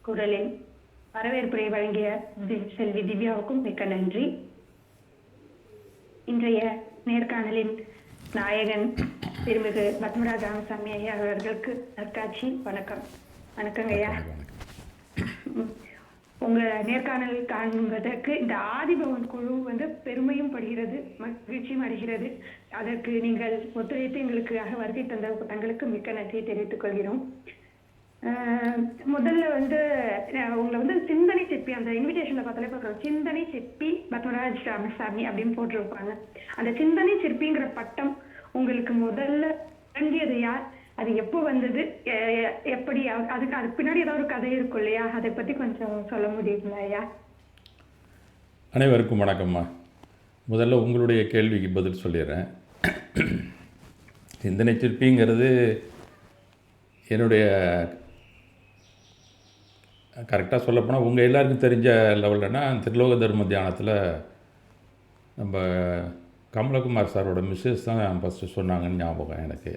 குரலில் வரவேற்புரை வழங்கிய செல்வி திவ்யாவுக்கும் மிக்க நன்றி. இன்றைய நேர்காணலின் நாயகன் திருமிகு பத்மராஜ ராமசாமி ஐயா அவர்களுக்கு நற்காட்சி வணக்கம். வணக்கங்க ஐயா. உங்க நேர்காணல் காண்பதற்கு இந்த ஆதிபவன் குழு பெருமையும் படுகிறது, மகிழ்ச்சியும் அடைகிறது. அதற்கு நீங்கள் ஒத்துழைத்து எங்களுக்காக வருகை தந்த தங்களுக்கு மிக்க நன்றியை தெரிவித்துக் கொள்கிறோம். முதல்ல உங்களை சிந்தனை சிற்பி, அந்த இன்விடேஷன்ல பார்த்தாலே பார்க்குறோம், சிந்தனை சிற்பி பத்மராஜ் ராமசாமி அப்படின்னு போட்டிருப்பாங்க. அந்த சிந்தனை சிற்பிங்கிற பட்டம் உங்களுக்கு முதல்ல வழங்கியது யார்? அது எப்போ வந்தது? எப்படி? அதுக்கு பின்னாடி ஏதாவது ஒரு கதை இருக்கும் இல்லையா? அதை பத்தி கொஞ்சம் சொல்ல முடியுங்களா ஐயா? அனைவருக்கும் வணக்கம்மா. முதல்ல உங்களுடைய கேள்விக்கு பதில் சொல்லிடுறேன். சிந்தனை சிற்பிங்கிறது என்னுடைய கரெக்டாக சொல்லப்போனால் உங்கள் எல்லாருக்கும் தெரிஞ்ச லெவல்லனா திருலோக தர்ம தியானத்தில் நம்ம கமலகுமார் சாரோட மிஸ்ஸஸ் தான் ஃபஸ்ட்டு சொன்னாங்கன்னு ஞாபகம் எனக்கு.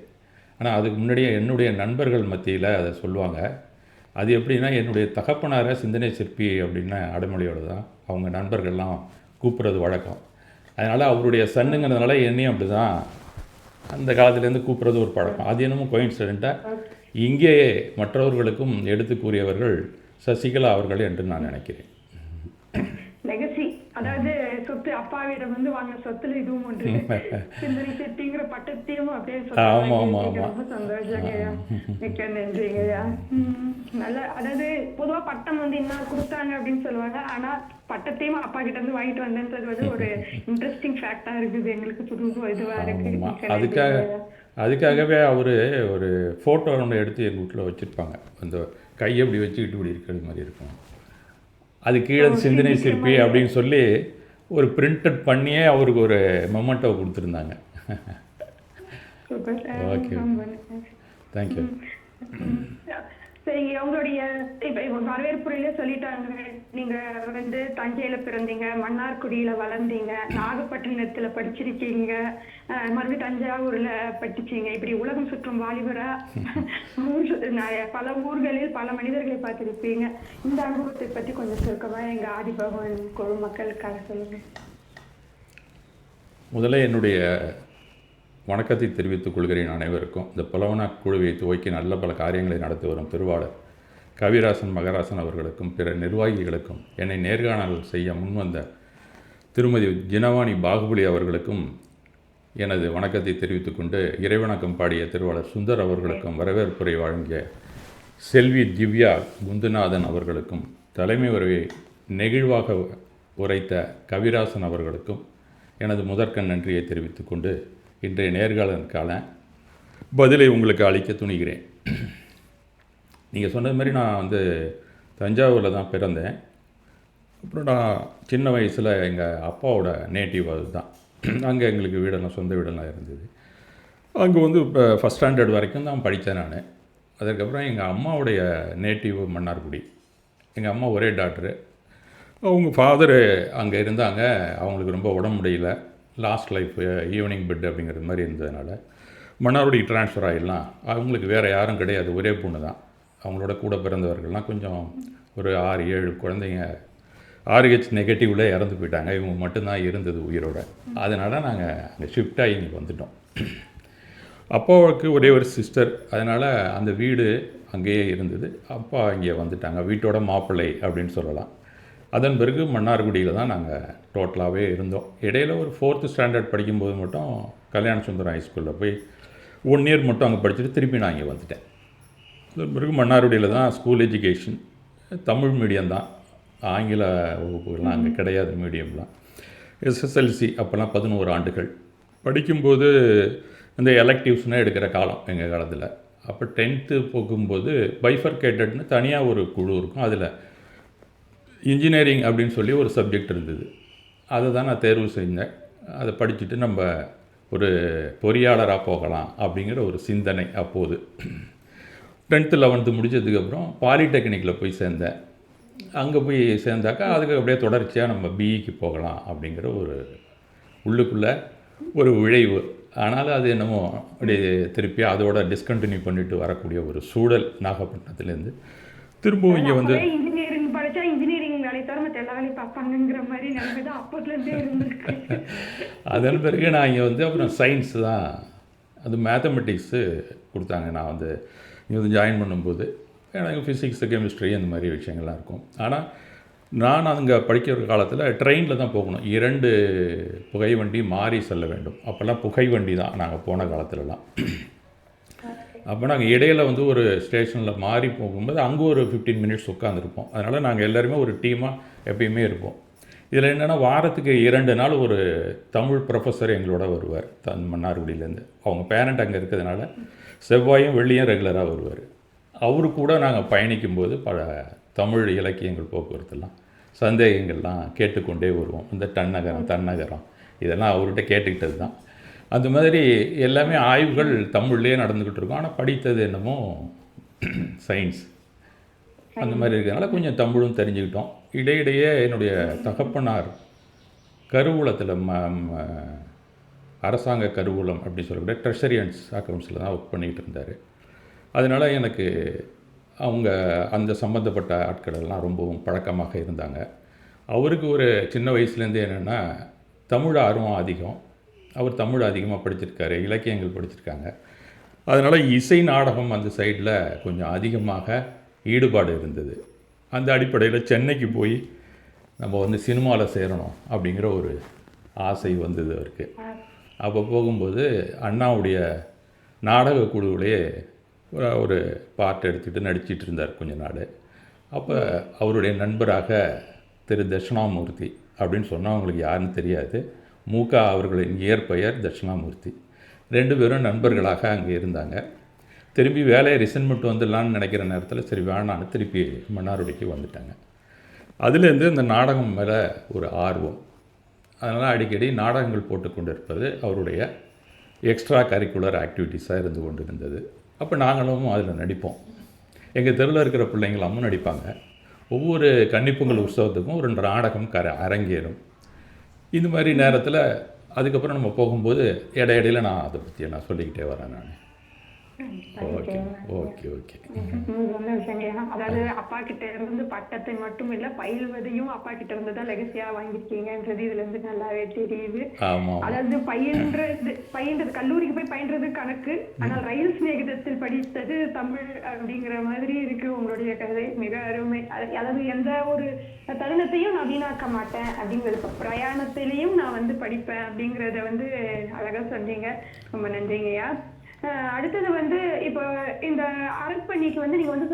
ஆனால் அதுக்கு முன்னாடியே என்னுடைய நண்பர்கள் மத்தியில் அதை சொல்லுவாங்க. அது எப்படின்னா, என்னுடைய தகப்பனாரை சிந்தனை சிற்பி அப்படின்னு அடைமொழியோடு தான் அவங்க நண்பர்கள்லாம் கூப்பிட்றது வழக்கம். அதனால் அவருடைய சன்னுங்கிறதுனால என்னையும் அப்படி தான் அந்த காலத்துலேருந்து கூப்பிட்றது ஒரு பழக்கம். அது என்னமோ கோயின்சிடென்ட்டாக இங்கே மற்றவர்களுக்கும் எடுத்து கூறியவர்கள் சசிகலா அவர்கள் என்று நான் நினைக்கிறேன். லெகசி, அதாவது சொத்து, அப்பாவிடம் வாங்க சொத்துல இதுவும் ஒன்று, சிந்தனை சிற்பிங்கிற பட்டத்தையும் அப்படியே ரொம்ப சந்தோஷங்கய்யா. மிக்க நன்றிங்கய்யா. நல்ல, அதாவது பொதுவா பட்டம் என்ன கொடுத்தாங்க அப்படின்னு சொல்லுவாங்க, ஆனா பட்டத்தையும் அப்பா கிட்ட இருந்து வாங்கிட்டு வந்தேன்றது ஒரு இன்ட்ரெஸ்டிங் ஃபேக்டா இருக்குது எங்களுக்கு, புது இதுவா இருக்கு. அதுக்காகவே அவர் ஒரு ஃபோட்டோ ஒன்று எடுத்து எங்கள் வீட்டில் வச்சுருப்பாங்க. அந்த கையை இப்படி வச்சுக்கிட்டு இப்படி இருக்கிறது மாதிரி இருக்கும். அது கீழே சிந்தனை சிற்பி அப்படின்னு சொல்லி ஒரு பிரிண்டட் பண்ணியே அவருக்கு ஒரு மொமெண்டோ கொடுத்துருந்தாங்க. Okay, thank you. சரிங்க, உங்களுடைய இப்ப வரவேற்புரையில சொல்லிட்டாங்க, நீங்க தஞ்சையில பிறந்தீங்க, மன்னார்குடியில வளர்ந்தீங்க, நாகப்பட்டினத்துல படிச்சிருக்கீங்க, மறுபடியும் தஞ்சாவூர்ல படிச்சிங்க, இப்படி உலகம் சுற்றும் வாலிபரா பல ஊர்களில் பல மனிதர்களை பார்த்திருப்பீங்க. இந்த அனுபவத்தை பத்தி கொஞ்சம் சுருக்கமா எங்க ஆதிபவன் குழு மக்களுக்காக சொல்லுங்க. முதல்ல என்னுடைய வணக்கத்தை தெரிவித்துக் கொள்கிறேன் அனைவருக்கும். இந்த புலவனா குழுவை துவக்கி நல்ல பல காரியங்களை நடத்தி வரும் திருவாளர் கவிராசன் மகராசன் அவர்களுக்கும் பிற நிர்வாகிகளுக்கும், என்னை நேர்காணல் செய்ய முன்வந்த திருமதி ஜினவாணி பாகுபலி அவர்களுக்கும் எனது வணக்கத்தை தெரிவித்துக் கொண்டு, இறைவணக்கம் பாடிய திருவாளர் சுந்தர் அவர்களுக்கும், வரவேற்புரை வழங்கிய செல்வி திவ்யா குந்துநாதன் அவர்களுக்கும், தலைமை உரையை நெகிழ்வாக உரைத்த கவிராசன் அவர்களுக்கும் எனது முதற்கண் நன்றியை தெரிவித்துக் கொண்டு, இன்றைய நேர்காணலுக்கான பதிலை உங்களுக்கு அளிக்க துணிகிறேன். நீங்கள் சொன்னது மாதிரி நான் தஞ்சாவூரில் தான் பிறந்தேன். அப்புறம் நான் சின்ன வயசில் எங்கள் அப்பாவோட நேட்டிவ் அது தான். அங்கே எங்களுக்கு வீடெல்லாம் சொந்த வீடெல்லாம் இருந்தது. அங்கே இப்போ ஃபஸ்ட் ஸ்டாண்டர்ட் வரைக்கும் தான் படித்தேன் நான். அதுக்கப்புறம் எங்கள் அம்மாவுடைய நேட்டிவ் மன்னார்குடி. எங்கள் அம்மா ஒரே டாக்டரு. அவங்க ஃபாதரு அங்கே இருந்தாங்க. அவங்களுக்கு ரொம்ப உடம்பு முடியல, லாஸ்ட் லைஃப் ஈவினிங் பெட் அப்படிங்கிறது மாதிரி இருந்ததுனால மன்னார்குடி ட்ரான்ஸ்ஃபர் ஆகிடலாம். அவங்களுக்கு வேறு யாரும் கிடையாது, ஒரே பொண்ணு தான். அவங்களோட கூட பிறந்தவர்கள்லாம் கொஞ்சம் ஒரு 6-7 குழந்தைங்க RH நெகட்டிவில் இறந்து போயிட்டாங்க. இவங்க மட்டும்தான் இருந்தது உயிரோட. அதனால் நாங்கள் அங்கே ஷிஃப்ட் ஆகி இங்கே வந்துட்டோம். அப்பாவுக்கு ஒரே ஒரு சிஸ்டர், அதனால் அந்த வீடு அங்கேயே இருந்தது. அப்பா இங்கே வந்துட்டாங்க, வீட்டோட மாப்பிள்ளை அப்படின்னு சொல்லலாம். அதன் பிறகு மன்னார்குடியில் தான் நாங்கள் டோட்டலாகவே இருந்தோம். இடையில் ஒரு 4th ஸ்டாண்டர்ட் படிக்கும்போது மட்டும் கல்யாண சுந்தரம் ஹைஸ்கூலில் போய் 1 இயர் மட்டும் அங்கே படிச்சுட்டு திருப்பி நான் இங்கே வந்துட்டேன். அதன் பிறகு மன்னார்குடியில் தான் ஸ்கூல் எஜுகேஷன், தமிழ் மீடியம் தான், ஆங்கில வகுப்புகள்லாம் அங்கே கிடையாது, மீடியம்லாம். SSLC அப்போல்லாம் 11 ஆண்டுகள் படிக்கும்போது இந்த எலக்டிவ்ஸ்னால் எடுக்கிற காலம் எங்கள் காலத்தில். அப்போ 10th போகும்போது பைஃபர்கேட்டட்னு தனியாக ஒரு குழு இருக்கும். அதில் இன்ஜினியரிங் அப்படின்னு சொல்லி ஒரு சப்ஜெக்ட் இருந்தது. அதை தான் நான் தேர்வு செஞ்சேன். அதை படிச்சுட்டு நம்ம ஒரு பொறியாளராக போகலாம் அப்படிங்கிற ஒரு சிந்தனை அப்போது. 10th 11th முடித்ததுக்கப்புறம் பாலிடெக்னிக்கில் போய் சேர்ந்தேன். அங்கே போய் சேர்ந்தாக்கா அதுக்கு அப்படியே தொடர்ச்சியாக நம்ம பிஇக்கு போகலாம் அப்படிங்கிற ஒரு உள்ளுக்குள்ளே ஒரு விழைவு. ஆனாலும் அது என்னமோ அப்படியே திருப்பி அதோட டிஸ்கண்டினியூ பண்ணிட்டு வரக்கூடிய ஒரு சூழல் நாகப்பட்டினத்துலேருந்து திரும்பவும் இங்கே வந்து அப்பவே இன்ஜினியரிங் படிச்சா இன்ஜினியரிங் வேலையை தவிர மற்ற எல்லா வேலையும் பார்ப்பாங்கங்கிற மாதிரி நிலைமை தான் அப்போதுல இருந்தே இருந்திருக்கு. அதன் பிறகு நான் இங்கே வந்து அப்புறம் சயின்ஸ் தான், அது மேத்தமெட்டிக்ஸு கொடுத்தாங்க. நான் வந்து இங்கே வந்து ஜாயின் பண்ணும்போது எனக்கு ஃபிசிக்ஸு கெமிஸ்ட்ரி அந்த மாதிரி விஷயங்கள்லாம் இருக்கும். ஆனால் நான் அங்கே படிக்கிற காலத்தில் ட்ரெயினில் தான் போகணும். 2 புகை வண்டி மாறி செல்ல வேண்டும். அப்போல்லாம் புகை வண்டி தான் நாங்கள் போன காலத்துலலாம். அப்போ நாங்கள் இடையில வந்து ஒரு ஸ்டேஷனில் மாறி போகும்போது அங்கே ஒரு 15 மினிட்ஸ் உட்காந்துருப்போம். அதனால் நாங்கள் எல்லாருமே ஒரு டீமாக எப்பயுமே இருப்போம். இதில் என்னென்னா வாரத்துக்கு 2 நாள் ஒரு தமிழ் ப்ரொஃபஸர் எங்களோட வருவார், மன்னார்குடியிலேருந்து. அவங்க பேரண்ட் அங்கே இருக்கிறதுனால செவ்வாயும் வெள்ளியும் ரெகுலராக வருவார். அவரு கூட நாங்கள் பயணிக்கும்போது பல தமிழ் இலக்கியங்கள் போக்குவரத்துலாம் சந்தேகங்கள்லாம் கேட்டுக்கொண்டே வருவோம். இந்த தன்னகரம் இதெல்லாம் அவர்கிட்ட கேட்டுக்கிட்டது தான். அந்த மாதிரி எல்லாமே ஆய்வுகள் தமிழ்லேயே நடந்துக்கிட்டு இருக்கும். ஆனால் படித்தது என்னமோ சயின்ஸ் அந்த மாதிரி இருக்கிறதுனால கொஞ்சம் தமிழும் தெரிஞ்சுக்கிட்டோம். இடையிடையே என்னுடைய தகப்பனார் கருவூலத்தில் அரசாங்க கருவூலம் அப்படின்னு சொல்லக்கூடிய ட்ரெஷரியன்ஸ் அக்கௌண்ட்ஸில் தான் ஒர்க் பண்ணிக்கிட்டு இருந்தார். அதனால் எனக்கு அவங்க அந்த சம்மந்தப்பட்ட ஆட்களெல்லாம் ரொம்பவும் பழக்கமாக இருந்தாங்க. அவருக்கு ஒரு சின்ன வயசுலேருந்தே என்னென்னா தமிழ் ஆர்வம் அதிகம். அவர் தமிழ் அதிகமாக படிச்சிருக்காரு, இலக்கியங்கள் படிச்சிருக்காங்க. அதனால் இசை நாடகம் அந்த சைடில் கொஞ்சம் அதிகமாக ஈடுபாடு இருந்தது. அந்த அடிப்படையில் சென்னைக்கு போய் நம்ம வந்து சினிமாவில் சேரணும் அப்படிங்கிற ஒரு ஆசை வந்தது அவருக்கு. அப்போ போகும்போது அண்ணாவுடைய நாடக குழுவிலே ஒரு பார்ட் எடுத்துகிட்டு நடிச்சிட்டு இருந்தார் கொஞ்ச நாள். அப்போ அவருடைய நண்பராக திரு தட்சிணாமூர்த்தி அப்படின்னு சொன்னால் அவங்களுக்கு யாருன்னு தெரியாது. மூகா அவர்களின் இயற்பெயர் தட்சிணாமூர்த்தி. 2 பேரும் நண்பர்களாக அங்கே இருந்தாங்க. திரும்பி வேலையை ரிசைன் பண்ணிட்டு வந்துடலான்னு நினைக்கிற நேரத்தில் சரி வேணான்னு திருப்பி மன்னார்குடிக்கு வந்துட்டாங்க. அதுலேருந்து இந்த நாடகம் மேலே ஒரு ஆர்வம். அதனால் அடிக்கடி நாடகங்கள் போட்டு கொண்டு இருப்பது அவருடைய எக்ஸ்ட்ரா கரிக்குலர் ஆக்டிவிட்டீஸாக இருந்து கொண்டு இருந்தது. அப்போ நாங்களும் அதில் நடிப்போம். எங்கள் தெருவில் இருக்கிற பிள்ளைங்களாமும் நடிப்பாங்க. ஒவ்வொரு கன்னிப்பொங்கல் உற்சவத்துக்கும் ஒரு நாடகம் அரங்கேறும். இந்த மாதிரி நேரத்தில் அதுக்கப்புறம் நம்ம போகும்போது இடையிடையில் நான் அதை பற்றி நான் சொல்லிக்கிட்டே வரேன். நான் ஓகே ஓகே ஓகே நல்ல விஷயங்க. அதாவது அப்பா கிட்ட இருந்து பட்டத்தை மட்டும் இல்ல பயில்வதையும் அப்பா கிட்ட இருந்து தான் லெகசியா வாங்கிருக்கீங்கன்றது இதுல இருந்து நல்லாவே தெரியுது. அதாவது பயின்றது கல்லூரிக்கு போய் பயின்றது கணக்கு, ஆனால் ரயில் சிநேகிதத்தில் படித்தது தமிழ் அப்படிங்கிற மாதிரி இருக்கு உங்களுடைய கதை. மிக அருமை. அதாவது எந்த ஒரு தருணத்தையும் நான் வீணாக்க மாட்டேன் அப்படிங்கிறது, பிரயாணத்திலையும் நான் வந்து படிப்பேன் அப்படிங்கறத வந்து அழகா சொன்னீங்க. ரொம்ப நன்றிங்கய்யா. அடுத்தது வந்து இப்போ இந்த அறப்பணிக்கு வந்து நீங்க வந்து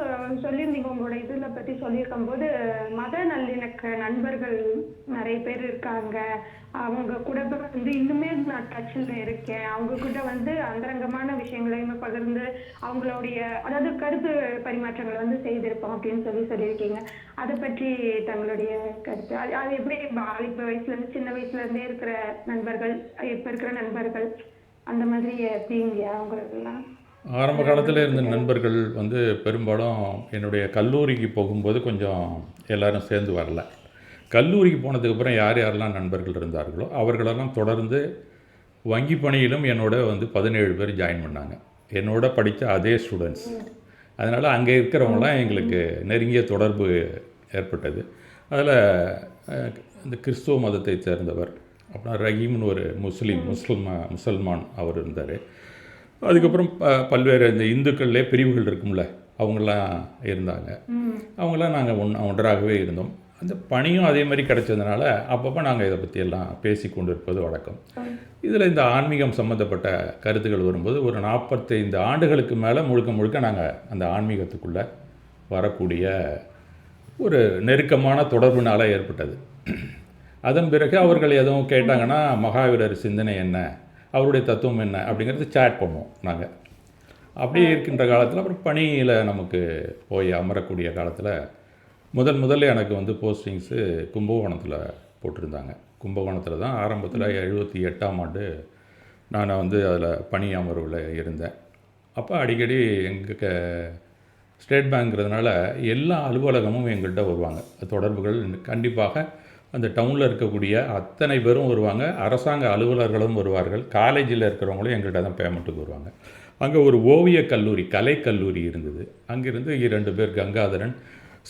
சொல்லியிருந்தீங்க, உங்களோட இதுல பத்தி சொல்லியிருக்கும் போது மத நல்லிணக்க நண்பர்கள் நிறைய பேர் இருக்காங்க, அவங்க கூட வந்து இன்னுமே நான் டச்சில் இருக்கேன், அவங்க கூட வந்து அந்தரங்கமான விஷயங்களையுமே பகிர்ந்து அவங்களுடைய அதாவது கருத்து பரிமாற்றங்களை வந்து செய்திருப்போம் அப்படின்னு சொல்லியிருக்கீங்க. அதை பற்றி தங்களுடைய கருத்து அது எப்படி வாலிப வயசுல இருந்து சின்ன வயசுல இருந்தே இருக்கிற நண்பர்கள் இப்ப இருக்கிற நண்பர்கள் அந்த மாதிரி எப்படிங்கய்யா அவங்களுக்கெல்லாம்? ஆரம்ப காலத்தில் இருந்த நண்பர்கள் வந்து பெரும்பாலும் என்னுடைய கல்லூரிக்கு போகும்போது கொஞ்சம் எல்லோரும் சேர்ந்து வரல. கல்லூரிக்கு போனதுக்கப்புறம் யார் யாரெல்லாம் நண்பர்கள் இருந்தார்களோ அவர்களெல்லாம் தொடர்ந்து வங்கி பணியிலும் என்னோட வந்து 17 பேர் ஜாயின் பண்ணாங்க. என்னோட படித்த அதே ஸ்டூடெண்ட்ஸ். அதனால் அங்கே இருக்கிறவங்களாம் எங்களுக்கு நெருங்கிய தொடர்பு ஏற்பட்டது. அதில் இந்த கிறிஸ்துவ மதத்தை சேர்ந்தவர், அப்புறம் ரஹீம்னு ஒரு முசல்மான் அவர் இருந்தார். அதுக்கப்புறம் பல்வேறு இந்த இந்துக்கள்லே பிரிவுகள் இருக்கும்ல அவங்களாம் இருந்தாங்க. அவங்களாம் நாங்கள் ஒன்றாகவே இருந்தோம். அந்த பணியும் அதே மாதிரி கிடச்சதுனால அப்பப்போ நாங்கள் இதை பற்றியெல்லாம் பேசி கொண்டு இருப்பது வழக்கம். இதில் இந்த ஆன்மீகம் சம்மந்தப்பட்ட கருத்துக்கள் வரும்போது ஒரு 45 ஆண்டுகளுக்கு மேலே முழுக்க நாங்கள் அந்த ஆன்மீகத்துக்குள்ளே வரக்கூடிய ஒரு நெருக்கமான தொடர்புனால ஏற்பட்டது. அதன் பிறகு அவர்கள் எதுவும் கேட்டாங்கன்னா மகாவீரர் சிந்தனை என்ன, அவருடைய தத்துவம் என்ன அப்படிங்கிறது சேட் பண்ணுவோம் நாங்கள். அப்படி இருக்கின்ற காலத்தில் அப்புறம் பணியில் நமக்கு போய் அமரக்கூடிய காலத்தில் முதல்ல எனக்கு வந்து போஸ்டிங்ஸு கும்பகோணத்தில் போட்டிருந்தாங்க. கும்பகோணத்தில் தான் ஆரம்பத்தில் 78ஆம் ஆண்டு நான் வந்து அதில் பணி அமர்வில் இருந்தேன். அப்போ அடிக்கடி எங்கள் ஸ்டேட் பேங்க்ங்கிறதுனால எல்லா அலுவலகமும் எங்கள்கிட்ட வருவாங்க. தொடர்புகள் கண்டிப்பாக அந்த டவுனில் இருக்கக்கூடிய அத்தனை பேரும் வருவாங்க. அரசாங்க அலுவலர்களும் வருவார்கள். காலேஜில் இருக்கிறவங்களும் எங்கள்கிட்ட தான் பேமெண்ட்டுக்கு வருவாங்க. அங்கே ஒரு ஓவியக் கல்லூரி, கலைக்கல்லூரி இருந்தது. அங்கேருந்து 2 பேர் கங்காதரன்,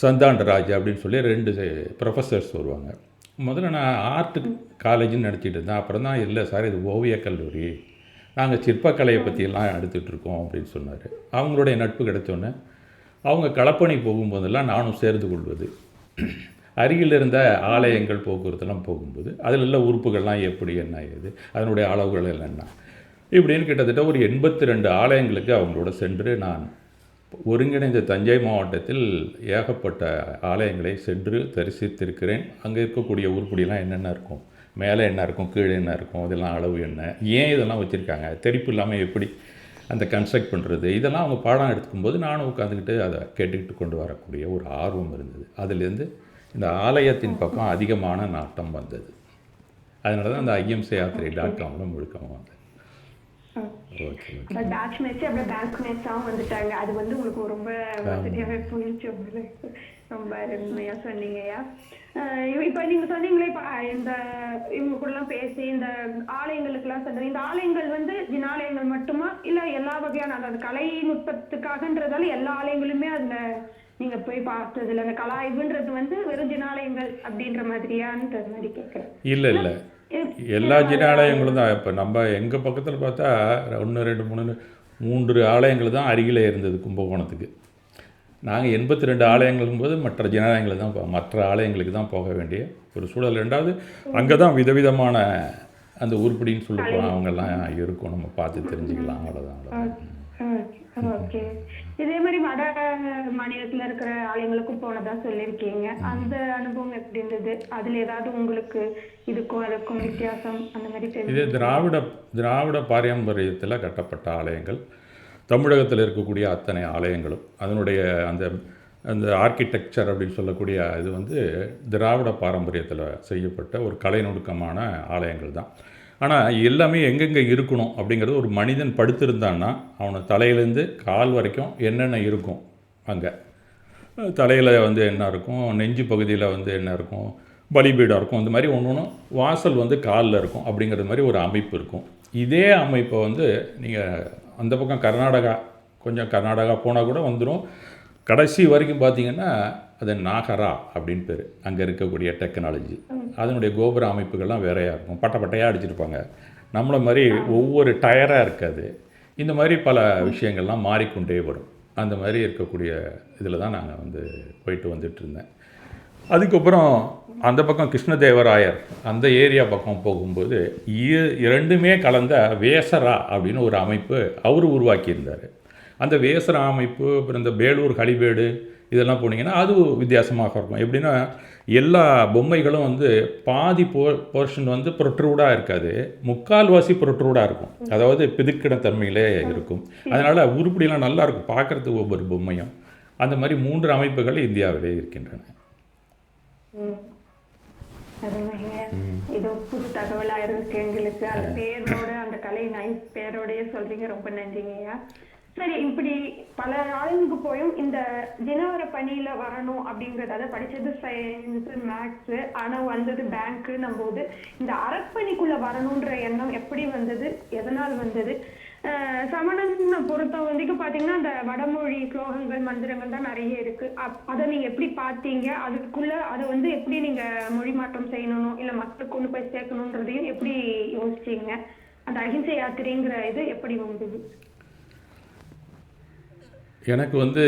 சந்தாண்டராஜ் அப்படின்னு சொல்லி 2 ப்ரொஃபஸர்ஸ் வருவாங்க. முதல்ல நான் ஆர்ட் காலேஜ்னு நினச்சிட்டு இருந்தேன். அப்புறம் தான் இல்லை சார் இது ஓவியக் கல்லூரி, நாங்கள் சிற்பக்கலையை பற்றியெல்லாம் எடுத்துகிட்ருக்கோம் அப்படின்னு சொன்னார். அவங்களுடைய நட்பு கிடைச்சோன்னே அவங்க களப்பணி போகும்போதெல்லாம் நானும் சேர்ந்து கொள்வது, அருகில் இருந்த ஆலயங்கள் போக்குவரத்தெல்லாம் போகும்போது அதில் உள்ள உறுப்புகள்லாம் எப்படி என்ன ஏது, அதனுடைய அளவுகள் என்ன இப்படின்னு கிட்டத்தட்ட ஒரு 82 ஆலயங்களுக்கு அவங்களோட சென்று நான் ஒருங்கிணைந்த தஞ்சை மாவட்டத்தில் ஏகப்பட்ட ஆலயங்களை சென்று தரிசித்திருக்கிறேன். அங்கே இருக்கக்கூடிய உருப்படியெல்லாம் என்னென்ன இருக்கும், மேலே என்ன இருக்கும், கீழே என்ன இருக்கும், இதெல்லாம் அளவு என்ன, ஏன் இதெல்லாம் வச்சுருக்காங்க, தெறிப்பு இல்லாமல் எப்படி அந்த கன்ஸ்ட்ரக்ட் பண்ணுறது, இதெல்லாம் அவங்க பாடம் எடுத்துக்கும்போது நானும் உட்காந்துக்கிட்டு அதை கேட்டுக்கிட்டு கொண்டு வரக்கூடிய ஒரு ஆர்வம் இருந்தது. அதுலேருந்து இந்த ஆலயத்தின் பக்கம் அதிகமான நாட்டம் வந்தது. அதனால தான் அந்த IMCyathrai.comல முழுக்கமாக வந்தது. ஓகே, பேட்ச்மேட்ஸ் அப்படியே பேங்க்மேட்ஸாகவும் வந்துட்டாங்க. அது வந்து உங்களுக்கு ரொம்ப வசதியாகவே போயிடுச்சு. உங்களுக்கு ரொம்ப அருமையாக சொன்னீங்கய்யா. இப்போ நீங்கள் சொன்னீங்களே, இப்போ இந்த இவங்க கூடலாம் பேசி இந்த ஆலயங்களுக்கெல்லாம் சொல்கிறீங்க, இந்த ஆலயங்கள் வந்து ஜினாலயங்கள் மட்டுமா இல்லை எல்லா வகையான அந்த கலைநுட்பத்துக்காகன்றதால எல்லா ஆலயங்களுமே அதில் நீங்கள் போய் பார்த்ததில்ல, அந்த கலாய்வுன்றது வந்து வெறும் ஜினாலயங்கள் அப்படின்ற மாதிரியான்ற மாதிரி கேட்குறேன். இல்லை இல்லை, எல்லா ஜினாலயங்களும் தான். இப்போ நம்ம எங்கள் பக்கத்தில் பார்த்தா 1 2 3 ஆலயங்கள் தான் அருகில் இருந்தது கும்பகோணத்துக்கு. நாங்கள் 82 ஆலயங்களும் போது மற்ற ஜினாலயங்களுக்கு தான் மற்ற ஆலயங்களுக்கு தான் போக வேண்டிய ஒரு சூழல். 2வது அங்கே தான் விதவிதமான அந்த உருப்படின்னு சொல்லிப்போம் அவங்கெல்லாம் இருக்கும், நம்ம பார்த்து தெரிஞ்சுக்கலாம். அவ்வளோதான். ஓகே, இதே மாதிரி வட மாநிலத்தில் இருக்கிற ஆலயங்களுக்கும் போனதா சொல்லியிருக்கீங்க. அந்த அனுபவம் எப்படி இருந்தது? அதில் ஏதாவது உங்களுக்கு இதுக்கும் அதுக்கும் வித்தியாசம் அந்த மாதிரி தெரியும்? இது திராவிட பாரம்பரியத்தில் கட்டப்பட்ட ஆலயங்கள். தமிழகத்தில் இருக்கக்கூடிய அத்தனை ஆலயங்களும் அதனுடைய அந்த ஆர்கிடெக்சர் அப்படின்னு சொல்லக்கூடிய இது வந்து திராவிட பாரம்பரியத்தில் செய்யப்பட்ட ஒரு கலைநுணுக்கமான ஆலயங்கள் தான். ஆனால் எல்லாமே எங்கெங்கே இருக்கணும் அப்படிங்கிறது, ஒரு மனிதன் படுத்திருந்தான்னா அவனை தலையிலேருந்து கால் வரைக்கும் என்னென்ன இருக்கும், அங்கே தலையில் வந்து என்ன இருக்கும், நெஞ்சு பகுதியில் வந்து என்ன இருக்கும், பலிபீடம் இருக்கும், இந்த மாதிரி ஒன்று வாசல் வந்து காலில் இருக்கும் அப்படிங்கிறது மாதிரி ஒரு அமைப்பு இருக்கும். இதே அமைப்பை வந்து நீங்கள் அந்த பக்கம் கர்நாடகா போனால் கூட வந்துடும். கடைசி வரைக்கும் பார்த்தீங்கன்னா அது நாகரா அப்படின்னு பேர். அங்கே இருக்கக்கூடிய டெக்னாலஜி, அதனுடைய கோபுர அமைப்புகள்லாம் வேறையாக இருக்கும், பட்டையாக அடிச்சிருப்பாங்க. நம்மளை மாதிரி ஒவ்வொரு டயராக இருக்காது. இந்த மாதிரி பல விஷயங்கள்லாம் மாறிக்கொண்டே வரும். அந்த மாதிரி இருக்கக்கூடிய இதில் தான் நாங்கள் வந்து போயிட்டு வந்துட்டு இருந்தேன். அதுக்கப்புறம் அந்த பக்கம் கிருஷ்ணதேவராயர் அந்த ஏரியா பக்கம் போகும்போது இரண்டுமே கலந்த வேசரா அப்படின்னு ஒரு அமைப்பு அவர் உருவாக்கியிருந்தார். அந்த வேசரா அமைப்பு, அப்புறம் இந்த பேலூர் ஹலிபேடு இதெல்லாம் போனீங்கன்னா அது வித்தியாசமாக இருக்கும். எப்படின்னா எல்லா பொம்மைகளும் வந்து பாதி போர்ஷன் வந்து ப்ரொட்ரூடாக இருக்காது, முக்கால்வாசி ப்ரொட்ரூடாக இருக்கும். அதாவது பிதுக்கிட தன்மையிலே இருக்கும். அதனால் உருப்படியெல்லாம் நல்லாயிருக்கும் பார்க்குறதுக்கு ஒவ்வொரு பொம்மையும். அந்த மாதிரி 3 அமைப்புகள் இந்தியாவிலே இருக்கின்றன. இது புது தகவலா இருக்கு எங்களுக்கு. அந்த பேரோட அந்த கலை பேரோடய சொல்றீங்க, ரொம்ப நன்றிங்கய்யா. சரி, இப்படி பல ஆளுங்களுக்கு போயும் இந்த தினவர பணியில வரணும் அப்படிங்கறது, அதை படிச்சது சயின்ஸ் மேக்ஸ், ஆனா வந்தது பேங்க்னும் போது இந்த அறப்பணிக்குள்ள வரணும்ன்ற எண்ணம் எப்படி வந்தது, எதனால் வந்தது? சமணனை பொறுத்த வரைக்கும் பாத்தீங்கன்னா அந்த வடமொழி ஸ்லோகங்கள் மந்திரங்கள் தான் நிறைய இருக்கு. அதை நீங்க எப்படி பார்த்தீங்க? அதுக்குள்ள அதை வந்து எப்படி நீங்க மொழி மாற்றம் செய்யணும் இல்ல மக்களுக்கு கொண்டு போய் சேர்க்கணும்ன்றதையும் எப்படி யோசிச்சீங்க? அந்த அஹிம்சை யாத்திரைங்கிற இது எப்படி வந்தது? எனக்கு வந்து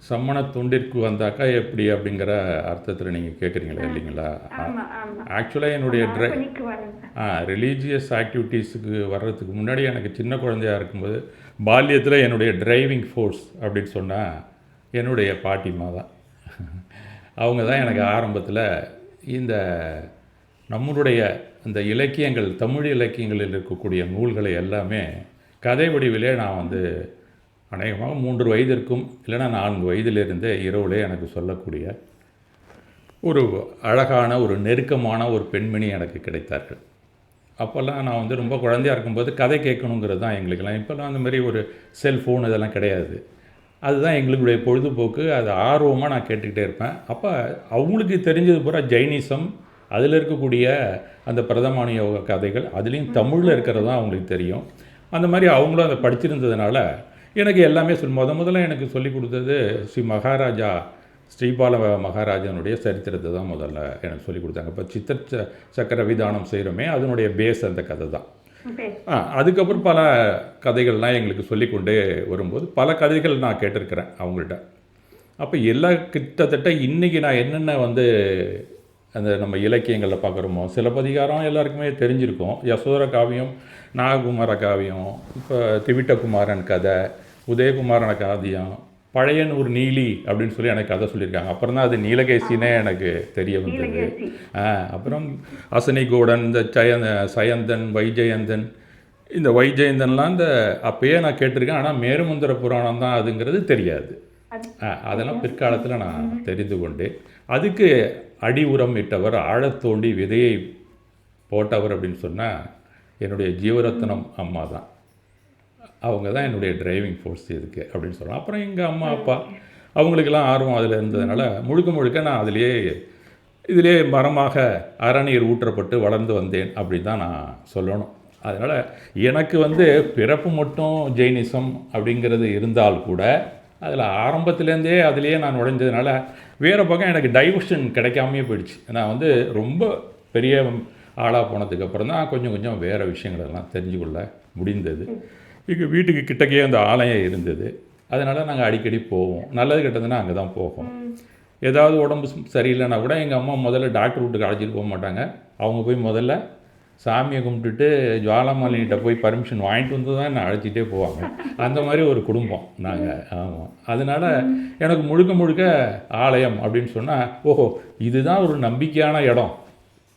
சம்மண தொண்டிற்கு வந்தாக்கா எப்படி அப்படிங்கிற அர்த்தத்தில் நீங்கள் கேட்குறீங்களா இல்லைங்களா? ஆக்சுவலாக என்னுடைய ரிலீஜியஸ் ஆக்டிவிட்டீஸுக்கு வர்றதுக்கு முன்னாடி எனக்கு சின்ன குழந்தையாக இருக்கும்போது பால்யத்தில் என்னுடைய டிரைவிங் ஃபோர்ஸ் அப்படின்னு சொன்னால் என்னுடைய பாட்டிமா தான். அவங்க தான் எனக்கு ஆரம்பத்தில் இந்த நம்மளுடைய அந்த இலக்கியங்கள், தமிழ் இலக்கியங்களில் இருக்கக்கூடிய நூல்களை எல்லாமே கதை வடிவிலே நான் வந்து அநேகமாக 3 வயது இருக்கும், இல்லைன்னா 4 வயதிலிருந்தே இரவுலே எனக்கு சொல்லக்கூடிய ஒரு அழகான ஒரு நெருக்கமான ஒரு பெண்மணி எனக்கு கிடைத்தார்கள். அப்போல்லாம் நான் வந்து ரொம்ப குழந்தையாக இருக்கும்போது கதை கேட்கணுங்கிறது தான் எங்களுக்கெல்லாம். இப்போல்லாம் அந்த மாதிரி ஒரு செல்ஃபோன் இதெல்லாம் கிடையாது. அதுதான் எங்களுடைய பொழுதுபோக்கு. அது ஆர்வமாக நான் கேட்டுக்கிட்டே இருப்பேன். அப்போ அவங்களுக்கு தெரிஞ்சது பூரா ஜைனிசம், அதில் இருக்கக்கூடிய அந்த பிரதமான யோக கதைகள், அதுலேயும் தமிழில் இருக்கிறது தான் அவங்களுக்கு தெரியும். அந்த மாதிரி அவங்களும் அதை படிச்சிருந்ததுனால எனக்கு எல்லாமே முதல்ல எனக்கு சொல்லிக் கொடுத்தது ஸ்ரீ மகாராஜா ஸ்ரீபால மகாராஜனுடைய சரித்திரத்தை தான் முதல்ல எனக்கு சொல்லி கொடுத்தாங்க. இப்போ சித்திர சக்கர விதானம் செய்கிறோமே, அதனுடைய பேஸ் அந்த கதை தான். அதுக்கப்புறம் பல கதைகள்லாம் எங்களுக்கு சொல்லிக்கொண்டே வரும்போது பல கதைகள் நான் கேட்டிருக்கிறேன் அவங்கள்ட்ட. அப்போ எல்லா கிட்டத்தட்ட இன்றைக்கி நான் என்னென்ன வந்து அந்த நம்ம இலக்கியங்களில் பார்க்குறோமோ, சிலப்பதிகாரம் எல்லாருக்குமே தெரிஞ்சிருக்கும், யசோதர காவியம், நாககுமார காவியம், இப்போ திவிட்டகுமாரன் கதை, உதயகுமாரன காவியம், பழையனூர் நீலி அப்படின்னு சொல்லி எனக்கு கதை சொல்லியிருக்காங்க. அப்புறம் தான் அது நீலகேசினே எனக்கு தெரிய வந்தது. அப்புறம் அசனிகோடன், இந்த சயந்தன், வைஜெயந்தன், இந்த வைஜெயந்தன்லாம் இந்த அப்பயே நான் கேட்டிருக்கேன். ஆனால் மேருமந்திர புராணம் தான் அதுங்கிறது தெரியாது. அதெல்லாம் பிற்காலத்தில் நான் தெரிந்து கொண்டேன். அதுக்கு அடி உரம் இட்டவர், ஆழத்தோண்டி விதையை போட்டவர் அப்படின்னு சொன்னால் என்னுடைய ஜீவரத்னம் அம்மா தான். அவங்க தான் என்னுடைய டிரைவிங் ஃபோர்ஸ் இதுக்கு அப்படின்னு சொல்லலாம். அப்புறம் எங்கள் அம்மா அப்பா அவங்களுக்கெல்லாம் ஆர்வம் அதில் இருந்ததுனால முழுக்க நான் இதிலே மரமாக அறநீர் ஊற்றப்பட்டு வளர்ந்து வந்தேன் அப்படின்னு தான் நான் சொல்லணும். அதனால் எனக்கு வந்து பிறப்பு மட்டும் ஜெயினிசம் அப்படிங்கிறது இருந்தால் கூட அதில் ஆரம்பத்துலேருந்தே அதிலேயே நான் நுழைஞ்சதுனால வேறு பக்கம் எனக்கு டைவர்ஷன் கிடைக்காமையே போயிடுச்சு. நான் வந்து ரொம்ப பெரிய ஆளாக போனதுக்கப்புறம் தான் கொஞ்சம் வேறு விஷயங்களெல்லாம் தெரிஞ்சுக்கொள்ள முடிந்தது. எங்கள் வீட்டுக்கு கிட்டக்கே அந்த ஆலயம் இருந்தது. அதனால் நாங்கள் அடிக்கடி போவோம். நல்லது கெட்டதுன்னா அங்கே தான் போவோம். ஏதாவது உடம்பு சரியில்லைன்னா கூட எங்கள் அம்மா முதல்ல டாக்டர் வீட்டுக்கு அழைச்சிட்டு போக மாட்டாங்க. அவங்க போய் முதல்ல சாமியை கும்பிட்டுட்டு ஜுவாலாமாலினிகிட்ட போய் பர்மிஷன் வாங்கிட்டு வந்து தான் என்னை அழைச்சிட்டே போவாங்க. அந்த மாதிரி ஒரு குடும்பம் நாங்கள். ஆமாம். அதனால் எனக்கு முழுக்க ஆலயம் அப்படின்னு சொன்னால், ஓஹோ இதுதான் ஒரு நம்பிக்கையான இடம்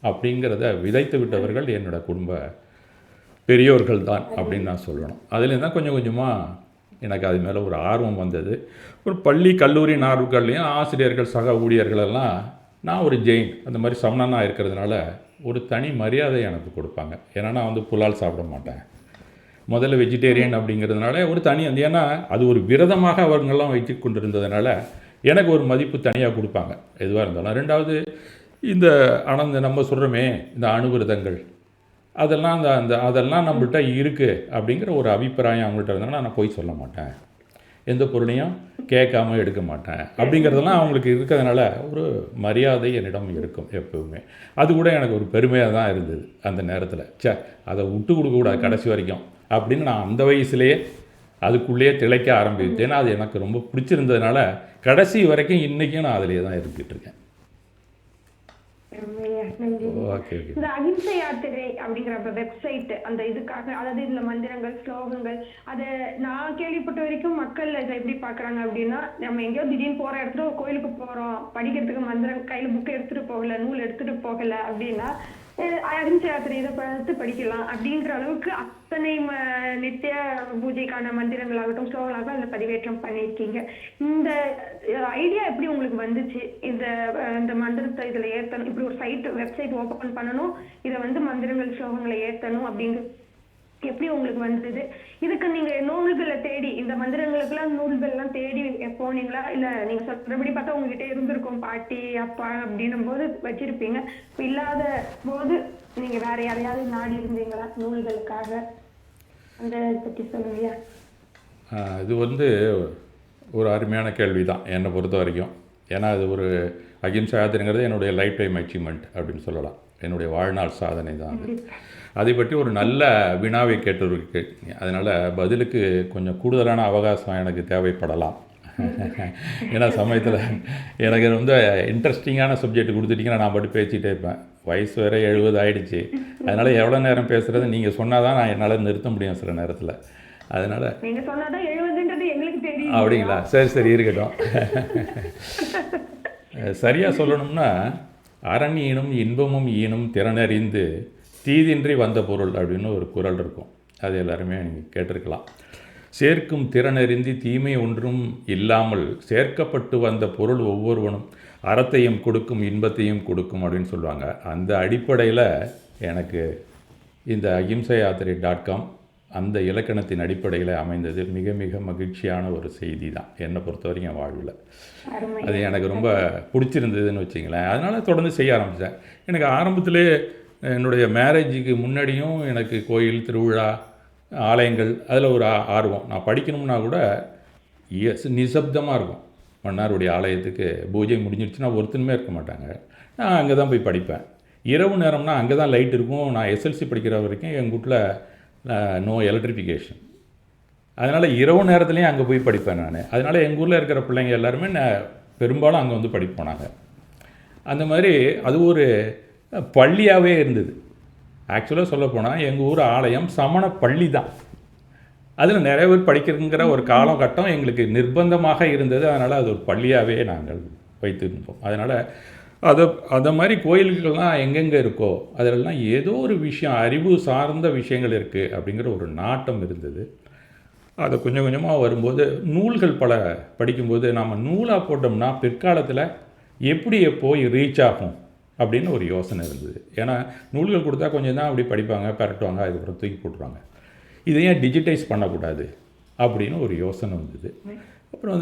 அப்படிங்கிறத விதைத்து விட்டவர்கள் என்னோடய குடும்ப பெரியோர்கள் தான் அப்படின்னு நான் சொல்லணும். அதுலேருந்து தான் கொஞ்சமாக எனக்கு அது மேலே ஒரு ஆர்வம் வந்தது. ஒரு பள்ளி கல்லூரி நாட்கள்லேயும் ஆசிரியர்கள் சக ஊழியர்களெல்லாம் நான் ஒரு ஜெயின் அந்த மாதிரி சமணனாக இருக்கிறதுனால ஒரு தனி மரியாதை எனக்கு கொடுப்பாங்க. ஏன்னா நான் வந்து புலால் சாப்பிட மாட்டேன். முதல்ல வெஜிடேரியன் அப்படிங்கிறதுனால ஒரு தனி அந்த, ஏன்னா அது ஒரு விரதமாக அவர்களெல்லாம் வைத்து கொண்டிருந்ததுனால எனக்கு ஒரு மதிப்பு தனியாக கொடுப்பாங்க எதுவாக இருந்தாலும். ரெண்டாவது இந்த ஆனந்த நம்ம சொல்கிறோமே இந்த அணுவிரதங்கள் அதெல்லாம் அதெல்லாம் நம்மள்கிட்ட இருக்குது அப்படிங்கிற ஒரு அபிப்பிராயம் அவங்கள்ட்ட இருந்தாங்கன்னா நான் போய் சொல்ல மாட்டேன், எந்த பொருளையும் கேட்காம எடுக்க மாட்டேன் அப்படிங்கிறதெல்லாம் அவங்களுக்கு இருக்கிறதுனால ஒரு மரியாதை என்னிடம் இருக்கும் எப்பவுமே. அது கூட எனக்கு ஒரு பெருமையாக தான் இருந்தது அந்த நேரத்தில். அதை விட்டு கொடுக்கக்கூடாது கடைசி வரைக்கும் அப்படின்னு நான் அந்த வயசுலேயே அதுக்குள்ளேயே திளைக்க ஆரம்பித்தேன். அது எனக்கு ரொம்ப பிடிச்சிருந்ததுனால கடைசி வரைக்கும் இன்றைக்கும் நான் அதிலே தான் இருந்துகிட்டு இருக்கேன். இந்த அகிம்சை யாத்திரை அப்படிங்கிற வெப்சைட் அந்த இதுக்காக, அதாவது இதுல மந்திரங்கள் ஸ்லோகங்கள் அதை நான் கேள்விப்பட்ட வரைக்கும் மக்கள் இதை எப்படி பாக்குறாங்க அப்படின்னா, நம்ம எங்கேயோ திடீர்னு போற இடத்துல ஒரு கோயிலுக்கு போறோம், படிக்கிறதுக்கு மந்திரம் கையில புக் எடுத்துட்டு போகல, நூல் எடுத்துட்டு போகல அப்படின்னா அகிம்சை யாத்திரை இதை பார்த்து படிக்கலாம் அப்படிங்கிற அளவுக்கு அத்தனை நித்திய பூஜைக்கான மந்திரங்களாகட்டும் ஸ்லோகங்களாகட்டும் அதில் பதிவேற்றம் பண்ணியிருக்கீங்க. இந்த ஐடியா எப்படி உங்களுக்கு வந்துச்சு? இந்த மந்திரத்தை இதில் ஏற்றணும், இப்படி ஒரு வெப்சைட் ஓப்பன் பண்ணணும், இதை வந்து மந்திரங்கள் ஸ்லோகங்களை ஏற்றணும் அப்படிங்கிற எப்படி உங்களுக்கு வந்தது? இதுக்கு நீங்க நூல்களை தேடி, இந்த மந்திரங்களுக்கெல்லாம் நூல்கள்லாம் தேடி போனீங்களா? இல்ல நீங்க சொல்றபடி பார்த்தா உங்ககிட்ட இருந்திருக்கும் பாட்டி அப்பா அப்படின்னும் போது வச்சிருப்பீங்க, இல்லாத போது நீங்க வேற யாரையாவது நாடி இருந்தீங்களா நூல்களுக்காக? அந்த பற்றி சொல்லுங்க. இது வந்து ஒரு அருமையான கேள்வி தான் என்னை பொறுத்த வரைக்கும். ஏன்னா அது ஒரு அகிம்சை யாத்திரைங்கிறது என்னுடைய லைஃப் டைம் அச்சீவ்மெண்ட் அப்படின்னு சொல்லலாம், என்னுடைய வாழ்நாள் சாதனை தான் அது. அதை பற்றி ஒரு நல்ல வினாவை கேட்டிருக்கு. அதனால் பதிலுக்கு கொஞ்சம் கூடுதலான அவகாசம் எனக்கு தேவைப்படலாம். ஏன்னா சமயத்தில் எனக்கு வந்து இன்ட்ரெஸ்டிங்கான சப்ஜெக்ட் கொடுத்துட்டிங்கன்னா நான் மட்டும் பேசிகிட்டே இருப்பேன். வயசு வேறு 70 ஆகிடுச்சு. அதனால் எவ்வளோ நேரம் பேசுகிறது நீங்கள் சொன்னால் தான் நான் என்னால் நிறுத்த முடியும் சில நேரத்தில். அதனால் அப்படிங்களா? சரி இருக்கட்டும். சரியாக சொல்லணும்னா, அரண் ஈனும் இன்பமும் ஈனும் திறனறிந்து தீதின்றி வந்த பொருள் அப்படின்னு ஒரு குறள் இருக்கும். அது எல்லாருமே நீங்கள் கேட்டிருக்கலாம். சேர்க்கும் திறனறிந்து தீமை ஒன்றும் இல்லாமல் சேர்க்கப்பட்டு வந்த பொருள் ஒவ்வொருவனும் அறத்தையும் கொடுக்கும் இன்பத்தையும் கொடுக்கும் அப்படின்னு சொல்லுவாங்க. அந்த அடிப்படையில் எனக்கு இந்த அகிம்சை யாத்திரை .com அந்த இலக்கணத்தின் அடிப்படையில் அமைந்தது மிக மிக மகிழ்ச்சியான ஒரு செய்தி தான் என்னை பொறுத்த வரைக்கும் என் வாழ்வில். அது எனக்கு ரொம்ப பிடிச்சிருந்ததுன்னு வச்சிங்களேன். அதனால் தொடர்ந்து செய்ய ஆரம்பித்தேன். எனக்கு ஆரம்பத்திலே என்னுடைய மேரேஜுக்கு முன்னாடியும் எனக்கு கோயில் திருவிழா ஆலயங்கள் அதில் ஒரு ஆர்வம். நான் படிக்கணும்னா கூட நிசப்தமாக இருக்கும் மன்னாருடைய ஆலயத்துக்கு பூஜை முடிஞ்சிடுச்சுன்னா ஒருத்தனுமே இருக்க மாட்டாங்க. நான் அங்கே தான் போய் படிப்பேன். இரவு நேரம்னா அங்கே தான் லைட் இருக்கும். நான் எஸ்எல்சி படிக்கிற வரைக்கும் எங்கள் வீட்டில் நோ எலக்ட்ரிஃபிகேஷன். அதனால் இரவு நேரத்துலேயும் அங்கே போய் படிப்பேன் நான். அதனால் எங்கள் ஊரில் இருக்கிற பிள்ளைங்க எல்லாருமே பெரும்பாலும் அங்கே வந்து படிப்போம் நாங்கள். அந்த மாதிரி அது ஒரு பள்ளியாகவே இருந்தது. ஆக்சுவலாக சொல்லப்போனால் எங்கள் ஊர் ஆலயம் சமண பள்ளி தான். அதில் நிறைய பேர் படிக்கிறதுங்கிற ஒரு காலகட்டம் எங்களுக்கு நிர்பந்தமாக இருந்தது. அதனால் அது ஒரு பள்ளியாகவே நாங்கள் வைத்திருந்தோம். அதனால் அதை மாதிரி கோயில்கள்லாம் எங்கெங்கே இருக்கோ அதிலெல்லாம் ஏதோ ஒரு விஷயம், அறிவு சார்ந்த விஷயங்கள் இருக்குது அப்படிங்கிற ஒரு நாட்டம் இருந்தது. அதை கொஞ்சம் கொஞ்சமாக வரும்போது நூல்கள் பல படிக்கும்போது நாம் நூலாக போட்டோம்னா பிற்காலத்தில் எப்படி போய் ரீச் ஆகும் அப்படின்னு ஒரு யோசனை இருந்தது. ஏன்னா நூல்கள் கொடுத்தா கொஞ்சம் தான் அப்படி படிப்பாங்க, பரட்டுவாங்க, அதுக்கப்புறம் தூக்கி போட்டுருவாங்க. இதை ஏன் டிஜிட்டைஸ் பண்ணக்கூடாது அப்படின்னு ஒரு யோசனை வந்தது. அப்புறம்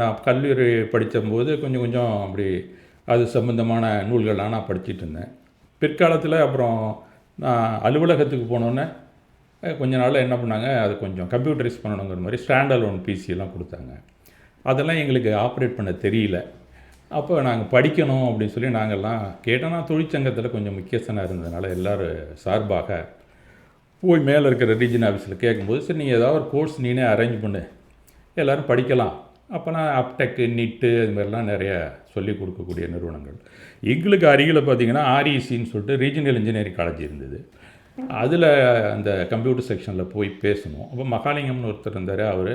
நான் கல்லூரி படித்தபோது கொஞ்சம் கொஞ்சம் அப்படி அது சம்மந்தமான நூல்கள்லாம் நான் படிச்சுட்டு இருந்தேன். பிற்காலத்தில் அப்புறம் நான் அலுவலகத்துக்கு போனோன்னே கொஞ்ச நாளில் என்ன பண்ணாங்க, அது கொஞ்சம் கம்ப்யூட்டரைஸ் பண்ணணுங்கிற மாதிரி ஸ்டாண்ட் அலோன் பிசியெல்லாம் கொடுத்தாங்க. அதெல்லாம் எங்களுக்கு ஆப்ரேட் பண்ண தெரியல. அப்போ நாங்கள் படிக்கணும் அப்படின்னு சொல்லி நாங்கள்லாம் கேட்டோன்னா தொழிற்சங்கத்தில் கொஞ்சம் முக்கியஸ்தனாக இருந்ததுனால எல்லோரும் சார்பாக போய் மேலே இருக்கிற ரீஜன் ஆஃபீஸில் கேட்கும்போது, சரி நீங்கள் ஏதாவது ஒரு கோர்ஸ் நீனே அரேஞ்ச் பண்ணு, எல்லோரும் படிக்கலாம். அப்போனா அப்டெக்கு, நிட்டு அது மாதிரிலாம் நிறைய சொல்லிக் கொடுக்கக்கூடிய நிறுவனங்கள். எங்களுக்கு அருகில் பார்த்திங்கன்னா ஆர்இசின்னு சொல்லிட்டு ரீஜனல் இன்ஜினியரிங் காலேஜ் இருந்தது. அதில் அந்த கம்ப்யூட்டர் செக்ஷனில் போய் பேசணும். அப்போ மகாலிங்கம்னு ஒருத்தர் இருந்தார். அவர்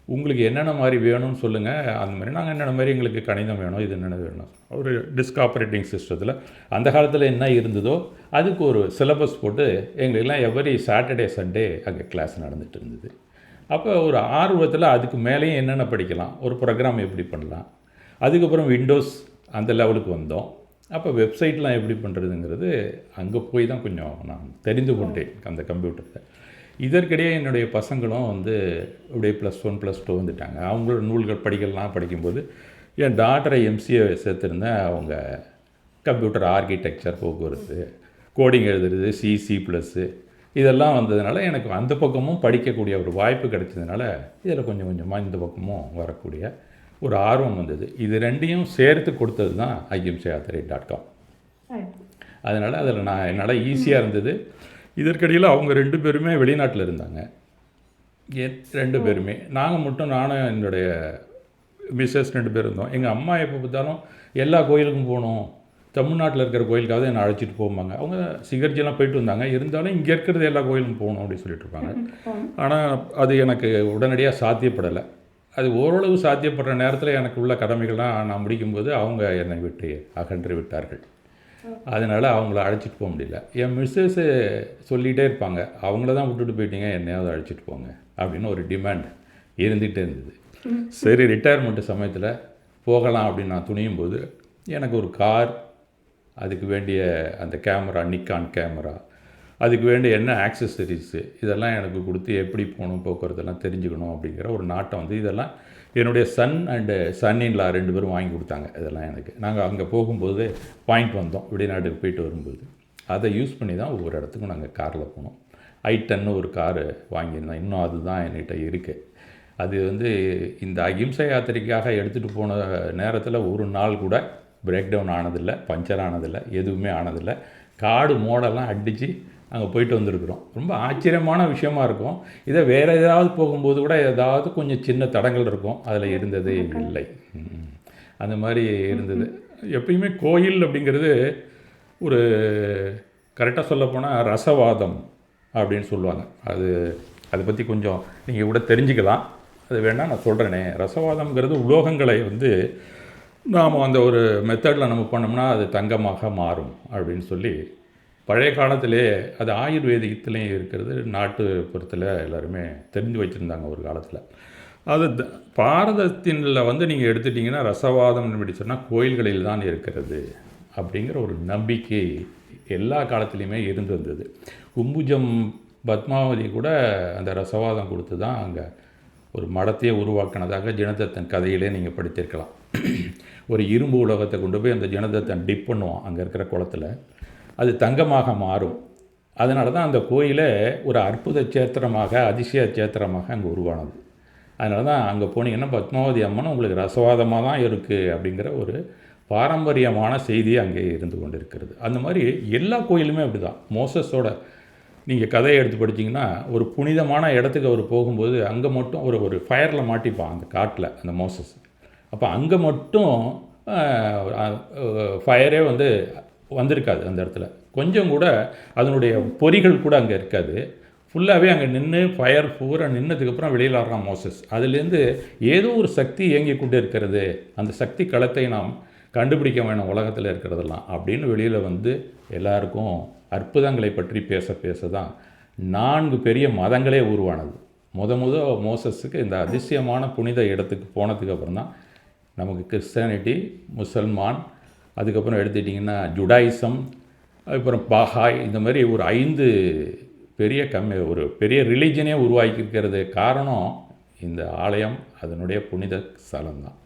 உங்களுக்கு என்னென்ன மாதிரி வேணும்னு சொல்லுங்கள், அந்த மாதிரி நாங்கள் என்னென்ன மாதிரி எங்களுக்கு கணிதம் வேணும், இது என்னென்ன வேணும். ஒரு டிஸ்க் ஆப்ரேட்டிங் சிஸ்டத்தில் அந்த காலத்தில் என்ன இருந்ததோ அதுக்கு ஒரு சிலபஸ் போட்டு எங்களுக்கெல்லாம் எவ்ரி சாட்டர்டே சண்டே அங்கே கிளாஸ் நடந்துகிட்டு இருந்தது. அப்போ ஒரு ஆர்வத்தில் அதுக்கு மேலேயும் என்னென்ன படிக்கலாம், ஒரு ப்ரோக்ராம் எப்படி பண்ணலாம், அதுக்கப்புறம் விண்டோஸ் அந்த லெவலுக்கு வந்தோம். அப்போ வெப்சைட்லாம் எப்படி பண்ணுறதுங்கிறது அங்கே போய் தான் கொஞ்சம் நான் தெரிந்து கொண்டேன் அந்த கம்ப்யூட்டரில். இதற்கிடையே என்னுடைய பசங்களும் அப்படியே +1 +2 வந்துட்டாங்க. அவங்களோட நூல்கள் படிக்கும்போது என் டாட்டரை எம்சிஏ சேர்த்துருந்தேன். அவங்க கம்ப்யூட்டர் ஆர்கிடெக்சர், போக்குவரத்து, கோடிங் எழுதுறது, C++ இதெல்லாம் வந்ததுனால எனக்கு அந்த பக்கமும் படிக்கக்கூடிய ஒரு வாய்ப்பு கிடைச்சதுனால இதில் கொஞ்சம் கொஞ்சமாக இந்த பக்கமும் வரக்கூடிய ஒரு ஆர்வம் வந்தது. இது ரெண்டையும் சேர்த்து கொடுத்தது தான் ahimsayathrai.com. அதனால் அதில் என்னால் ஈஸியாக இருந்தது. இதற்கிடையில் அவங்க 2 பேருமே வெளிநாட்டில் இருந்தாங்க. 2 பேருமே. நானும் என்னுடைய மிஸ்ஸஸ் 2 பேர் இருந்தோம். எங்கள் அம்மா எப்போ பார்த்தாலும் எல்லா கோயிலுக்கும் போகணும், தமிழ்நாட்டில் இருக்கிற கோயிலுக்காவது என்னை அழைச்சிட்டு போவாங்க. அவங்க சிகர்ஜிலாம் போயிட்டு வந்தாங்க. இருந்தாலும் இங்கே இருக்கிறது எல்லா கோயிலுக்கும் போகணும் அப்படின்னு சொல்லிட்டு இருப்பாங்க. ஆனால் அது எனக்கு உடனடியாக சாத்தியப்படலை. அது ஓரளவு சாத்தியப்படுற நேரத்தில் எனக்கு உள்ள கடமைகள்லாம் நான் முடிக்கும்போது அவங்க என்னை விட்டு அகன்று விட்டார்கள். அதனால் அவங்கள அழைச்சிட்டு போக முடியல. என் மிஸ்ஸஸ்ஸு சொல்லிகிட்டே இருப்பாங்க, அவங்கள தான் விட்டுட்டு போயிட்டீங்க, என்னையாவது அழைச்சிட்டு போங்க அப்படின்னு ஒரு டிமாண்ட் இருந்துகிட்டே இருந்தது. சரி, ரிட்டையர்மெண்ட்டு சமயத்தில் போகலாம் அப்படின்னு நான் துணியும் போது எனக்கு ஒரு கார், அதுக்கு வேண்டிய அந்த கேமரா, நிக்கான் கேமரா, அதுக்கு வேண்டிய என்ன ஆக்சசரிஸு இதெல்லாம் எனக்கு கொடுத்து எப்படி போகணும், போக்குவரத்தெல்லாம் தெரிஞ்சுக்கணும் அப்படிங்கிற ஒரு நாட்டம் இதெல்லாம் என்னுடைய சன் அண்டு சன்-இன்-லா 2 பேரும் வாங்கி கொடுத்தாங்க. இதெல்லாம் எனக்கு நாங்கள் அங்கே போகும்போது பாயிண்ட் வந்தோம், வெளிநாட்டுக்கு போயிட்டு வரும்போது அதை யூஸ் பண்ணி தான் ஒவ்வொரு இடத்துக்கும் நாங்கள் காரில் போனோம். i10 ஒரு காரு வாங்கியிருந்தோம். இன்னும் அதுதான் என்கிட்ட இருக்குது. அது இந்த அகிம்சை யாத்திரைக்காக எடுத்துகிட்டு போன நேரத்தில் ஒரு நாள் கூட பிரேக் டவுன் ஆனதில்லை, பஞ்சர் ஆனதில்லை, எதுவுமே ஆனதில்லை. காடு மோடெல்லாம் அடித்து அங்கே போயிட்டு வந்திருக்கிறோம். ரொம்ப ஆச்சரியமான விஷயமா இருக்கும். இதை வேறு ஏதாவது போகும்போது கூட ஏதாவது கொஞ்சம் சின்ன தடங்கள் இருக்கும், அதில் இருந்ததே இல்லை. அந்த மாதிரி இருந்தது. எப்பயுமே கோயில் அப்படிங்கிறது ஒரு கரெக்டாக சொல்லப்போனால் ரசவாதம் அப்படின்னு சொல்லுவாங்க. அதை பற்றி கொஞ்சம் நீங்கள் கூட தெரிஞ்சுக்கலாம். அது வேணால் நான் சொல்கிறேனே. ரசவாதம்ங்கிறது உலோகங்களை நாம் அந்த ஒரு மெத்தடில் நம்ம பண்ணோம்னா அது தங்கமாக மாறும் அப்படின்னு சொல்லி பழைய காலத்திலே அது ஆயுர்வேதிகத்துலேயும் இருக்கிறது. நாட்டுப்புறத்தில் எல்லாருமே தெரிஞ்சு வச்சுருந்தாங்க ஒரு காலத்தில். அது பாரதத்தினில் நீங்கள் எடுத்துட்டிங்கன்னா ரசவாதம் எப்படி சொன்னால் கோயில்களில் தான் இருக்கிறது அப்படிங்கிற ஒரு நம்பிக்கை எல்லா காலத்துலேயுமே இருந்து வந்தது. கும்புஜம் பத்மாவதி கூட அந்த ரசவாதம் கொடுத்து தான் அங்கே ஒரு மடத்தையே உருவாக்கினதாக ஜனதத்தன் கதையிலே நீங்கள் படித்திருக்கலாம். ஒரு இரும்பு உலகத்தை கொண்டு போய் அந்த ஜனதத்தன் டிப் பண்ணுவான் அங்கே இருக்கிற குளத்தில், அது தங்கமாக மாறும். அதனால தான் அந்த கோயிலை ஒரு அற்புத சேத்திரமாக, அதிசய சேத்திரமாக அங்கே உருவானது. அதனால தான் அங்கே போனீங்கன்னா பத்மாவதி அம்மன் உங்களுக்கு ரசவாதமாக தான் இருக்குது அப்படிங்கிற ஒரு பாரம்பரியமான செய்தி அங்கே இருந்து கொண்டு இருக்கிறது. அந்த மாதிரி எல்லா கோயிலுமே அப்படி தான். மோசஸோட நீங்கள் கதையை எடுத்து படிச்சிங்கன்னா ஒரு புனிதமான இடத்துக்கு அவர் போகும்போது அங்கே மட்டும் ஒரு ஃபயரில் மாட்டிப்பான் அந்த காட்டில் அந்த மோசஸ். அப்போ அங்கே மட்டும் ஃபயரே வந்திருக்காது அந்த இடத்துல, கொஞ்சம் கூட அதனுடைய பொறிகள் கூட அங்கே இருக்காது. ஃபுல்லாகவே அங்கே நின்று ஃபயர் பூரா நின்னதுக்கப்புறம் வெளியில் வர்றான் மோசஸ். அதுலேருந்து ஏதோ ஒரு சக்தி இயங்கி கொண்டு இருக்கிறது, அந்த சக்தி களத்தை நாம் கண்டுபிடிக்க வேணும் உலகத்தில் இருக்கிறதெல்லாம் அப்படின்னு வெளியில் எல்லாருக்கும் அற்புதங்களை பற்றி பேச தான் 4 பெரிய மதங்களே உருவானது. மோசஸுக்கு இந்த அதிசயமான புனித இடத்துக்கு போனதுக்கு அப்புறம் தான் நமக்கு கிறிஸ்டியானிட்டி, முசல்மான், அதுக்கப்புறம் எடுத்துக்கிட்டிங்கன்னா ஜுடாயிசம், அதுக்கப்புறம் பாஹாய், இந்த மாதிரி ஒரு 5 ஒரு பெரிய ரிலீஜனே உருவாக்கியிருக்கிறது. காரணம் இந்த ஆலயம், அதனுடைய புனித ஸ்தலம் தான்.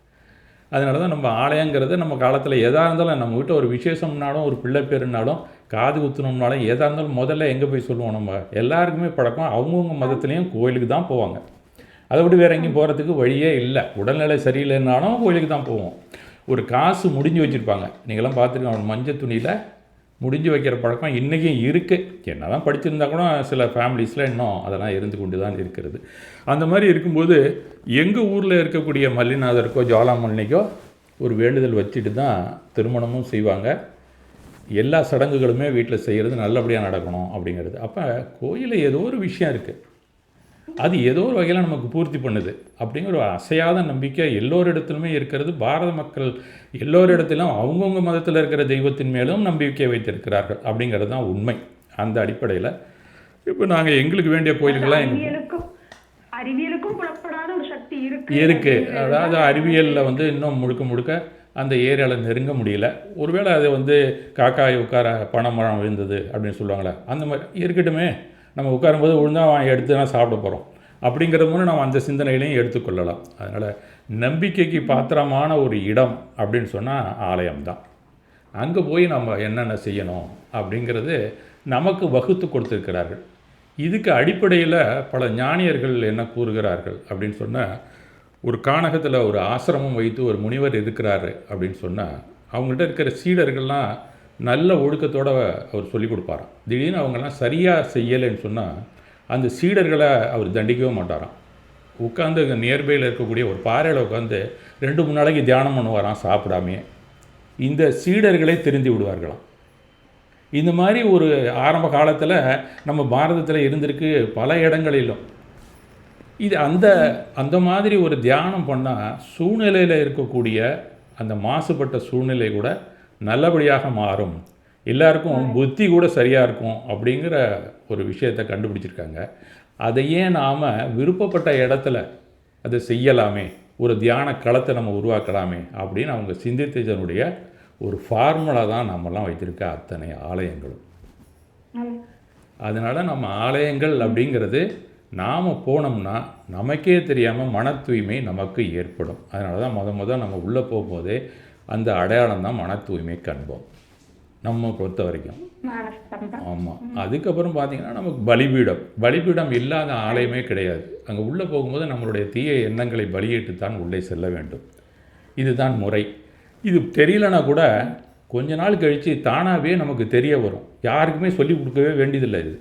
அதனால தான் நம்ம ஆலயங்கிறது நம்ம காலத்தில் எதாக இருந்தாலும் நம்ம வீட்டில் ஒரு விசேஷம்னாலும் ஒரு பிள்ளை பேருனாலும் காது குத்தணும்னாலும் எதாக இருந்தாலும் முதல்ல எங்கே போய் சொல்லுவோம்? நம்ம எல்லாருக்குமே பழக்கம் அவங்கவுங்க மதத்துலேயும் கோயிலுக்கு தான் போவாங்க. அதை விட்டு வேறு எங்கேயும் போகிறதுக்கு வழியே இல்லை. உடல்நிலை சரியில்லைன்னாலும் கோயிலுக்கு தான் போவோம். ஒரு காசு முடிஞ்சு வச்சுருப்பாங்க, நீங்களாம் பார்த்துருக்கோம், மஞ்சள் துணியில் முடிஞ்சு வைக்கிற பழக்கம் இன்றைக்கும் இருக்குது. என்ன தான் படிச்சிருந்தா கூட சில ஃபேமிலிஸில் இன்னும் அதெல்லாம் இருந்து கொண்டு தான் இருக்கிறது. அந்த மாதிரி இருக்கும்போது எங்கள் ஊரில் இருக்கக்கூடிய மல்லிநாதருக்கோ ஜுவாலாமல்லிக்கோ ஒரு வேண்டுதல் வச்சுட்டு தான் திருமணமும் செய்வாங்க. எல்லா சடங்குகளுமே வீட்டில் செய்கிறது நல்லபடியாக நடக்கணும் அப்படிங்கிறது. அப்போ கோயிலில் ஏதோ ஒரு விஷயம் இருக்குது, அது ஏதோ ஒரு வகையில் நமக்கு பூர்த்தி பண்ணுது அப்படிங்கிற ஒரு அசையாத நம்பிக்கை எல்லோரிடத்துலுமே இருக்கிறது. பாரத மக்கள் எல்லோரிடத்திலும் அவங்கவுங்க மதத்தில் இருக்கிற தெய்வத்தின் மேலும் நம்பிக்கை வைத்திருக்கிறார்கள் அப்படிங்கிறது தான் உண்மை. அந்த அடிப்படையில் இப்போ நாங்கள் எங்களுக்கு வேண்டிய கோயில்கள்லாம் அறிவியலுக்கும் புலப்படாத ஒரு சக்தி இருக்குது. அதாவது அறிவியலில் இன்னும் முழுக்க அந்த ஏரியாவில் நெருங்க முடியல. ஒருவேளை அது காக்காய் உட்கார பனைமரம் விழுந்தது அப்படின்னு சொல்லுவாங்களே, அந்த மாதிரி இருக்கட்டுமே, நம்ம உட்காரும்போது விழுந்தால் எடுத்து தான் சாப்பிட போகிறோம் அப்படிங்கிறது மூலம் நம்ம அந்த சிந்தனைகளையும் எடுத்துக்கொள்ளலாம். அதனால் நம்பிக்கைக்கு பாத்திரமான ஒரு இடம் அப்படின்னு சொன்னால் ஆலயம்தான். அங்கே போய் நம்ம என்னென்ன செய்யணும் அப்படிங்கிறது நமக்கு வகுத்து கொடுத்துருக்கிறார்கள். இதுக்கு அடிப்படையில் பல ஞானியர்கள் என்ன கூறுகிறார்கள் அப்படின்னு சொன்னால், ஒரு கானகத்தில் ஒரு ஆசிரமம் வைத்து ஒரு முனிவர் இருக்கிறாரு அப்படின்னு சொன்னால் அவங்கள்ட்ட இருக்கிற சீடர்கள்லாம் நல்ல ஒழுக்கத்தோடு அவர் சொல்லிக் கொடுப்பாராம். திடீர்னு அவங்கெல்லாம் சரியாக செய்யலைன்னு சொன்னால் அந்த சீடர்களை அவர் தண்டிக்கவே மாட்டாராம். உட்காந்து நியர்பையில் இருக்கக்கூடிய ஒரு பாறையில் உட்காந்து 2-3 நாளைக்கு தியானம் பண்ணுவாராம் சாப்பிடாமே. இந்த சீடர்களே திருந்தி விடுவார்களாம். இந்த மாதிரி ஒரு ஆரம்ப காலத்தில் நம்ம பாரதத்தில் இருந்திருக்கு பல இடங்களிலும். இது அந்த மாதிரி ஒரு தியானம் பண்ணால் சூழ்நிலையில் இருக்கக்கூடிய அந்த மாசுபட்ட சூழ்நிலை கூட நல்லபடியாக மாறும், எல்லாருக்கும் புத்தி கூட சரியாக இருக்கும் அப்படிங்கிற ஒரு விஷயத்தை கண்டுபிடிச்சிருக்காங்க. அதையே நாம் விருப்பப்பட்ட இடத்துல அதை செய்யலாமே, ஒரு தியான களத்தை நம்ம உருவாக்கலாமே அப்படின்னு அவங்க சிந்தித்ததனுடைய ஒரு ஃபார்முலா தான் நம்மலாம் வைத்திருக்க அத்தனை ஆலயங்களும். அதனால் நம்ம ஆலயங்கள் அப்படிங்கிறது நாம் போனோம்னா நமக்கே தெரியாமல் மன தூய்மை நமக்கு ஏற்படும். அதனால தான் முதல் நம்ம உள்ளே போகும்போதே அந்த அடையாளம் தான் மன தூய்மை கண்போம் நம்ம பொறுத்த வரைக்கும். ஆமாம். அதுக்கப்புறம் பார்த்திங்கன்னா நமக்கு பலிபீடம் இல்லாத ஆலயமே கிடையாது. அங்கே உள்ளே போகும்போது நம்மளுடைய தீய எண்ணங்களை பலியிட்டு தான் உள்ளே செல்ல வேண்டும். இதுதான் முறை. இது தெரியலனா கூட கொஞ்ச நாள் கழித்து தானாகவே நமக்கு தெரிய வரும். யாருக்குமே சொல்லிக் கொடுக்கவே வேண்டியதில்லை இது.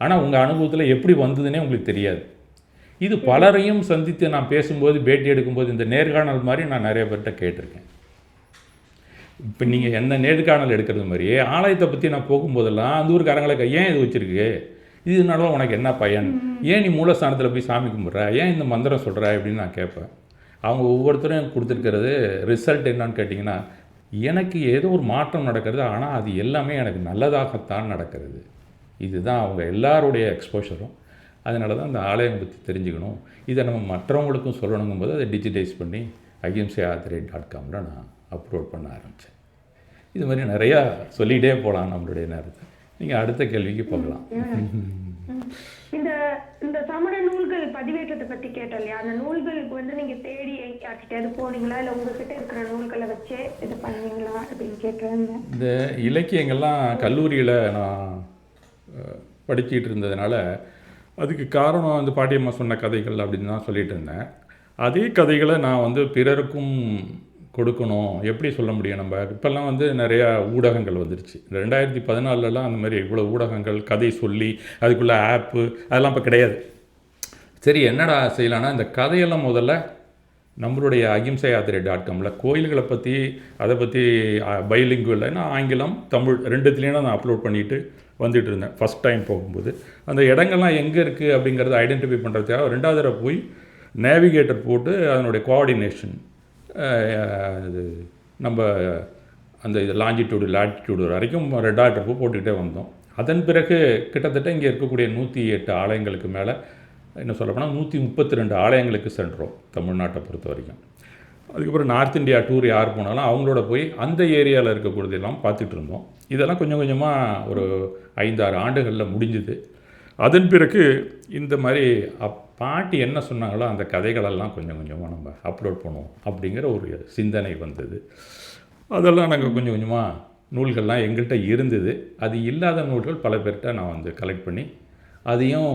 ஆனால் உங்கள் அனுபவத்தில் எப்படி வந்ததுன்னே உங்களுக்கு தெரியாது. இது பலரையும் சந்தித்து நான் பேசும்போது பேட்டி எடுக்கும்போது இந்த நேர்காணல் மாதிரி நான் நிறைய பேர்கிட்ட கேட்டிருக்கேன். இப்போ நீங்கள் என்ன நேர்காணல் எடுக்கிறது மாதிரியே ஆலயத்தை பற்றி நான் போகும்போதெல்லாம் அந்த ஊருக்காரங்களுக்கு ஏன் இது வச்சுருக்கு, இதனால உனக்கு என்ன பயன், ஏன் நீ மூலஸ்தானத்தில் போய் சாமி கும்பிட்ற, ஏன் இந்த மந்திரம் சொல்கிற அப்படின்னு நான் கேட்பேன். அவங்க ஒவ்வொருத்தரும் கொடுத்துருக்கிறது ரிசல்ட் என்னன்னு கேட்டிங்கன்னா, எனக்கு ஏதோ ஒரு மாற்றம் நடக்கிறது, ஆனால் அது எல்லாமே எனக்கு நல்லதாகத்தான் நடக்கிறது. இதுதான் அவங்க எல்லாருடைய எக்ஸ்போஷரும். அதனால தான் இந்த ஆலயம் பற்றி தெரிஞ்சுக்கணும், இதை நம்ம மற்றவங்களுக்கும் சொல்லணுங்கும்போது அதை டிஜிட்டைஸ் பண்ணி ahimsayadhare.comல நான் அப்லோட் பண்ண ஆரம்பித்தேன். இது மாதிரி நிறையா சொல்லிகிட்டே போகலாம் நம்மளுடைய நேரத்தை. நீங்கள் அடுத்த கேள்விக்கு போகலாம். இந்த சமண நூல்கள் பதிவேற்றத்தை பற்றி கேட்டோம் இல்லையா, அந்த நூல்களுக்கு நீங்கள் தேடி யார்கிட்டயாவது போனீங்களா, இல்லை உங்ககிட்ட இருக்கிற நூல்களை வச்சே இது பண்ணீங்களா அப்படின்னு கேட்டேன். இந்த இலக்கியங்கள்லாம் கல்லூரியில் நான் படிச்சுட்டு இருந்ததுனால அதுக்கு காரணம் அந்த பாட்டியம்மா சொன்ன கதைகள் அப்படின்னு தான் சொல்லிட்டு இருந்தேன். அதே கதைகளை நான் வந்து பிறருக்கும் கொடுக்கணும். எப்படி சொல்ல முடியும்? நம்ம இப்போல்லாம் வந்து நிறையா ஊடகங்கள் வந்துருச்சு. 2014லலாம் அந்த மாதிரி இவ்வளோ ஊடகங்கள் கதை சொல்லி அதுக்குள்ளே ஆப்பு அதெல்லாம் இப்போ கிடையாது. சரி என்னடா செய்யலான்னா, இந்த கதையெல்லாம் முதல்ல நம்மளுடைய அகிம்சை யாத்திரை .comல கோயில்களை பற்றி அதை பற்றி பைலிங்குவல்னா ஆங்கிலம் தமிழ் ரெண்டுத்துலேயும் நான் அப்லோட் பண்ணிவிட்டு வந்துட்டு இருந்தேன். ஃபஸ்ட் டைம் போகும்போது அந்த இடங்கள்லாம் எங்கே இருக்குது அப்படிங்கிறத ஐடென்டிஃபை பண்ணுறதுக்காக 2வது தடவை போய் நேவிகேட்டர் போட்டு அதனுடைய கோஆர்டினேஷன் இது நம்ம அந்த இது லாஞ்சிடியூடு லாட்டிடியூடு வரைக்கும் ரெட் ஆர்டர் போட்டுக்கிட்டே வந்தோம். அதன் பிறகு கிட்டத்தட்ட இங்கே இருக்கக்கூடிய 108 ஆலயங்களுக்கு மேலே என்ன சொல்லப்போனால் 132 ஆலயங்களுக்கு சென்றோம் தமிழ்நாட்டை பொறுத்த வரைக்கும். அதுக்கப்புறம் நார்த் இந்தியா டூர் யார் போனாலும் அவங்களோட போய் அந்த ஏரியாவில் இருக்கக்கூடியதெல்லாம் பார்த்துட்டு இருந்தோம். இதெல்லாம் கொஞ்சம் கொஞ்சமாக ஒரு 5-6 ஆண்டுகளில் முடிஞ்சுது. அதன் பிறகு இந்த மாதிரி பாட்டி என்ன சொன்னாங்களோ அந்த கதைகளெல்லாம் கொஞ்சம் கொஞ்சமாக நம்ம அப்லோட் பண்ணுவோம் அப்படிங்கிற ஒரு சிந்தனை வந்தது. அதெல்லாம் நாங்கள் கொஞ்சம் கொஞ்சமாக நூல்கள்லாம் எங்கள்கிட்ட இருந்தது. அது இல்லாத நூல்கள் பல பேர்கிட்ட நான் வந்து கலெக்ட் பண்ணி அதையும்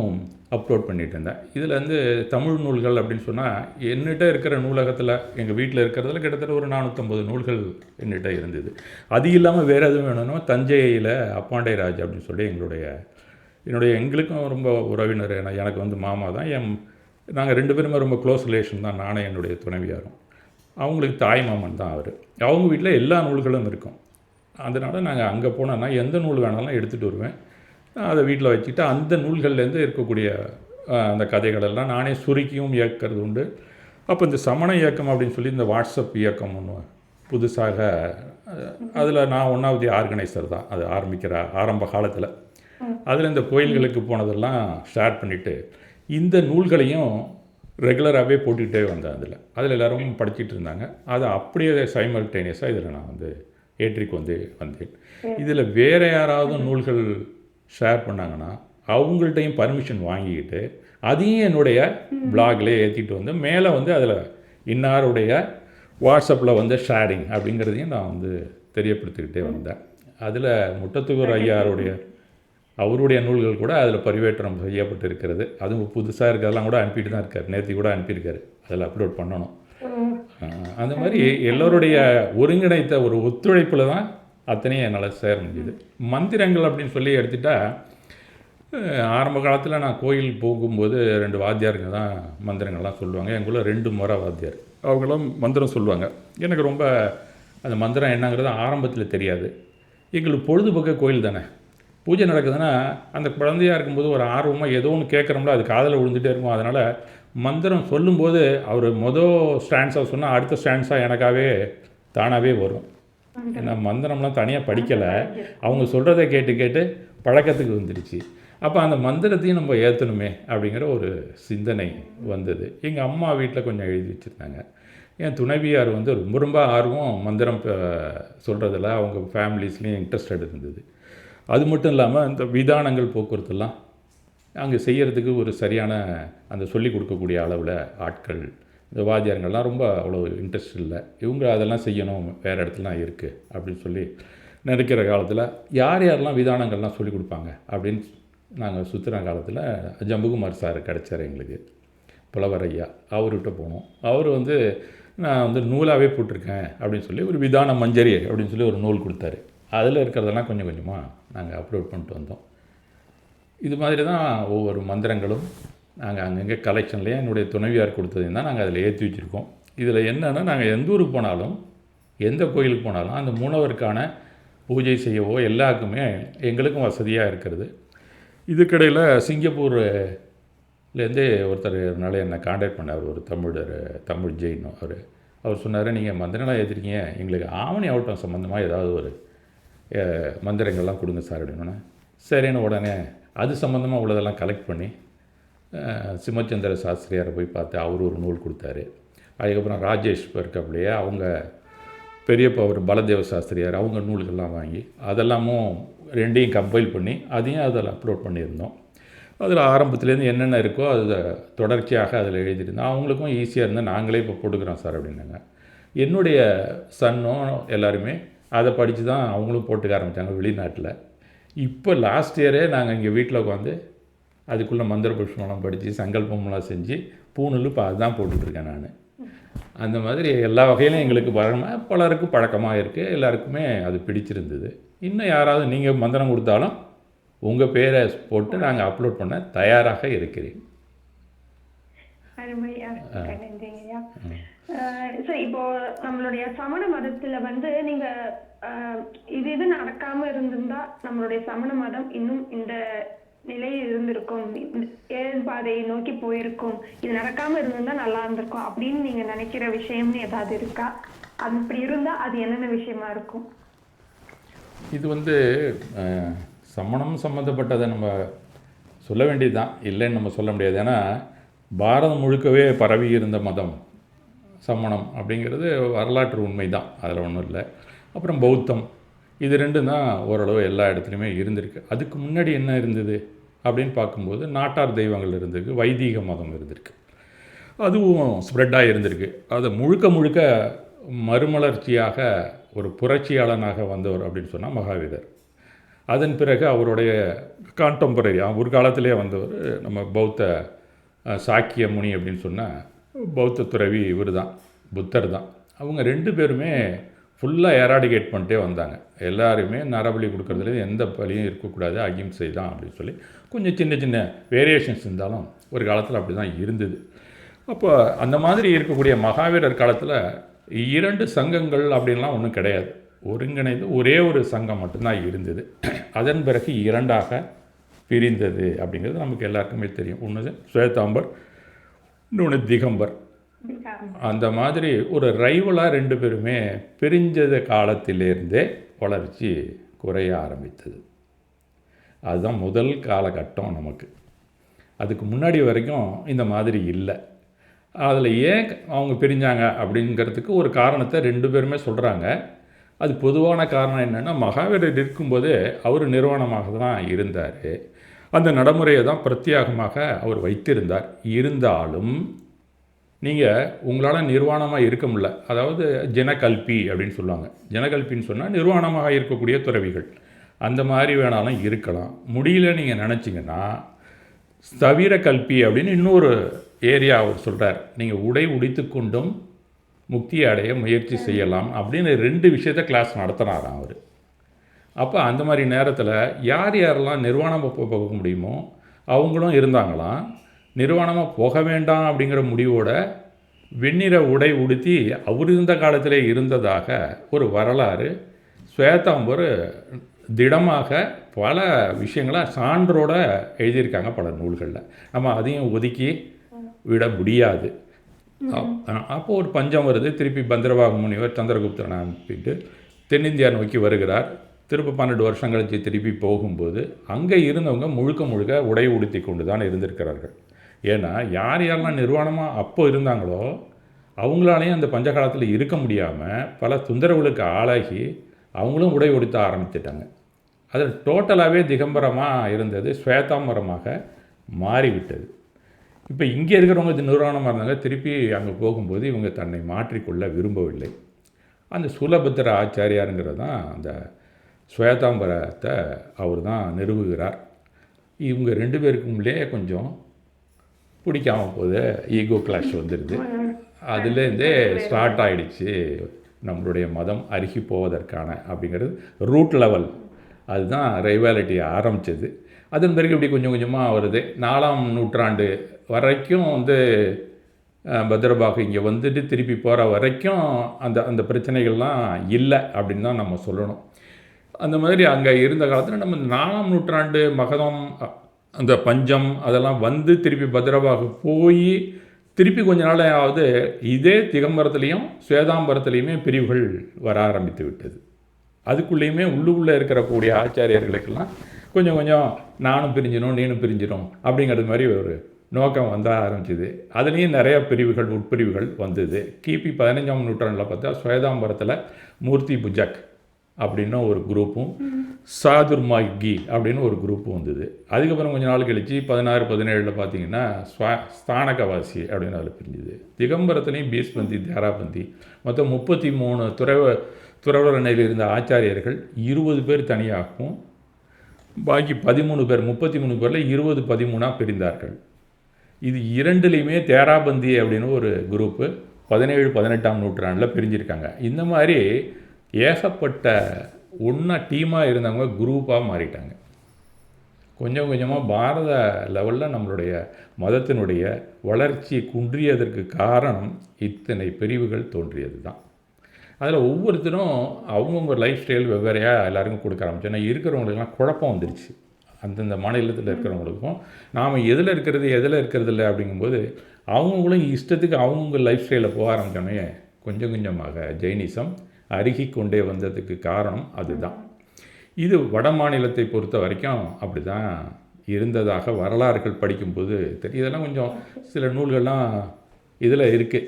அப்லோட் பண்ணிகிட்டு இருந்தேன். இதில் வந்து தமிழ் நூல்கள் அப்படின்னு சொன்னால் என்னிட்ட இருக்கிற நூலகத்தில் எங்கள் வீட்டில் இருக்கிறதுல கிட்டத்தட்ட ஒரு 450 நூல்கள் என்னிட்ட இருந்தது. அது இல்லாமல் வேறு எதுவும் வேணும்னா தஞ்சையில் அப்பாண்டைராஜ் அப்படின்னு சொல்லி எங்களுக்கும் ரொம்ப உறவினர். எனக்கு வந்து மாமா தான். நாங்கள் 2 பேருமே ரொம்ப க்ளோஸ் ரிலேஷன் தான், நானே என்னுடைய துணைவியாரும். அவங்களுக்கு தாய் மாமன் தான் அவர். அவங்க வீட்டில் எல்லா நூல்களும் இருக்கும். அதனால் நாங்கள் அங்கே போனோன்னா எந்த நூல் வேணாலும் எடுத்துகிட்டு வருவேன். அதை வீட்டில் வச்சுக்கிட்டு அந்த நூல்கள்லேருந்து இருக்கக்கூடிய அந்த கதைகளெல்லாம் நானே சுருக்கியும் இயக்கிறது உண்டு. அப்போ இந்த சமண இயக்கம் அப்படின்னு சொல்லி இந்த வாட்ஸ்அப் இயக்கம் ஒன்று புதுசாக, அதில் நான் 1வது ஆர்கனைசர் தான். அது ஆரம்ப காலத்தில் அதில் இந்த கோயில்களுக்கு போனதெல்லாம் ஷேர் பண்ணிவிட்டு இந்த நூல்களையும் ரெகுலராகவே போட்டுக்கிட்டே வந்தேன். அதில் எல்லோரும் படிச்சுட்டு இருந்தாங்க. அதை அப்படியே சைமல்டேனியஸாக இதில் நான் வந்து ஏற்றிக்கு வந்தேன். இதில் வேறு யாராவது நூல்கள் ஷேர் பண்ணாங்கன்னா அவங்கள்ட்டையும் பர்மிஷன் வாங்கிக்கிட்டு அதையும் என்னுடைய பிளாக்லேயே ஏற்றிட்டு வந்து மேலே வந்து அதில் இன்னாருடைய வாட்ஸ்அப்பில் வந்து ஷேரிங் அப்படிங்கிறதையும் நான் வந்து தெரியப்படுத்திக்கிட்டே வந்தேன். அதில் முட்டத்துக்கூர் ஐயாருடைய அவருடைய நூல்கள் கூட அதில் பரிவேற்றம் செய்யப்பட்டு இருக்கிறது. அதுவும் புதுசாக இருக்கிறதெல்லாம் கூட அனுப்பிட்டு தான் இருக்கார். நேற்று கூட அனுப்பியிருக்காரு. அதில் அப்லோட் பண்ணணும். அந்த மாதிரி எல்லோருடைய ஒருங்கிணைத்த ஒரு ஒத்துழைப்பில் தான் அத்தனையும் என்னால் சேர முடியுது. மந்திரங்கள் அப்படின்னு சொல்லி எடுத்துட்டால் ஆரம்ப காலத்தில் நான் கோயில் போகும்போது 2 வாத்தியாருங்க தான் மந்திரங்கள்லாம் சொல்லுவாங்க. எங்குள்ள 2 முறை வாத்தியார் அவங்களாம் மந்திரம் சொல்லுவாங்க. எனக்கு ரொம்ப அந்த மந்திரம் என்னங்கிறது ஆரம்பத்தில் தெரியாது. எங்களுக்கு பொழுதுபோக்க கோயில் தானே, பூஜை நடக்குதுன்னா அந்த குழந்தையாக இருக்கும்போது ஒரு ஆர்வமாக ஏதோ ஒன்று கேட்குறோம்ல, அது காதில் விழுந்துகிட்டே இருக்கும். அதனால் மந்திரம் சொல்லும்போது அவர் ஸ்டான்ஸாக சொன்னால் அடுத்த ஸ்டான்ஸாக எனக்காகவே தானாகவே வரும். ஏன்னா மந்திரம்லாம் தனியாக படிக்கலை, அவங்க சொல்கிறத கேட்டு கேட்டு பழக்கத்துக்கு வந்துடுச்சு. அப்போ அந்த மந்திரத்தையும் நம்ம ஏற்றணுமே அப்படிங்கிற ஒரு சிந்தனை வந்தது. எங்கள் அம்மா வீட்டில் கொஞ்சம் எழுதி வச்சுருந்தாங்க. என் துணைவியார் வந்து ரொம்ப ரொம்ப ஆர்வம் மந்திரம் சொல்கிறதில், அவங்க ஃபேமிலிஸ்லேயும் இன்ட்ரெஸ்டட் இருந்தது. அது மட்டும் இல்லாமல் இந்த விதானங்கள் போக்குவரத்துலாம் அங்கே செய்கிறதுக்கு ஒரு சரியான அந்த சொல்லிக் கொடுக்கக்கூடிய அளவில் ஆட்கள், இந்த வாத்தியாருங்கள்லாம் ரொம்ப அவ்வளோ இன்ட்ரெஸ்ட் இல்லை. இவங்க அதெல்லாம் செய்யணும், வேறு இடத்துலலாம் இருக்குது அப்படின்னு சொல்லி நினைக்கிற காலத்தில் யார் யாரெல்லாம் விதானங்கள்லாம் சொல்லிக் கொடுப்பாங்க அப்படின்னு நாங்கள் சுற்றுற காலத்தில் ஜம்புகுமார் சார் கிடச்சார் எங்களுக்கு, புலவர் ஐயா. அவர்கிட்ட போனோம். அவர் வந்து நான் வந்து நூலாகவே போட்டிருக்கேன் அப்படின்னு சொல்லி ஒரு விதான மஞ்சரி அப்படின்னு சொல்லி ஒரு நூல் கொடுத்தாரு. அதில் இருக்கிறதெல்லாம் கொஞ்சம் கொஞ்சமாக நாங்கள் அப்லோட் பண்ணிட்டு வந்தோம். இது மாதிரி தான் ஒவ்வொரு மந்திரங்களும் நாங்கள் அங்கங்கே கலெக்ஷன்லேயே என்னுடைய துணைவியார் கொடுத்ததையும் தான் நாங்கள் அதில் ஏற்றி வச்சுருக்கோம். இதில் என்னென்னா நாங்கள் எந்த ஊருக்கு போனாலும் எந்த கோயிலுக்கு போனாலும் அந்த மூலவருக்கான பூஜை செய்யவோ எல்லாருக்குமே எங்களுக்கும் வசதியாக இருக்கிறது. இதுக்கிடையில் சிங்கப்பூர்லேருந்தே ஒருத்தர் நாளே என்னை காண்டாக்ட் பண்ணார், ஒரு தமிழ் ஜெயின். அவர் சொன்னார், நீங்கள் மந்திரம்லாம் ஏற்றிருக்கீங்க, எங்களுக்கு ஆவணி ஆவட்டம் சம்மந்தமாக ஏதாவது ஒரு மந்திரங்கள்லாம் கொடுங்க சார் அப்படின்னா, சரின்னு உடனே அது சம்மந்தமாக உள்ளதெல்லாம் கலெக்ட் பண்ணி சிம்மச்சந்திர சாஸ்திரியாரை போய் பார்த்து அவர் ஒரு நூல் கொடுத்தாரு. அதுக்கப்புறம் ராஜேஷ் இருக்காப்லையே அவங்க பெரியப்பா ஒரு பலதேவ சாஸ்திரியார், அவங்க நூல்கள்லாம் வாங்கி அதெல்லாமும் 2ஐயும் கம்பைல் பண்ணி அதையும் அதில் அப்லோட் பண்ணியிருந்தோம். அதில் ஆரம்பத்துலேருந்து என்னென்ன இருக்கோ அதை தொடர்ச்சியாக அதில் எழுதியிருந்தோம். அவங்களுக்கும் ஈஸியாக இருந்தால் நாங்களே இப்போ போட்டுக்கிறோம் சார் அப்படின்னாங்க. என்னுடைய சன்னும் எல்லாருமே அதை படித்து தான் அவங்களும் போட்டுக்க ஆரம்பித்தாங்க வெளிநாட்டில். இப்போ லாஸ்ட் இயரே நாங்கள் இங்கே வீட்டில் உட்காந்து அதுக்குள்ளே மந்திர புஷ்பம்லாம் படித்து சங்கல்பம்லாம் செஞ்சு பூணூல் இப்போ அதுதான் போட்டுட்ருக்கேன் நான். அந்த மாதிரி எல்லா வகையிலும் எங்களுக்கு பலருக்கு பழக்கமாக இருக்குது, எல்லாருக்குமே அது பிடிச்சிருந்தது. இன்னும் யாராவது நீங்கள் மந்திரம் கொடுத்தாலும் உங்கள் பேரை போட்டு நாங்கள் அப்லோட் பண்ண தயாராக இருக்கிறேன். இப்போ நம்மளுடைய சமண மதத்துல நீங்க இது நடக்காம இருந்திருந்தா நம்மளுடைய சமண மதம் இன்னும் இந்த நிலையில் இருந்திருக்கும், ஏன் பாதையை நோக்கி போயிருக்கும், இது நடக்காம இருந்திருந்தா நல்லா இருந்திருக்கும் அப்படின்னு நீங்க நினைக்கிற விஷயம்னு ஏதாவது இருக்கா? அது இப்படி இருந்தா அது என்னென்ன விஷயமா இருக்கும்? இது சமணம் சம்மந்தப்பட்டதை நம்ம சொல்ல வேண்டியதுதான், இல்லைன்னு நம்ம சொல்ல முடியாது. ஏன்னா பாரதம் முழுக்கவே பரவி இருந்த மதம் சமணம் அப்படிங்கிறது வரலாற்று உண்மை தான், அதில் ஒன்றும் இல்லை. அப்புறம் பௌத்தம், இது ரெண்டும் தான் ஓரளவு எல்லா இடத்துலையுமே இருந்திருக்கு. அதுக்கு முன்னாடி என்ன இருந்தது அப்படின்னு பார்க்கும்போது நாட்டார் தெய்வங்கள் இருந்திருக்கு, வைதீக மதம் இருந்திருக்கு, அதுவும் ஸ்ப்ரெட்டாக இருந்திருக்கு. அதை முழுக்க முழுக்க மறுமலர்ச்சியாக ஒரு புரட்சியாளனாக வந்தவர் அப்படின்னு சொன்னால் மகாவீரர். அதன் பிறகு அவருடைய கான்டெம்பரரி ஒரு காலத்திலே வந்தவர் நம்ம பௌத்த சாக்கிய முனி அப்படின்னு சொன்னால் பௌத்த துறவி இவர் தான், புத்தர் தான். அவங்க 2 பேருமே ஃபுல்லாக எராடிகேட் பண்ணிட்டே வந்தாங்க. எல்லாருமே நரபலி கொடுக்குறதுல எந்த பலியும் இருக்கக்கூடாது, அகிம்சை தான் அப்படின்னு சொல்லி கொஞ்சம் சின்ன சின்ன வேரியேஷன்ஸ் இருந்தாலும் ஒரு காலத்தில் அப்படி தான் இருந்தது. அப்போ அந்த மாதிரி இருக்கக்கூடிய மகாவீரர் காலத்தில் 2 சங்கங்கள் அப்படின்லாம் ஒன்றும் கிடையாது, ஒருங்கிணைந்து ஒரே ஒரு சங்கம் மட்டும்தான் இருந்தது. அதன் பிறகு 2ஆக பிரிந்தது அப்படிங்கிறது நமக்கு எல்லாருக்குமே தெரியும். ஒன்று ஸ்வேதாம்பர், இன்னொன்று திகம்பர். அந்த மாதிரி ஒரு ரைவலாக 2 பேருமே பிரிஞ்சது காலத்திலேருந்தே வளர்ச்சி குறைய ஆரம்பித்தது. அதுதான் முதல் காலகட்டம் நமக்கு. அதுக்கு முன்னாடி வரைக்கும் இந்த மாதிரி இல்லை. அதில் ஏன் அவங்க பிரிஞ்சாங்க அப்படிங்கிறதுக்கு ஒரு காரணத்தை 2 பேருமே சொல்கிறாங்க. அது பொதுவான காரணம் என்னென்னா, மகாவீரர் இருக்கும்போது அவர் நிர்வாணமாக தான் இருந்தார். அந்த நடைமுறையை தான் பிரத்யேகமாக அவர் வைத்திருந்தார். இருந்தாலும் நீங்கள் உங்களால் நிர்வாணமாக இருக்க முடியல, அதாவது ஜனகல்பி அப்படின்னு சொல்லுவாங்க. ஜனகல்பின்னு சொன்னால் நிர்வாணமாக இருக்கக்கூடிய துறவிகள், அந்த மாதிரி வேணாலும் இருக்கலாம். முடியல நீங்கள் நினச்சிங்கன்னா ஸ்தவிர கல்பி அப்படின்னு இன்னொரு ஏரியா அவர் சொல்கிறார். நீங்கள் உடை உடித்து கொண்டும் முக்தியை அடைய முயற்சி செய்யலாம் அப்படின்னு 2 விஷயத்த கிளாஸ் நடத்தினாராம் அவர். அப்போ அந்த மாதிரி நேரத்தில் யார் யாரெல்லாம் நிர்வாணமாக போக முடியுமோ அவங்களும் இருந்தாங்களாம். நிர்வாணமாக போக வேண்டாம் அப்படிங்கிற முடிவோட வெண்ணிற உடை உடுத்தி அவர் இருந்த காலத்திலே இருந்ததாக ஒரு வரலாறு ஸ்வேதாம்பர் திடமாக பல விஷயங்களை சான்றோட எழுதியிருக்காங்க பல நூல்களில். நம்ம அதையும் ஒதுக்கி விட முடியாது. அப்போ ஒரு பஞ்சம் வருது. திருப்பி பந்திரவாக முனிவர் சந்திரகுப்தனை அனுப்பிட்டு தென்னிந்தியா நோக்கி வருகிறார். திருப்பி 12 வருஷம் கழிச்சு திருப்பி போகும்போது அங்கே இருந்தவங்க முழுக்க முழுக்க உடை உடுத்தி கொண்டு தான் இருந்திருக்கிறார்கள். ஏன்னா யார் யாரெல்லாம் நிர்வாணமாக அப்போ இருந்தாங்களோ அவங்களாலேயும் அந்த பஞ்ச காலத்தில் இருக்க முடியாமல் பல தொந்தரவுகளுக்கு ஆளாகி அவங்களும் உடை உடுத்த ஆரம்பித்துட்டாங்க. அதில் டோட்டலாகவே திகம்பரமாக இருந்தது ஸ்வேதாம்பரமாக மாறிவிட்டது. இப்போ இங்கே இருக்கிறவங்க இது நிர்வாணமாக இருந்தாங்க. திருப்பி அங்கே போகும்போது இவங்க தன்னை மாற்றிக்கொள்ள விரும்பவில்லை. அந்த சூலபத்திர ஆச்சாரியாருங்கிறது தான் அந்த ஸ்வேதாம்பரத்தை அவர் தான் நிறுவுகிறார். இவங்க 2 பேருக்குள்ளே கொஞ்சம் பிடிக்காமல் போது ஈகோ கிளாஷ் வந்துடுது. அதுலேருந்தே ஸ்டார்ட் ஆகிடுச்சு நம்மளுடைய மதம் அருகி போவதற்கான அப்படிங்கிறது ரூட் லெவல். அதுதான் ரைவாலிட்டி ஆரம்பித்தது. அதன் பிறகு இப்படி கொஞ்சம் கொஞ்சமாக வருது. 4ஆம் நூற்றாண்டு வரைக்கும் பத்ரபாகு இங்கே வந்துட்டு திருப்பி போகிற வரைக்கும் அந்த பிரச்சனைகள்லாம் இல்லை அப்படின்னு தான் நம்ம சொல்லணும். அந்த மாதிரி அங்கே இருந்த காலத்தில் நம்ம 4ஆம் நூற்றாண்டு மகதம் அந்த பஞ்சம் அதெல்லாம் வந்து திருப்பி பத்ரபாகு போய் திருப்பி கொஞ்ச நாளாவது இதே திகம்பரத்துலேயும் ஸ்வேதாம்பரத்துலேயுமே பிரிவுகள் வர ஆரம்பித்து விட்டது. அதுக்குள்ளேயுமே உள்ளுக்குள்ளே இருக்கக்கூடிய ஆச்சாரியர்களுக்கெல்லாம் கொஞ்சம் கொஞ்சம் நானும் பிரிஞ்சிடும் நீனும் பிரிஞ்சிடும் அப்படிங்கிறது மாதிரி ஒரு நோக்கம் வந்த ஆரம்பிச்சிது. அதுலேயும் நிறையா பிரிவுகள் உட்பிரிவுகள் வந்தது. கிபி 15ஆம் நூற்றாண்டில் பார்த்தா ஸ்வேதாம்பரத்தில் மூர்த்தி புஜக் அப்படின்னு ஒரு குரூப்பும் சாதுர்மாகி அப்படின்னு ஒரு குரூப்பும் வந்தது. அதுக்கப்புறம் கொஞ்சம் நாள் கழித்து 16-17 பார்த்தீங்கன்னா ஸ்தானகவாசி அப்படின்னு அதில் பிரிஞ்சுது. திகம்பரத்துலேயும் பீஸ்பந்தி தாராபந்தி மொத்தம் 33 துறவர நிலையில் இருந்த ஆச்சாரியர்கள் 20 பேர் தனியாகவும் பாக்கி 13 பேர் 33 பேரில் 20 13ஆக பிரிந்தார்கள். இது இரண்டுலேயுமே தேராபந்தி அப்படின்னு ஒரு குரூப்பு 17-18ஆம் நூற்றாண்டில் பிரிஞ்சிருக்காங்க. இந்த மாதிரி ஏகப்பட்ட ஒன்றா டீமாக இருந்தவங்க குரூப்பாக மாறிட்டாங்க. கொஞ்சம் கொஞ்சமாக பாரத லெவலில் நம்மளுடைய மதத்தினுடைய வளர்ச்சி குன்றியதற்கு காரணம் இத்தனை பிரிவுகள் தோன்றியது தான். அதில் ஒவ்வொருத்தரும் அவங்கவுங்க லைஃப் ஸ்டைல் வெவ்வேறையாக எல்லாருக்கும் கொடுக்க ஆரம்பிச்சு. ஏன்னா இருக்கிறவங்களுக்கெல்லாம் குழப்பம் வந்துடுச்சு. அந்தந்த மாநிலத்தில் இருக்கிறவங்களுக்கும் நாம் எதில் இருக்கிறது இல்லை அப்படிங்கும்போது அவங்களும் இஷ்டத்துக்கு அவங்கவுங்க லைஃப் ஸ்டைலில் போக ஆரம்பித்தோடனே கொஞ்சம் கொஞ்சமாக ஜெயினிசம் அருகி கொண்டே வந்ததுக்கு காரணம் அதுதான். இது வட மாநிலத்தை பொறுத்த வரைக்கும் அப்படி தான் இருந்ததாக வரலாறுகள் படிக்கும்போது தெரியும். இதெல்லாம் கொஞ்சம் சில நூல்கள்லாம் இதில் இருக்குது,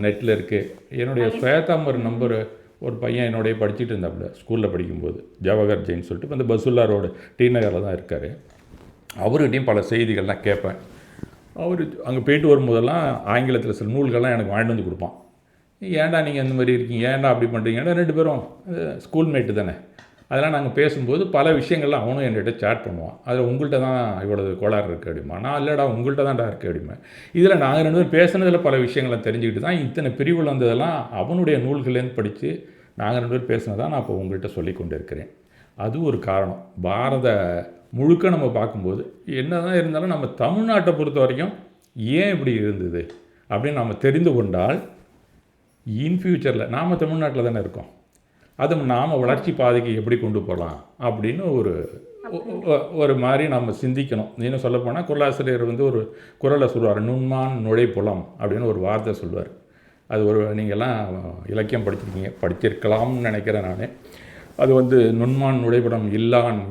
நெட்டில் இருக்குது. என்னுடைய ஸ்வேதாம்பர் நம்பர் ஒரு பையன் என்னுடைய படிச்சுட்டு இருந்தாப்புல ஸ்கூலில் படிக்கும்போது, ஜவஹர் ஜெயின் சொல்லிட்டு. இப்போ இந்த பசுல்லா ரோடு டி நகரில் தான் இருக்கார். அவர்கிட்டையும் பல செய்திகள்லாம் கேட்பேன். அவர் அங்கே போயிட்டு வரும்போதெல்லாம் ஆங்கிலத்தில் சில நூல்கள்லாம் எனக்கு வாங்கிட்டு வந்து கொடுப்பான். ஏன்டா நீங்கள் இந்த மாதிரி இருக்கீங்க, ஏன்டா அப்படி பண்ணுறீங்க, ஏன்னா 2 பேரும் ஸ்கூல்மேட்டு தானே. அதெல்லாம் நாங்கள் பேசும்போது பல விஷயங்கள்லாம் அவனும் என்கிட்ட சேட் பண்ணுவான். அதில் உங்கள்கிட்ட தான் இவ்வளவு கோளாறு இருக்குது அப்படிமா. நான் இல்லைடா உங்கள்கிட்ட தான்டா இருக்குது அப்படிமா. இதில் நாங்கள் 2 பேரும் பேசுனதில் பல விஷயங்களை தெரிஞ்சுக்கிட்டு தான் இத்தனை பிரிவுகள் வந்ததெல்லாம் அவனுடைய நூல்களேருந்து படித்து நாங்கள் 2 பேரும் பேசினதான் நான் இப்போ உங்கள்கிட்ட சொல்லி கொண்டு இருக்கிறேன். அது ஒரு காரணம். பாரத முழுக்க நம்ம பார்க்கும்போது என்ன தான் இருந்தாலும் நம்ம தமிழ்நாட்டை பொறுத்த வரைக்கும் ஏன் இப்படி இருந்தது அப்படின்னு நம்ம தெரிந்து கொண்டால் இன் ஃப்யூச்சரில் நாம் தமிழ்நாட்டில் தானே இருக்கோம், அதை நாம் வளர்ச்சி பாதைக்கு எப்படி கொண்டு போகலாம் அப்படின்னு ஒரு மாதிரி நம்ம சிந்திக்கணும். இன்னும் சொல்லப்போனால் குரலாசிரியர் ஒரு குரலை சொல்லுவார், நுண்மான் நுழைப்புலம் அப்படின்னு ஒரு வார்த்தை சொல்லுவார். அது நீங்கள்லாம் இலக்கியம் படிச்சிருக்கலாம்னு நினைக்கிறேன் நான். அது நுண்மான் நுழைப்புலம் இல்லான்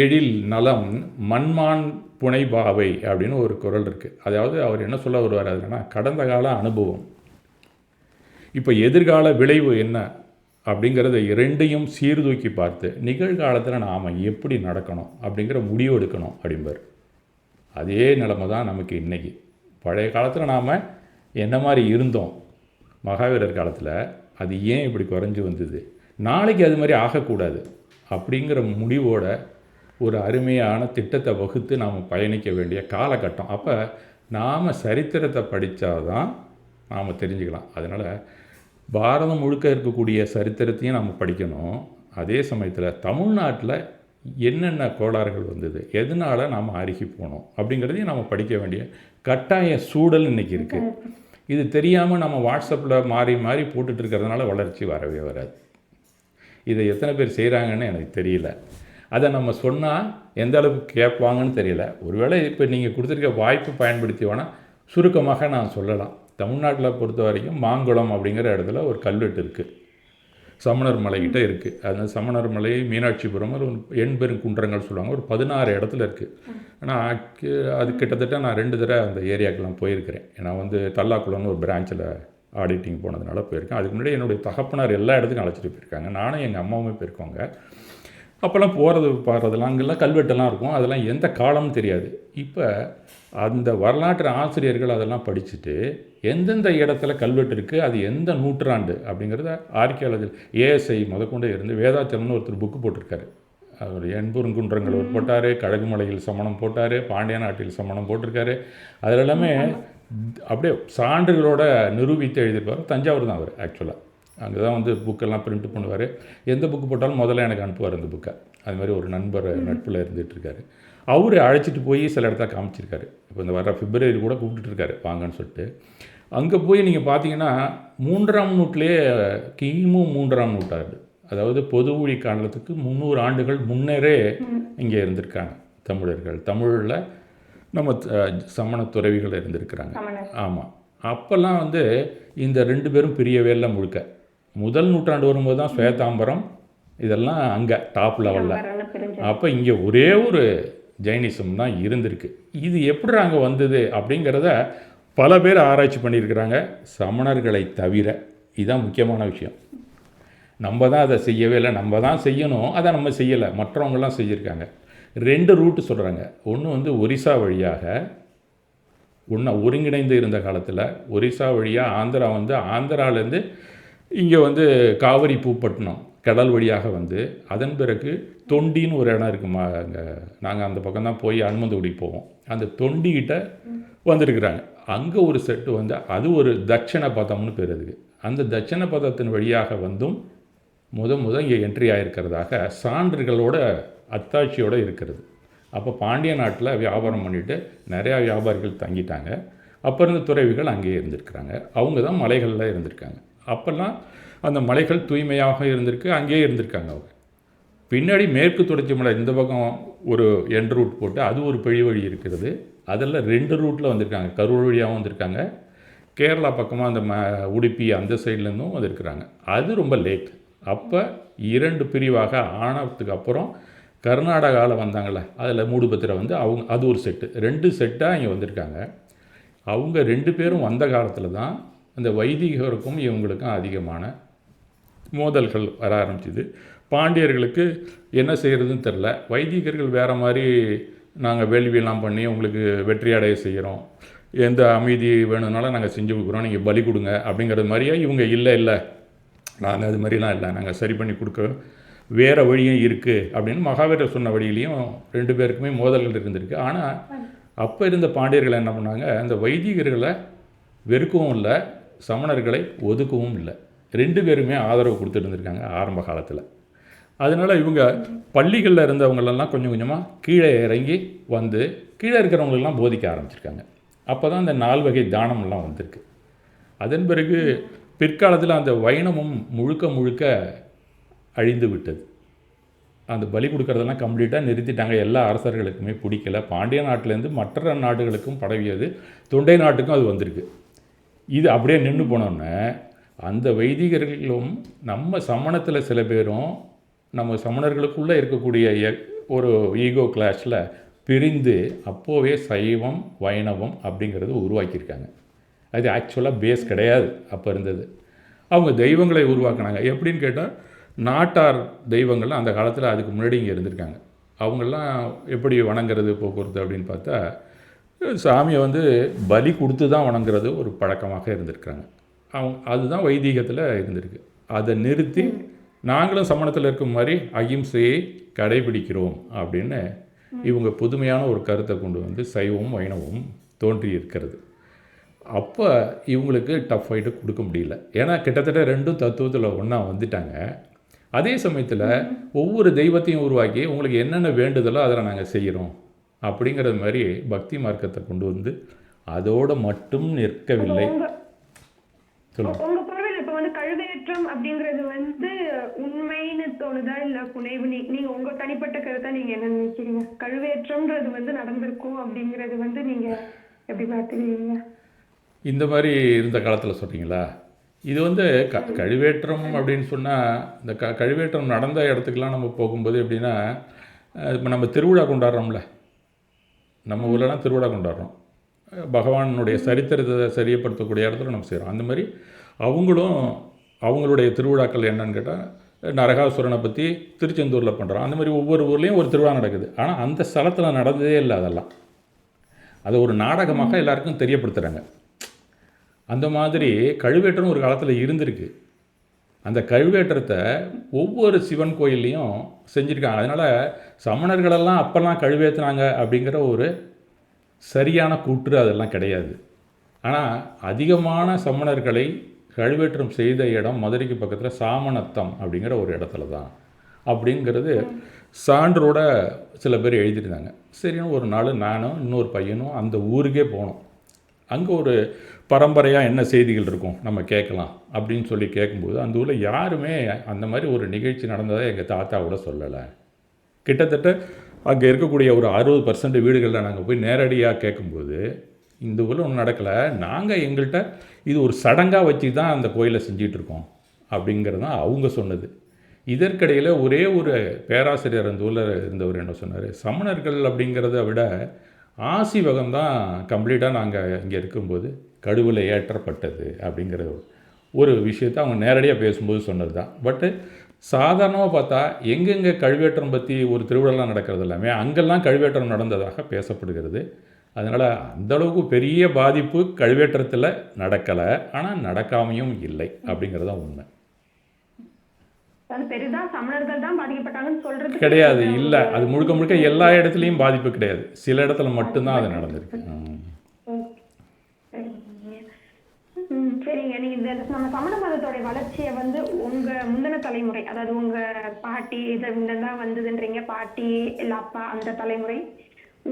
எழில் நலம் மண்மான் புனைபாவை அப்படின்னு ஒரு குரல் இருக்குது. அதாவது அவர் என்ன சொல்ல வருவார் அதுன்னா, கடந்த கால அனுபவம் இப்போ எதிர்கால விளைவு என்ன அப்படிங்கிறத 2ஐயும் சீர்தூக்கி பார்த்து நிகழ்காலத்தில் நாம் எப்படி நடக்கணும் அப்படிங்கிற முடிவு எடுக்கணும் அப்படிம்பார். அதே நிலைமை தான் நமக்கு இன்றைக்கி. பழைய காலத்தில் நாம் என்ன மாதிரி இருந்தோம், மகாவீரர் காலத்தில் அது ஏன் இப்படி குறைஞ்சி வந்தது, நாளைக்கு அது மாதிரி ஆகக்கூடாது அப்படிங்கிற முடிவோட ஒரு அருமையான திட்டத்தை வகுத்து நாம் பயணிக்க வேண்டிய காலகட்டம். அப்போ நாம் சரித்திரத்தை படித்தாதான் நாம் தெரிஞ்சுக்கலாம். அதனால் பாரதம் முழுக்க இருக்கக்கூடிய சரித்திரத்தையும் நம்ம படிக்கணும். அதே சமயத்தில் தமிழ்நாட்டில் என்னென்ன கோளாறுகள் வந்தது, எதனால் நாம் அருகி போனோம் அப்படிங்கிறதையும் நம்ம படிக்க வேண்டிய கட்டாய சூழல் இன்றைக்கி இருக்குது. இது தெரியாமல் நம்ம வாட்ஸ்அப்பில் மாறி மாறி போட்டுட்டு இருக்கிறதுனால வளர்ச்சி வரவே வராது. இதை எத்தனை பேர் செய்கிறாங்கன்னு எனக்கு தெரியல. அதை நம்ம சொன்னால் எந்த அளவுக்கு கேட்பாங்கன்னு தெரியல. ஒருவேளை இப்போ நீங்கள் கொடுத்துருக்க வாய்ப்பு பயன்படுத்தி வேணால் சுருக்கமாக நான் சொல்லலாம். தமிழ்நாட்டில் பொறுத்த வரைக்கும் மாங்குளம் அப்படிங்கிற இடத்துல ஒரு கல்வெட்டு இருக்குது, சமணர் மலைக்கிட்ட இருக்குது. அது சமணர் மலை, மீனாட்சிபுரம், ஒரு எண்பெருங்குன்றங்கள் சொல்லுவாங்க, ஒரு 16 இடத்துல இருக்குது. ஆனால் அது கிட்டத்தட்ட நான் 2 தடவை அந்த ஏரியாக்கெலாம் போயிருக்கிறேன். நான் தல்லாக்குளம்னு ஒரு பிரான்ச்சில் ஆடிட்டிங் போனதுனால போயிருக்கேன். அதுக்கு முன்னாடி என்னுடைய தகப்பனார் எல்லா இடத்துக்கும் அழைச்சிட்டு போயிருக்காங்க. நானும் எங்கள் அம்மாவுமே போயிருக்கோங்க. அப்போல்லாம் பாடுறதெல்லாம் அங்கெல்லாம் கல்வெட்டெல்லாம் இருக்கும். அதெல்லாம் எந்த காலம்னு தெரியாது. இப்போ அந்த வரலாற்று ஆசிரியர்கள் அதெல்லாம் படிச்சுட்டு எந்தெந்த இடத்துல கல்வெட்டு இருக்குது, அது எந்த நூற்றாண்டு அப்படிங்கிறத ஆர்கியாலஜி ஏஎஸ்ஐ முதற்கொண்டு இருந்து வேதாச்சலம்னு ஒருத்தர் புக்கு போட்டிருக்காரு. அவர் எண்பெருங்குன்றங்கள் ஒரு போட்டார், கழகுமலையில் சமணம் போட்டார், பாண்டிய நாட்டில் சமணம் போட்டிருக்காரு. அதில் எல்லாமே அப்படியே சான்றுகளோட நிரூபித்து எழுதியிருப்பார். தஞ்சாவூர் தான் அவர் ஆக்சுவலாக. அங்கே தான் புக்கெல்லாம் பிரிண்ட் பண்ணுவார். எந்த புக்கு போட்டாலும் முதல்ல எனக்கு அனுப்புவார் அந்த புக்கை. அது மாதிரி ஒரு நண்பர் நட்பில் இருந்துகிட்ருக்காரு. அவர் அழைச்சிட்டு போய் சில இடத்த காமிச்சிருக்காரு. இப்போ இந்த வர பிப்ரவரி கூட கூப்பிட்டுருக்காரு வாங்கன்னு சொல்லிட்டு. அங்கே போய் நீங்கள் பார்த்தீங்கன்னா 3ஆம் நூற்றிலே கிமு 3ஆம் நூற்றாண்டு, அதாவது பொது ஊழி காலத்துக்கு 300 ஆண்டுகள் முன்னரே இங்கே இருந்திருக்காங்க தமிழர்கள். தமிழில் நம்ம சமண துறவிகள் இருந்திருக்கிறாங்க. ஆமாம். அப்போல்லாம் இந்த 2 பேரும் பிரியவே இல்லை முழுக்க. முதல் நூற்றாண்டு வரும்போது தான் ஸ்வேதாம்பரம் இதெல்லாம் அங்கே டாப் லெவலில். அப்போ இங்கே ஒரே ஒரு ஜெயினிசம் தான் இருந்திருக்கு. இது எப்படி அங்கே வந்தது அப்படிங்கிறத பல பேர் ஆராய்ச்சி பண்ணியிருக்கிறாங்க, சமணர்களை தவிர. இதுதான் முக்கியமான விஷயம். நம்ம தான் அதை செய்யவே இல்லை, நம்ம தான் செய்யணும், அதை நம்ம செய்யலை, மற்றவங்களாம் செஞ்சுருக்காங்க. 2 ரூட்டு சொல்கிறாங்க. ஒன்று ஒரிசா வழியாக, ஒன்று ஒருங்கிணைந்து இருந்த காலத்தில் ஒரிசா வழியாக ஆந்திரா ஆந்திராவிலேருந்து இங்கே காவிரி பூப்பட்டினம் கடல் வழியாக வந்து அதன் பிறகு தொண்டின்னு ஒரு இடம் இருக்குமா, அங்கே நாங்கள் அந்த பக்கம் தான் போய் அனுமந்தகுடி போவோம். அந்த தொண்டிக்கிட்ட வந்திருக்கிறாங்க. அங்கே ஒரு செட்டு வந்து அது ஒரு தட்சிண பதம்னு பேர் அதுக்கு. அந்த தட்சிண பதத்தின் வழியாக வந்தும் முத இங்கே என்ட்ரி ஆகிருக்கிறதாக சான்றுகளோட அத்தாட்சியோடு இருக்கிறது. அப்போ பாண்டிய நாட்டில் வியாபாரம் பண்ணிவிட்டு நிறையா வியாபாரிகள் தங்கிட்டாங்க. அப்போ இருந்த துறவிகள் அங்கேயே இருந்திருக்கிறாங்க. அவங்க தான் மலைகளில் இருந்திருக்காங்க. அப்போல்லாம் அந்த மலைகள் தூய்மையாக இருந்திருக்கு, அங்கேயே இருந்திருக்காங்க அவங்க. பின்னாடி மேற்கு தொடர்ச்சி மலை இந்த பக்கம் ஒரு எண்ட் ரூட் போட்டு அது ஒரு பெரிய வழி இருக்கிறது. அதில் 2 ரூட்டில் வந்திருக்காங்க. கரூர் வழியாகவும் வந்திருக்காங்க, கேரளா பக்கமாக அந்த உடுப்பி அந்த சைட்லேருந்தும் வந்திருக்கிறாங்க. அது ரொம்ப லேட். அப்போ 2 பிரிவாக ஆனதுக்கு அப்புறம் கர்நாடகாவில் வந்தாங்களே, அதில் மூடுபத்திரை வந்து அவங்க அது ஒரு செட்டு, 2 செட்டாக இங்கே வந்திருக்காங்க. அவங்க 2 பேரும் வந்த காலத்தில் தான் அந்த வைதிகருக்கும் இவங்களுக்கும் அதிகமான மோதல்கள் வர ஆரம்பிச்சிது. பாண்டியர்களுக்கு என்ன செய்கிறதுன்னு தெரில. வைதிகர்கள் வேறு மாதிரி, நாங்கள் வேள்வியெல்லாம் பண்ணி உங்களுக்கு வெற்றி அடைய செய்கிறோம், எந்த அமைதி வேணும்னாலும் நாங்கள் செஞ்சு கொடுக்குறோம், நீங்கள் பலி கொடுங்க அப்படிங்கிறது மாதிரியே இவங்க இல்லை நாங்கள் அது மாதிரிலாம் இல்லை, நாங்கள் சரி பண்ணி கொடுக்க வேறு வழியும் இருக்குது அப்படின்னு மகாவீரர் சொன்ன வழியிலையும் 2 பேருக்குமே மோதல்கள் இருந்திருக்கு. ஆனால் அப்போ இருந்த பாண்டியர்கள் என்ன பண்ணாங்க, அந்த வைதிகர்களை வெறுக்கவும் இல்லை, சமணர்களை ஒதுக்கவும் இல்லை. 2 பேருமே ஆதரவு கொடுத்துட்டு இருந்திருக்காங்க ஆரம்ப காலத்தில். அதனால் இவங்க பள்ளிகளில் இருந்தவங்களெல்லாம் கொஞ்சம் கொஞ்சமாக கீழே இறங்கி வந்து கீழே இருக்கிறவங்களெல்லாம் போதிக்க ஆரம்பிச்சிருக்காங்க. அப்போ தான் அந்த 4 வகை தானமெல்லாம் வந்திருக்கு. அதன் பிறகு பிற்காலத்தில் அந்த வைணவம் முழுக்க அழிந்து விட்டது. அந்த பலி கொடுக்கறதெல்லாம் கம்ப்ளீட்டாக நிறுத்திட்டாங்க. எல்லா அரசர்களுக்குமே பிடிக்கல. பாண்டிய நாட்டிலேருந்து மற்ற நாடுகளுக்கும் பரவியது, தொண்டை நாட்டுக்கும் அது வந்திருக்கு. இது அப்படியே நின்று போனோன்னே அந்த வைதிகர்களும் நம்ம சமணத்தில் சில பேரும் நம்ம சமணர்களுக்குள்ளே இருக்கக்கூடிய ஒரு ஈகோ கிளாஷில் பிரிந்து அப்போவே சைவம் வைணவம் அப்படிங்கிறது உருவாக்கியிருக்காங்க. அது ஆக்சுவலாக பேஸ் கிடையாது, அப்போ இருந்தது. அவங்க தெய்வங்களை உருவாக்கினாங்க. எப்படின்னு கேட்டால், நாட்டார் தெய்வங்கள்லாம் அந்த காலத்தில் அதுக்கு முன்னாடி இங்கே இருந்திருக்காங்க. அவங்கெல்லாம் எப்படி வணங்குறது போக்குவரத்து அப்படின்னு பார்த்தா, சாமியை வந்து பலி கொடுத்து தான் வணங்குறது ஒரு பழக்கமாக இருந்திருக்காங்க. அதுதான் வைதீகத்தில் இருந்திருக்கு. அதை நிறுத்தி நாங்களும் சமணத்தில் இருக்கும் மாதிரி அகிம்சையை கடைபிடிக்கிறோம் அப்படின்னு இவங்க புதுமையான ஒரு கருத்தை கொண்டு வந்து சைவமும் வைணவமும் தோன்றி இருக்கிறது. அப்போ இவங்களுக்கு டஃப் ஃபைட்டு கொடுக்க முடியல. ஏன்னா கிட்டத்தட்ட 2 தத்துவத்தில் ஒன்றா வந்துட்டாங்க. அதே சமயத்தில் ஒவ்வொரு தெய்வத்தையும் உருவாக்கி உங்களுக்கு என்னென்ன வேண்டுதலோ அதில் நாங்கள் செய்கிறோம் அப்படிங்கிறது மாதிரி பக்தி மார்க்கத்தை கொண்டு வந்து அதோடு மட்டும் நிற்கவில்லை. உங்க பார்வையில் இப்போ வந்து கழுவேற்றம் அப்படிங்கிறது வந்து உண்மைன்னு தோணுதா இல்லை புனைவு? நீங்க உங்க தனிப்பட்ட கருத்தை நீங்க என்ன நினைக்கிறீங்க? கழுவேற்றம்ன்றது வந்து நடந்திருக்கும் அப்படிங்கிறது வந்து நீங்க எப்படி பார்த்துக்கிறீங்க? இந்த மாதிரி இருந்த காலத்தில் சொல்கிறீங்களா? இது வந்து கழுவேற்றம் அப்படின்னு சொன்னால், இந்த கழுவேற்றம் நடந்த இடத்துக்கெலாம் நம்ம போகும்போது எப்படின்னா, இப்போ நம்ம திருவிழா கொண்டாடுறோம்ல, நம்ம ஊர்லலாம் திருவிழா கொண்டாடுறோம், பகவானுடைய சரித்திரத்தை சரியப்படுத்தக்கூடிய இடத்துல நம்ம செய்கிறோம். அந்த மாதிரி அவங்களும் அவங்களுடைய திருவிழாக்கள் என்னன்னு கேட்டால், நரகாசுரனை பற்றி திருச்செந்தூரில் பண்ணுறோம். அந்த மாதிரி ஒவ்வொரு ஊர்லேயும் ஒரு திருவிழா நடக்குது. ஆனால் அந்த ஸ்தலத்தில் நடந்ததே இல்லை. அதெல்லாம் அதை ஒரு நாடகமாக எல்லாருக்கும் தெரியப்படுத்துகிறாங்க. அந்த மாதிரி கழுவேற்றம் ஒரு காலத்தில் இருந்திருக்கு. அந்த கழுவேற்றத்தை ஒவ்வொரு சிவன் கோயில்லையும் செஞ்சுருக்காங்க. அதனால் சமணர்களெல்லாம் அப்போல்லாம் கழுவேற்றினாங்க அப்படிங்கிற ஒரு சரியான கூற்று அதெல்லாம் கிடையாது. ஆனால் அதிகமான சமணர்களை கழுவேற்றம் செய்த இடம் மதுரைக்கு பக்கத்தில் சாமநத்தம் அப்படிங்கிற ஒரு இடத்துல தான் அப்படிங்கிறது சான்றோட சில பேர் எழுதியிருந்தாங்க. சரின்னு ஒரு நாள் நானும் இன்னொரு பையனும் அந்த ஊருக்கே போனோம். அங்கே ஒரு பரம்பரையாக என்ன செய்திகள் இருக்கும் நம்ம கேட்கலாம் அப்படின்னு சொல்லி கேட்கும்போது, அந்த ஊரில் யாருமே அந்த மாதிரி ஒரு நிகழ்ச்சி நடந்ததை எங்கள் தாத்தா கூட சொல்லலை. கிட்டத்தட்ட அங்கே இருக்கக்கூடிய ஒரு 60% வீடுகளில் நாங்கள் போய் நேரடியாக கேட்கும்போது, இந்த ஊரில் ஒன்றும் நடக்கலை, நாங்கள் எங்கள்கிட்ட இது ஒரு சடங்காக வச்சு தான் அந்த கோயிலை செஞ்சிகிட்ருக்கோம் அப்படிங்கிறது தான் அவங்க சொன்னது. இதற்கிடையில் ஒரே ஒரு பேராசிரியர் அந்த ஊரில் இருந்தவர் என்ன சொன்னார், சமணர்கள் அப்படிங்கிறத விட ஆசிவகம் தான் கம்ப்ளீட்டாக நாங்கள் இங்கே இருக்கும்போது கடுவில் ஏற்றப்பட்டது அப்படிங்கிற ஒரு விஷயத்தை அவங்க நேரடியாக பேசும்போது சொன்னது தான். பட்டு சாதாரணமாக பார்த்தா எங்கெங்கே கழுவேற்றம் பற்றி ஒரு திருவிழாலாம் நடக்கிறது எல்லாமே அங்கெல்லாம் கழுவேற்றம் நடந்ததாக பேசப்படுகிறது. அதனால் அந்தளவுக்கு பெரிய பாதிப்பு கழுவேற்றத்தில் நடக்கலை, ஆனால் நடக்காமையும் இல்லை அப்படிங்கிறது தான் உண்மை. அது பெரிதா சமணர்கள் தான் பாதிக்கப்பட்டாங்கன்னு சொல்றது கிடையாது. இல்லை, அது முழுக்க முழுக்க எல்லா இடத்துலையும் பாதிப்பு கிடையாது. சில இடத்துல மட்டும்தான் அது நடந்திருக்கு. சரிங்க. நீங்க இந்த நம்ம சமண மதத்தோட வளர்ச்சியை வந்து உங்க முந்தின தலைமுறை, அதாவது உங்க பாட்டி தான் வந்ததுன்றீங்க, பாட்டி இல்ல அப்பா அந்த தலைமுறை,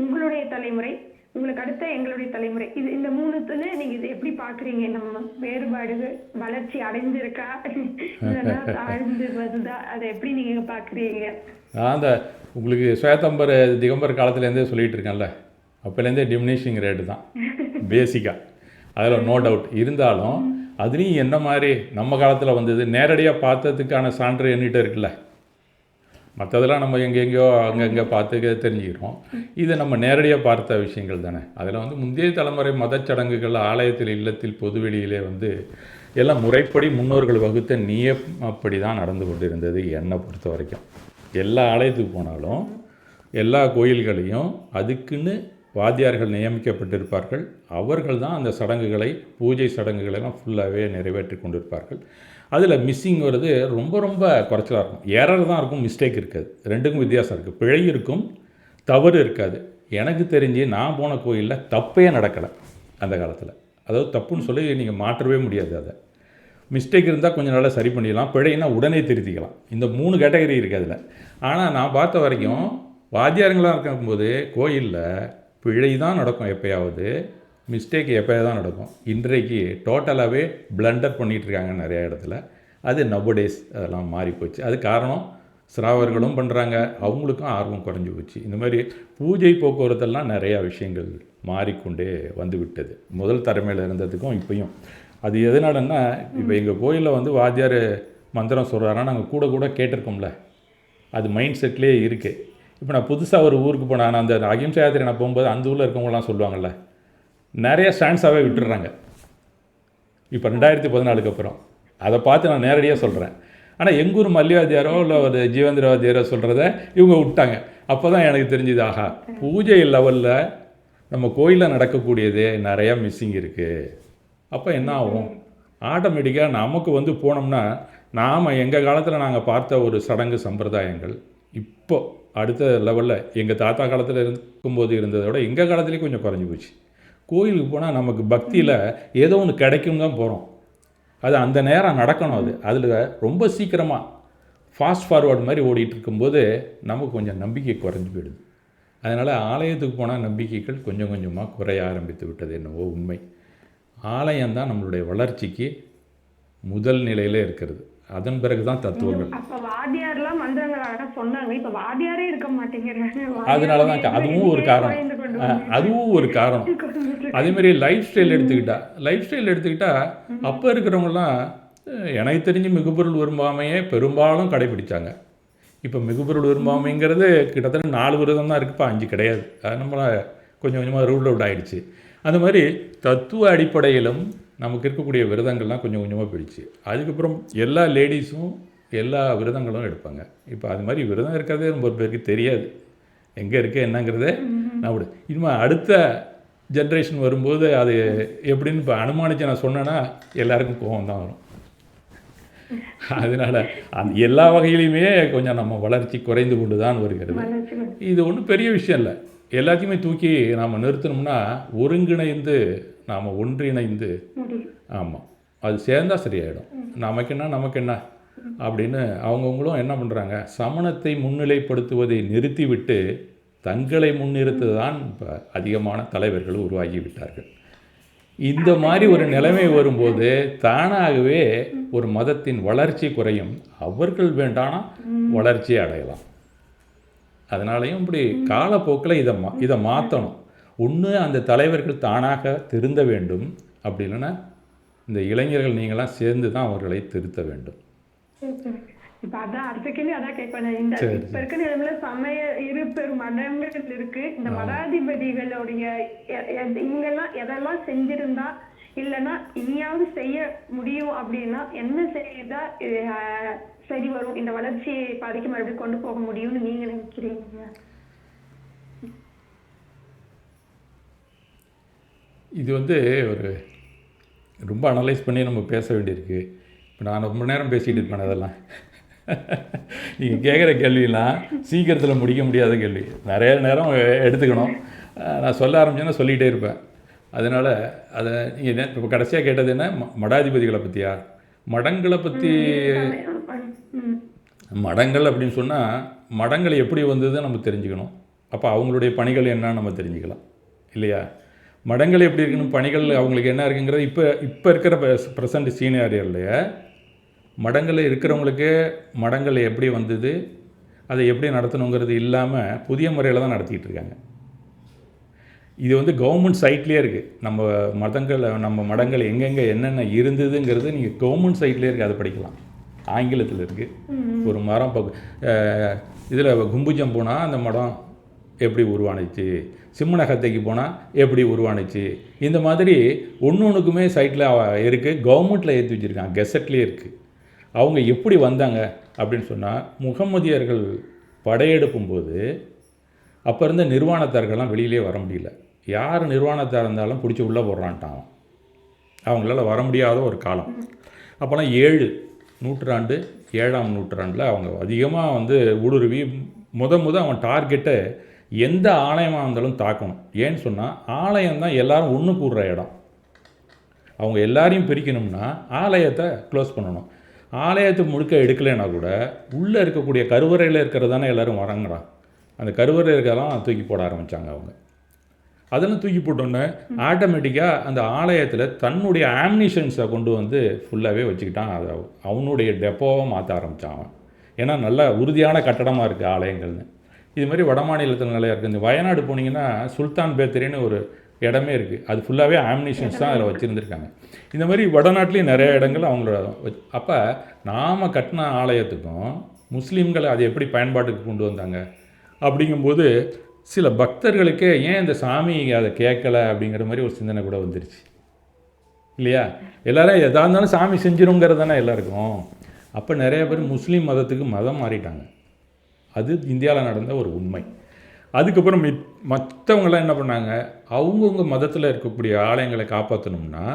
உங்களுடைய தலைமுறை, உங்களுக்கு அடுத்த எங்களுடைய தலைமுறை, இது இந்த மூணுத்துல நீங்க இதை எப்படி பாக்குறீங்க? நம்ம வேறுபாடு வளர்ச்சி அடைஞ்சிருக்கா இல்லைன்னா தாழ்ந்து வருதா, அதை எப்படி நீங்க பாக்குறீங்க? நான் அந்த உங்களுக்கு சுவேதம்பர் திகம்பர் காலத்துலேருந்தே சொல்லிகிட்டு இருக்கேன்ல, அப்போலேருந்தே டிமினிஷிங் ரேட்டு தான் பேசிக்காக, அதில் நோ டவுட். இருந்தாலும் அதுலேயும் என்ன மாதிரி நம்ம காலத்தில் வந்தது நேரடியாக பார்த்ததுக்கான சான்று எண்ணிட்டு இருக்குல்ல. மற்றதெல்லாம் நம்ம எங்கெங்கேயோ அங்கங்கே பார்த்து தெரிஞ்சுக்கிறோம். இதை நம்ம நேரடியாக பார்த்த விஷயங்கள் தானே. அதில் வந்து முந்தைய தலைமுறை மதச்சடங்குகள் ஆலயத்தில், இல்லத்தில், பொதுவெளியிலே வந்து எல்லாம் முறைப்படி முன்னோர்கள் வகுத்த நியமப்படி தான் நடந்து கொண்டு இருந்தது. என்னை பொறுத்த வரைக்கும் எல்லா ஆலயத்துக்கு போனாலும் எல்லா கோயில்களையும் அதுக்குன்னு வாத்தியார்கள் நியமிக்கப்பட்டிருப்பார்கள். அவர்கள் தான் அந்த சடங்குகளை, பூஜை சடங்குகளெல்லாம் ஃபுல்லாகவே நிறைவேற்றி கொண்டிருப்பார்கள். அதில் மிஸ்ஸிங் வருது ரொம்ப ரொம்ப குறைச்சலாக இருக்கும். எரர் தான் இருக்கும், மிஸ்டேக் இருக்காது. ரெண்டுக்கும் வித்தியாசம் இருக்குது. பிழை இருக்கும், தவறு இருக்காது. எனக்கு தெரிஞ்சு நான் போன கோயிலில் தப்பே நடக்கலை அந்த காலத்தில். அதாவது தப்புன்னு சொல்லி நீங்கள் மாற்றவே முடியாது. அதை மிஸ்டேக் இருந்தால் கொஞ்சம் நல்லா சரி பண்ணிடலாம், பிழைனா உடனே திருத்திக்கலாம். இந்த 3 கேட்டகரி இருக்குது அதில். ஆனால் நான் பார்த்த வரைக்கும் வாத்தியாரங்களாக இருக்கும்போது கோயிலில் பிழை தான் நடக்கும், எப்போயாவது மிஸ்டேக் எப்போயாவது தான் நடக்கும். இன்றைக்கு டோட்டலாகவே பிளண்டர் பண்ணிகிட்ருக்காங்க நிறையா இடத்துல. அது நவடேஸ் அதெல்லாம் மாறி போச்சு. அது காரணம் சிராவர்களும் பண்ணுறாங்க, அவங்களுக்கும் ஆர்வம் குறைஞ்சி போச்சு. இந்த மாதிரி பூஜை போக்குவரத்தெல்லாம் நிறையா விஷயங்கள் மாறிக்கொண்டே வந்து விட்டது. முதல் தலைமையில் இருந்ததுக்கும் இப்போயும் அது எதனாலன்னா, இப்போ எங்கள் கோயிலில் வந்து வாத்தியார் மந்திரம் சொல்கிறாருன்னா நாங்கள் கூட கூட கேட்டிருக்கோம்ல, அது மைண்ட் செட்லேயே இருக்குது. இப்போ நான் புதுசாக ஒரு ஊருக்கு போனேன், அந்த அகிம்சை யாத்திரை நான் போகும்போது அந்த ஊரில் இருக்கவங்களாம் சொல்லுவாங்கள்ல, நிறைய ஸ்டாண்ட்ஸாகவே விட்டுடுறாங்க. இப்போ 2014 அப்புறம் அதை பார்த்து நான் நேரடியாக சொல்கிறேன். ஆனால் எங்கூர் மல்லிவாத்தியாரோ இல்லை ஒரு ஜீவேந்திரவாத்தியாரோ சொல்கிறத இவங்க விட்டாங்க. அப்போ தான் எனக்கு தெரிஞ்சுது, ஆஹா, பூஜை லெவலில் நம்ம கோயிலில் நடக்கக்கூடியது நிறையா மிஸ்ஸிங் இருக்குது. அப்போ என்ன ஆகும், ஆட்டோமேட்டிக்காக நமக்கு வந்து போனோம்னா நாம் எங்கள் காலத்தில் நாங்கள் பார்த்த ஒரு சடங்கு சம்பிரதாயங்கள் இப்போ அடுத்த லெவலில் எங்கள் தாத்தா காலத்தில் இருக்கும்போது இருந்ததை விட எங்கள் காலத்துலேயும் கொஞ்சம் குறைஞ்சி போச்சு. கோயிலுக்கு போனால் நமக்கு பக்தியில் ஏதோ ஒன்று கிடைக்கும் தான் போகிறோம். அது அந்த நேரம் நடக்கணும். அதில் ரொம்ப சீக்கிரமாக ஃபாஸ்ட் ஃபார்வர்டு மாதிரி ஓடிட்டு இருக்கும்போது நமக்கு கொஞ்சம் நம்பிக்கை குறைஞ்சி போயிடுது. அதனால் ஆலயத்துக்கு போனால் நம்பிக்கைகள் கொஞ்சம் கொஞ்சமாக குறைய ஆரம்பித்து விட்டது என்னவோ உண்மை. ஆலயம்தான் நம்மளுடைய வளர்ச்சிக்கு முதல் நிலையில் இருக்கிறது. அதன் பிறகு தான் தத்துவங்கள். வாத்தியார்லாம் மந்திரங்கள் சொன்னாங்க, இப்போ வாத்தியாரே இருக்க மாட்டேங்கிறாங்க. அதனால தான் அதுவும் ஒரு காரணம். அதுவும் ஒரு காரணம். அதேமாரி லைஃப் ஸ்டைல் எடுத்துக்கிட்டா அப்போ இருக்கிறவங்களாம் எனக்கு தெரிஞ்சு மிகுபொருள் விரும்பாமையே பெரும்பாலும் கடைபிடிச்சாங்க. இப்போ மிகுபொருள் விரும்பாமைங்கிறது கிட்டத்தட்ட 4 விரதம் தான் இருக்குப்பா, 5 கிடையாது. அது நம்மளை கொஞ்சம் கொஞ்சமாக ரூல் அவுட் ஆகிடுச்சு. அந்த மாதிரி தத்துவ அடிப்படையிலும் நமக்கு இருக்கக்கூடிய விரதங்கள்லாம் கொஞ்சம் கொஞ்சமாக போயிடுச்சு. அதுக்கப்புறம் எல்லா லேடிஸும் எல்லா விரதங்களும் எடுப்பாங்க. இப்போ அது மாதிரி விரதம் இருக்கிறதே ரொம்ப பேருக்கு தெரியாது, எங்கே இருக்க என்னங்கிறதே. நான் இனிமேல் அடுத்த ஜென்ரேஷன் வரும்போது அது எப்படின்னு இப்போ அனுமானித்து நான் சொன்னேன்னா எல்லாருக்கும் கோபம் தான் வரும். அதனால் அந்த எல்லா வகையிலையுமே கொஞ்சம் நம்ம வளர்ச்சி குறைந்து கொண்டு தான் வருகிறது. இது ஒன்றும் பெரிய விஷயம் இல்லை. எல்லாத்தையுமே தூக்கி நாம் நிறுத்தணும்னா ஒருங்கிணைந்து நாம் ஒன்றிணைந்து, ஆமாம், அது சேர்ந்தால் சரியாயிடும். நமக்கு என்ன அப்படின்னு அவங்கவுங்களும் என்ன பண்ணுறாங்க, சமணத்தை முன்னிலைப்படுத்துவதை நிறுத்திவிட்டு தங்களை முன்னிறுத்து தான் இப்போ அதிகமான தலைவர்கள் உருவாகி விட்டார்கள். இந்த மாதிரி ஒரு நிலைமை வரும்போது தானாகவே ஒரு மதத்தின் வளர்ச்சி குறையும். அவர்கள் வேண்டானா வளர்ச்சி அடையலாம். அதனாலையும் இப்படி காலப்போக்கில் இதை மாற்றணும். ஒன்று அந்த தலைவர்கள் தானாக திருந்த வேண்டும், அப்படி இல்லைன்னா இந்த இளைஞர்கள் நீங்களாம் சேர்ந்து தான் அவர்களை திருத்த வேண்டும். இப்ப அதான் அடுத்த கேள்வி அதான் கேட்பேன். இந்த இப்ப இருக்க நிலைமையில சமய இருபெரும் மதங்கள் இருக்கு. இந்த மடாதிபதிகளுடைய இவங்கெல்லாம் எதெல்லாம் செஞ்சிருந்தா இல்லைன்னா இனியாவது செய்ய முடியும் அப்படின்னா என்ன செய்தா சரி வரும், இந்த வளர்ச்சியை பாதிக்க மறுபடியும் கொண்டு போக முடியும்னு நீங்க நினைக்கிறீங்க? இது வந்து ஒரு ரொம்ப அனலைஸ் பண்ணி நம்ம பேச வேண்டியிருக்கு. இப்போ நான் ரொம்ப நேரம் பேசிகிட்டு இருப்பேன் அதெல்லாம். நீங்கள் கேட்குற கேள்வியெல்லாம் சீக்கிரத்தில் முடிக்க முடியாத கேள்வி, நிறைய நேரம் எடுத்துக்கணும். நான் சொல்ல ஆரம்பிச்சேன்னா சொல்லிகிட்டே இருப்பேன். அதனால் அதை நீங்கள் இப்போ கடைசியாக கேட்டது என்ன, மடாதிபதிகளை பற்றியா? மடங்களை பற்றி, மடங்கள் அப்படின்னு சொன்னால் மடங்கள் எப்படி வந்ததுன்னு நம்ம தெரிஞ்சுக்கணும். அப்போ அவங்களுடைய பணிகள் என்னன்னு நம்ம தெரிஞ்சுக்கலாம் இல்லையா? மடங்கள் எப்படி இருக்கணும், பணிகள் அவங்களுக்கு என்ன இருக்குங்கிறது இப்போ இருக்கிற ப்ரெசண்ட் சீனியர்லையே மடங்களில் இருக்கிறவங்களுக்கு மடங்கள் எப்படி வந்தது, அதை எப்படி நடத்தணுங்கிறது இல்லாமல் புதிய முறையில் தான் நடத்திக்கிட்டு இருக்காங்க. இது வந்து கவர்மெண்ட் சைட்லேயே இருக்குது. நம்ம மடங்கள் எங்கெங்கே என்னென்ன இருந்ததுங்கிறது நீங்கள் கவர்மெண்ட் சைட்லேயே இருக்குது, அதை படிக்கலாம். ஆங்கிலத்தில் இருக்குது. ஒரு மரம் இதில் கும்புஜம் போனால் அந்த மடம் எப்படி உருவானுச்சு, சிம்மனகத்தைக்கு போனால் எப்படி உருவானுச்சு, இந்த மாதிரி ஒன்றுக்குமே சைட்டில் இருக்குது. கவர்மெண்ட்டில் ஏற்றி வச்சுருக்காங்க, கெசட்லேயே இருக்குது. அவங்க எப்படி வந்தாங்க அப்படின்னு சொன்னால், முகமதியர்கள் படையெடுக்கும்போது அப்போ இருந்த நிர்வாணத்தார்கள்லாம் வெளியிலே வர முடியல. யார் நிர்வாணத்தார் இருந்தாலும் பிடிச்சி உள்ளே போடுறான்ட்டான். அவங்களால வர முடியாத ஒரு காலம். அப்போலாம் 7ஆம் நூற்றாண்டில் அவங்க அதிகமாக வந்து ஊடுருவி அவன் டார்கெட்டை எந்த ஆலயமாக இருந்தாலும் தாக்கணும். ஏன்னு சொன்னால் ஆலயம் தான் எல்லோரும் ஒன்று கூடுற இடம். அவங்க எல்லாரையும் பிரிக்கணும்னா ஆலயத்தை க்ளோஸ் பண்ணணும். ஆலயத்தை முழுக்க எடுக்கலைன்னா கூட உள்ளே இருக்கக்கூடிய கருவறையில் இருக்கிறது தானே எல்லோரும் வரங்குறான். அந்த கருவறையில் இருக்கிறதெல்லாம் தூக்கி போட ஆரம்பித்தாங்க அவங்க. அதெல்லாம் தூக்கி போட்டோன்னே ஆட்டோமேட்டிக்காக அந்த ஆலயத்தில் தன்னுடைய ஆம்னிஷன்ஸை கொண்டு வந்து ஃபுல்லாகவே வச்சுக்கிட்டான். அதை அவனுடைய டெப்போவை மாற்ற ஆரம்பித்தான் அவன். ஏன்னா நல்ல உறுதியான கட்டடமாக இருக்குது ஆலயங்கள்னு. இது மாதிரி வட மாநிலத்தில் நிறையா இருக்குது. இந்த வயநாடு போனீங்கன்னா சுல்தான் பேத்தரின்னு ஒரு இடமே இருக்குது. அது ஃபுல்லாகவே ஆம்னிஷன்ஸ் தான் அதில் வச்சுருந்துருக்காங்க. இந்த மாதிரி வடநாட்டிலையும் நிறைய இடங்கள் அவங்களோட அப்போ நாம் கட்டின ஆலயத்துக்கும் முஸ்லீம்களை அதை எப்படி பயன்பாட்டுக்கு கொண்டு வந்தாங்க அப்படிங்கும்போது சில பக்தர்களுக்கே ஏன் இந்த சாமி அதை கேட்கலை அப்படிங்கிற மாதிரி ஒரு சிந்தனை கூட வந்துருச்சு இல்லையா? எல்லோரும் எதாக இருந்தாலும் சாமி செஞ்சிருங்கிறது தானே எல்லாருக்கும். அப்போ நிறைய பேர் முஸ்லீம் மதத்துக்கு மதம் மாறிட்டாங்க. அது இந்தியாவில் நடந்த ஒரு உண்மை. அதுக்கப்புறம் மற்றவங்களாம் என்ன பண்ணாங்க, அவங்கவுங்க மதத்தில் இருக்கக்கூடிய ஆலயங்களை காப்பாற்றணும்னா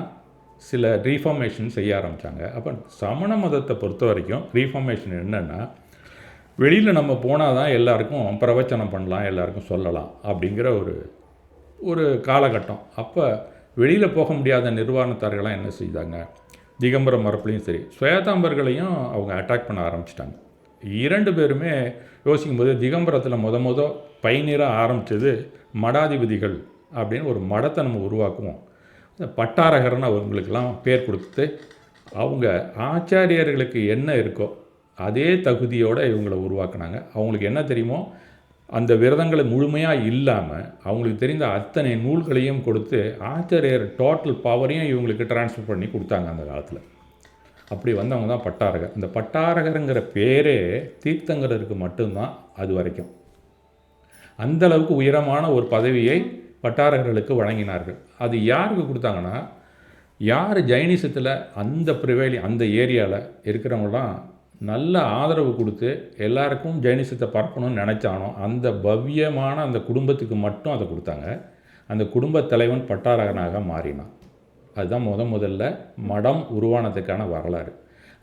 சில ரீஃபார்மேஷன் செய்ய ஆரம்பித்தாங்க. அப்போ சமண மதத்தை பொறுத்த வரைக்கும் ரீஃபார்மேஷன் என்னென்னா, வெளியில் நம்ம போனால் தான் எல்லாருக்கும் பிரவச்சனம் பண்ணலாம், எல்லாருக்கும் சொல்லலாம் அப்படிங்கிற ஒரு காலகட்டம். அப்போ வெளியில் போக முடியாத நிர்வாணத்தார்கள்லாம் என்ன செய்தாங்க, திகம்பர மரப்புலையும் சரி ஸ்வேதாம்பர்களையும் அவங்க அட்டாக் பண்ண ஆரம்பிச்சிட்டாங்க. 2 பேருமே யோசிக்கும்போது திகம்பரத்தில் முத பயணியராக ஆரம்பித்தது மடாதிபதிகள் அப்படின்னு ஒரு மடத்தை நம்ம உருவாக்குவோம். பட்டாரகர்னு அவங்களுக்கெல்லாம் பேர் கொடுத்து அவங்க ஆச்சாரியர்களுக்கு என்ன இருக்கோ அதே தகுதியோடு இவங்களை உருவாக்குனாங்க. அவங்களுக்கு என்ன தெரியுமோ அந்த விரதங்களை முழுமையாக இல்லாமல் அவங்களுக்கு தெரிந்த அத்தனை நூல்களையும் கொடுத்து ஆச்சாரியர் டோட்டல் பவரையும் இவங்களுக்கு டிரான்ஸ்ஃபர் பண்ணி கொடுத்தாங்க அந்த காலத்தில். அப்படி வந்தவங்க தான் பட்டாரகர். இந்த பட்டாரகருங்கிற பேரே தீர்த்தங்கருக்கு மட்டும்தான் அது வரைக்கும். அந்தளவுக்கு உயரமான ஒரு பதவியை பட்டாரகர்களுக்கு வழங்கினார்கள். அது யாருக்கு கொடுத்தாங்கன்னா, யார் ஜைனிசத்தில் அந்த ஏரியாவில் இருக்கிறவங்களாம் நல்ல ஆதரவு கொடுத்து எல்லாருக்கும் ஜைனிசத்தை பரப்பணும்னு நினச்சானோ அந்த பவ்யமான அந்த குடும்பத்துக்கு மட்டும் அதை கொடுத்தாங்க. அந்த குடும்பத் தலைவன் பட்டாரகனாக மாறினான். அதுதான் முதல்ல மடம் உருவானதுக்கான வரலாறு.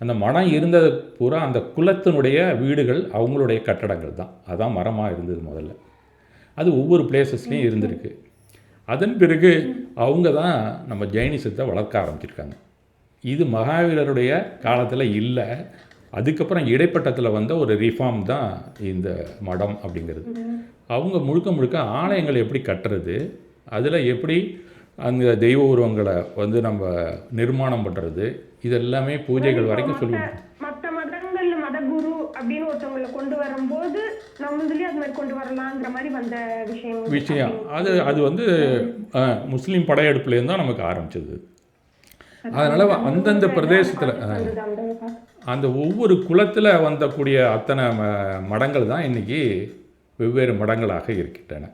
அந்த மடம் இருந்தது பூரா அந்த குலத்தினுடைய வீடுகள், அவங்களுடைய கட்டடங்கள் தான். அதான் மரமாக இருந்தது முதல்ல. அது ஒவ்வொரு பிளேசஸ்லேயும் இருந்திருக்கு. அதன் பிறகு அவங்க தான் நம்ம ஜைனிசத்தை வளர்க்க ஆரம்பிச்சிருக்காங்க. இது மகாவீரருடைய காலத்தில் இல்லை. அதுக்கப்புறம் இடைப்பட்டத்தில் வந்த ஒரு ரிஃபார்ம் தான் இந்த மடம் அப்படிங்கிறது. அவங்க முழுக்க ஆலயங்களை எப்படி கட்டுறது, அதில் எப்படி அந்த தெய்வ உருவங்களை வந்து நம்ம நிர்மாணம் பண்ணுறது, இதெல்லாமே பூஜைகள் வரைக்கும் சொல்லுவோம். மற்ற மதங்கள்ல மதகுரு அப்படின்னு ஒருத்தவங்களை கொண்டு வரும்போது நம்மளும் அது மாதிரி கொண்டு வரலாங்கிற மாதிரி வந்த விஷயம் அது வந்து முஸ்லீம் படையெடுப்புலேருந்து தான் நமக்கு ஆரம்பிச்சது. அதனால் அந்தந்த பிரதேசத்தில் அந்த ஒவ்வொரு குலத்தில் வந்தக்கூடிய அத்தனை மடங்கள் தான் இன்றைக்கி வெவ்வேறு மடங்களாக இருக்கின்றன.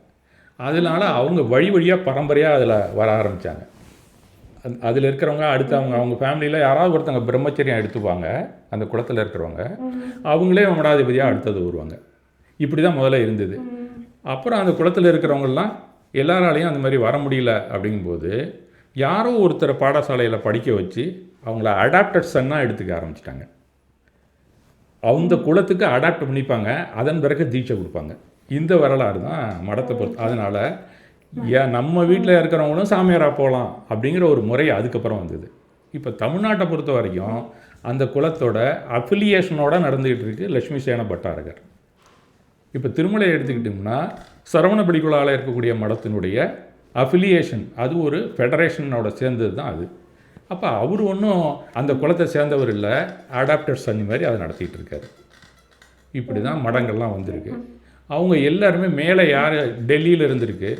அதனால் அவங்க வழியாக பரம்பரையாக அதில் வர ஆரம்பித்தாங்க. அதில் இருக்கிறவங்க அடுத்து அவங்க ஃபேமிலியில் யாராவது ஒருத்தவங்க பிரம்மச்சரியம் எடுத்துப்பாங்க. அந்த குலத்தில் இருக்கிறவங்க அவங்களே மடாதிபதியாக அடுத்தது வருவாங்க. இப்படி தான் முதல்ல இருந்தது. அப்புறம் அந்த குலத்தில் இருக்கிறவங்கெல்லாம் எல்லாராலையும் அந்த மாதிரி வர முடியல அப்படிங்கும்போது யாரோ ஒருத்தரை பாடசாலையில் படிக்க வச்சு அவங்கள அடாப்டட் சன்னாக எடுத்துக்க ஆரம்பிச்சிட்டாங்க. அந்த குலத்துக்கு அடாப்ட் பண்ணிப்பாங்க, அதன் பிறகு தீட்சை கொடுப்பாங்க. இந்த வரலாறு தான் மடத்தை பொறுத்து. அதனால் ஏன் நம்ம வீட்டில் இருக்கிறவங்களும் சாமியாராக போகலாம் அப்படிங்கிற ஒரு முறை அதுக்கப்புறம் வந்தது. இப்போ தமிழ்நாட்டை பொறுத்த வரைக்கும் அந்த குலத்தோட அஃபிலியேஷனோட நடந்துகிட்டு இருக்கு லட்சுமி சேன பட்டாரகர். இப்போ திருமலை எடுத்துக்கிட்டிங்கன்னா சரவணபடிக்குள்ளால் இருக்கக்கூடிய மடத்தினுடைய அஃபிலியேஷன், அது ஒரு ஃபெடரேஷனோட சேர்ந்தது தான் அது. அப்போ அவர் ஒன்றும் அந்த குலத்தை சேர்ந்தவர் இல்லை, அடாப்டட் சன்னி மாதிரி அதை நடத்திட்டு இருக்காரு. இப்படி தான் மடங்கள்லாம் வந்திருக்கு. அவங்க எல்லாருமே மேலே யார் டெல்லியில் இருந்திருக்கு,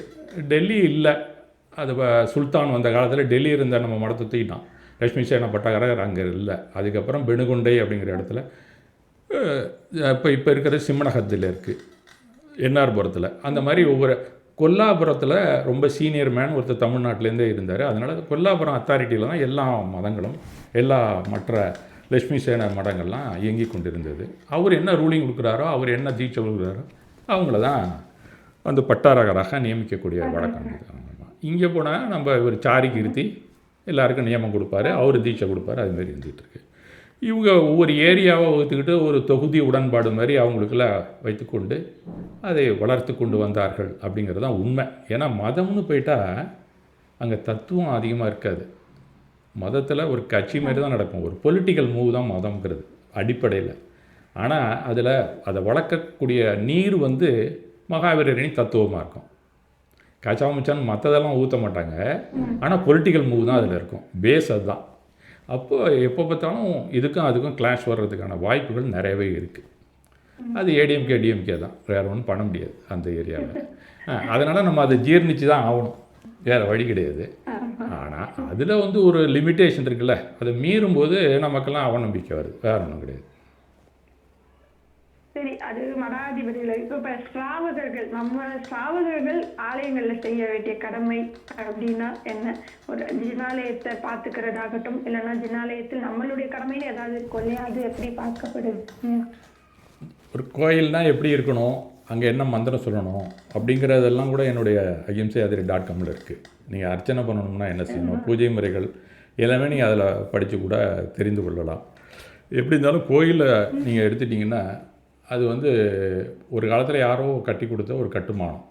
டெல்லி இல்லை, அது சுல்தான் வந்த காலத்தில் டெல்லி இருந்த நம்ம மடத்தை தூக்கிட்டான். லட்சுமி சேன பட்டாரகர் அங்கே இல்லை. அதுக்கப்புறம் பெணுகுண்டை அப்படிங்கிற இடத்துல இப்போ இருக்கிற சிம்மனகத்தில் இருக்குது, என்ஆர்புரத்தில். அந்த மாதிரி ஒவ்வொரு கொல்லாபுரத்தில் ரொம்ப சீனியர் மேன் ஒருத்தர் தமிழ்நாட்டிலேருந்தே இருந்தார். அதனால் கொல்லாபுரம் அத்தாரிட்டியில் தான் எல்லா மதங்களும் எல்லா மற்ற லட்சுமி சேன மடங்கள்லாம் இயங்கி கொண்டிருந்தது. அவர் என்ன ரூலிங் கொடுக்குறாரோ, அவர் என்ன தீட்சை கொடுக்குறாரோ அவங்கள தான் அந்த பட்டாரகராக நியமிக்கக்கூடிய வழக்கம். இங்கே போனால் நம்ம ஒரு சாரி கிருத்தி எல்லாருக்கும் நியமம் கொடுப்பாரு, அவர் தீட்சை கொடுப்பாரு, அதுமாரி இருந்துகிட்ருக்கு. இவங்க ஒவ்வொரு ஏரியாவை வகுத்துக்கிட்டு ஒரு தொகுதி உடன்பாடு மாதிரி அவங்களுக்குள்ள வைத்துக்கொண்டு அதை வளர்த்து கொண்டு வந்தார்கள் அப்படிங்கிறது தான் உண்மை. ஏன்னா மதம்னு போயிட்டால் அங்கே தத்துவம் அதிகமாக இருக்காது. மதத்தில் ஒரு கட்சி மாதிரி தான் நடக்கும், ஒரு பொலிட்டிக்கல் மூவ் தான் மதம்ங்கிறது அடிப்படையில். ஆனால் அதில் அதை வளர்க்கக்கூடிய நீர் மகாவீரரின் தத்துவமாக இருக்கும். கச்சாமிச்சான்னு மற்றதெல்லாம் ஊற்ற மாட்டாங்க, ஆனால் பொலிட்டிக்கல் மூவ் தான் அதில் இருக்கும், பேஸ் அதுதான். அப்போ எப்போ பார்த்தாலும் இதுக்கும் அதுக்கும் கிளாஷ் வர்றதுக்கான வாய்ப்புகள் நிறையவே இருக்குது. அது ஏடிஎம்கே டிஎம்கே தான், வேறு ஒன்றும் பண்ண முடியாது அந்த ஏரியாவில். அதனால் நம்ம அதை ஜீர்ணிச்சு தான் ஆகணும், வேறு வழி கிடையாது. ஆனால் அதில் ஒரு லிமிட்டேஷன் இருக்குல்ல, அதை மீறும்போது நமக்கெல்லாம் அவநம்பிக்கை வருது, வேறு ஒன்றும் கிடையாது. சரி, அது மடாதிபதிகள். இப்போ ஸ்ராவகர்கள், நம்ம ஸ்ராவகர்கள் ஆலயங்களில் செய்ய வேண்டிய கடமை அப்படின்னா என்ன? ஒரு ஜினாலயத்தை பார்த்துக்கிறதாகட்டும், இல்லைன்னா ஜினாலயத்தில் நம்மளுடைய கடமைன்னு ஏதாவது இருக்கும் இல்லையா, அது எப்படி பார்க்கப்படுது? ஒரு கோயில்னால் எப்படி இருக்கணும், அங்கே என்ன மந்திரம் சொல்லணும் அப்படிங்கிறதெல்லாம் கூட என்னுடைய ahimsayadri.com இருக்குது. நீங்கள் அர்ச்சனை பண்ணணும்னா என்ன செய்யணும், பூஜை முறைகள் எல்லாமே நீங்கள் அதில் படித்து கூட தெரிந்து கொள்ளலாம். எப்படி இருந்தாலும் கோயிலை நீங்கள் எடுத்துட்டிங்கன்னா அது ஒரு காலத்தில் யாரோ கட்டி கொடுத்த ஒரு கட்டுமானம்.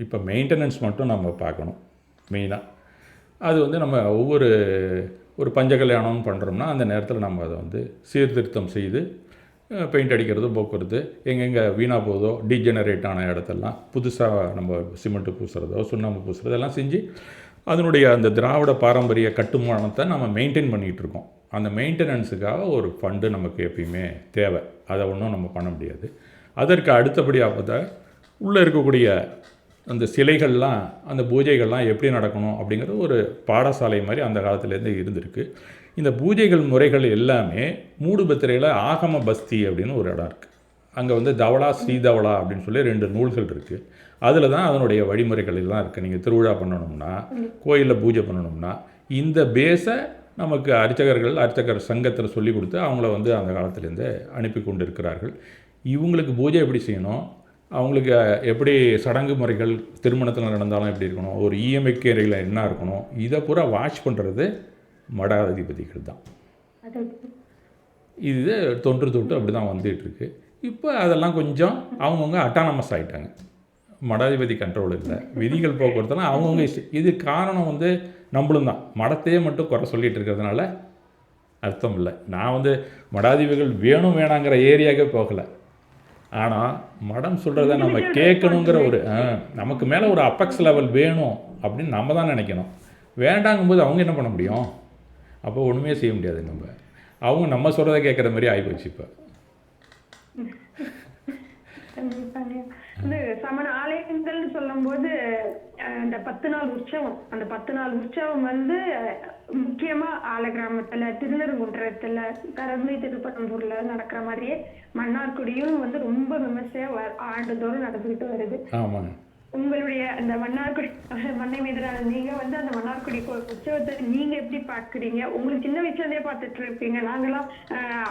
இப்போ மெயின்டெனன்ஸ் மட்டும் நம்ம பார்க்கணும் மெயினாக. அது நம்ம ஒரு பஞ்சகல்யாணம்னு பண்ணுறோம்னா அந்த நேரத்தில் நம்ம அதை சீர்திருத்தம் செய்து பெயிண்ட் அடிக்கிறது, போக்குறது, எங்கெங்கே வீணாக போதோ டீஜெனரேட் ஆன இடத்தெல்லாம் புதுசாக நம்ம சிமெண்ட்டு பூசுகிறதோ சுண்ணாம்பு பூசுகிறதோ எல்லாம் செஞ்சு அதனுடைய அந்த திராவிட பாரம்பரிய கட்டுமானத்தை நம்ம மெயின்டைன் பண்ணிகிட்ருக்கோம். அந்த மெயின்டெனன்ஸுக்காக ஒரு ஃபண்டு நமக்கு எப்பயுமே தேவை, அதை ஒன்றும் நம்ம பண்ண முடியாது. அதற்கு அடுத்தபடியாக பார்த்தா உள்ளே இருக்கக்கூடிய அந்த சிலைகள்லாம், அந்த பூஜைகள்லாம் எப்படி நடக்கணும் அப்படிங்கிற ஒரு பாடசாலை மாதிரி அந்த காலத்துலேருந்து இருந்திருக்கு. இந்த பூஜைகள் முறைகள் எல்லாமே மூடுபத்திரையில் ஆகம பஸ்தி அப்படின்னு ஒரு இடம் இருக்குது. அங்கே தவளா ஸ்ரீதவளா அப்படின்னு சொல்லி 2 நூல்கள் இருக்குது. அதில் தான் அதனுடைய வழிமுறைகள் எல்லாம் இருக்குது. நீங்கள் திருவிழா பண்ணணும்னா, கோயிலில் பூஜை பண்ணணும்னா இந்த பேஸை நமக்கு அர்ச்சகர் சங்கத்தில் சொல்லி கொடுத்து அவங்கள அந்த காலத்துலேருந்து அனுப்பி கொண்டு இருக்கிறார்கள். இவங்களுக்கு பூஜை எப்படி செய்யணும், அவங்களுக்கு எப்படி சடங்கு முறைகள் திருமணத்தில் நடந்தாலும் எப்படி இருக்கணும், ஒரு இஎம்ஐக்கேரியில் என்ன இருக்கணும், இதை பூரா வாட்ச் பண்ணுறது மடாதிபதிகள் தான். இது தொன்று தொட்டு அப்படி தான் வந்துகிட்ருக்கு. இப்போ அதெல்லாம் கொஞ்சம் அவங்கவுங்க அட்டானமஸ் ஆகிட்டாங்க, மடாதிபதி கண்ட்ரோல் இல்லை, விதிகள் போக்குவரத்துலாம் அவங்கவுங்க இது காரணம் நம்மளும் தான். மடத்தையே மட்டும் குறை சொல்லிகிட்டு இருக்கிறதுனால அர்த்தம் இல்லை. நான் மடாதிபதிகள் வேணும் வேணாங்கிற ஏரியாவே போகலை. ஆனால் மடம் சொல்கிறத நம்ம கேட்கணுங்கிற ஒரு நமக்கு மேலே ஒரு அப்பெக்ஸ் லெவல் வேணும் அப்படின்னு நம்ம தான் நினைக்கணும். வேண்டாங்கும்போது அவங்க என்ன பண்ண முடியும்? அப்போ ஒன்றுமே செய்ய முடியாது. அவங்க நம்ம சொல்கிறத கேட்குற மாதிரி ஆகிப்போச்சு. இப்போ சமண ஆலயங்கள்னு சொல்லும்போது இந்த 10 நாள் உற்சவம், அந்த 10 நாள் உற்சவம் முக்கியமா ஆல கிராமத்துல, திருநெருங்குன்றத்துல, கரந்தை திருப்பரம்பூர்ல நடக்கிற மாதிரியே மன்னார்குடியும் ரொம்ப விமர்சையா ஆண்டுதோறும் நடந்துகிட்டு வருது. உங்களுடைய அந்த மன்னார்குடி மண்ணை மீதான நீங்க அந்த மன்னார்குடி உற்சவத்தை நீங்க எப்படி பாக்குறீங்க? உங்களுக்கு சின்ன வயசுலேருந்தே பார்த்துட்டு இருப்பீங்க, நாங்களாம்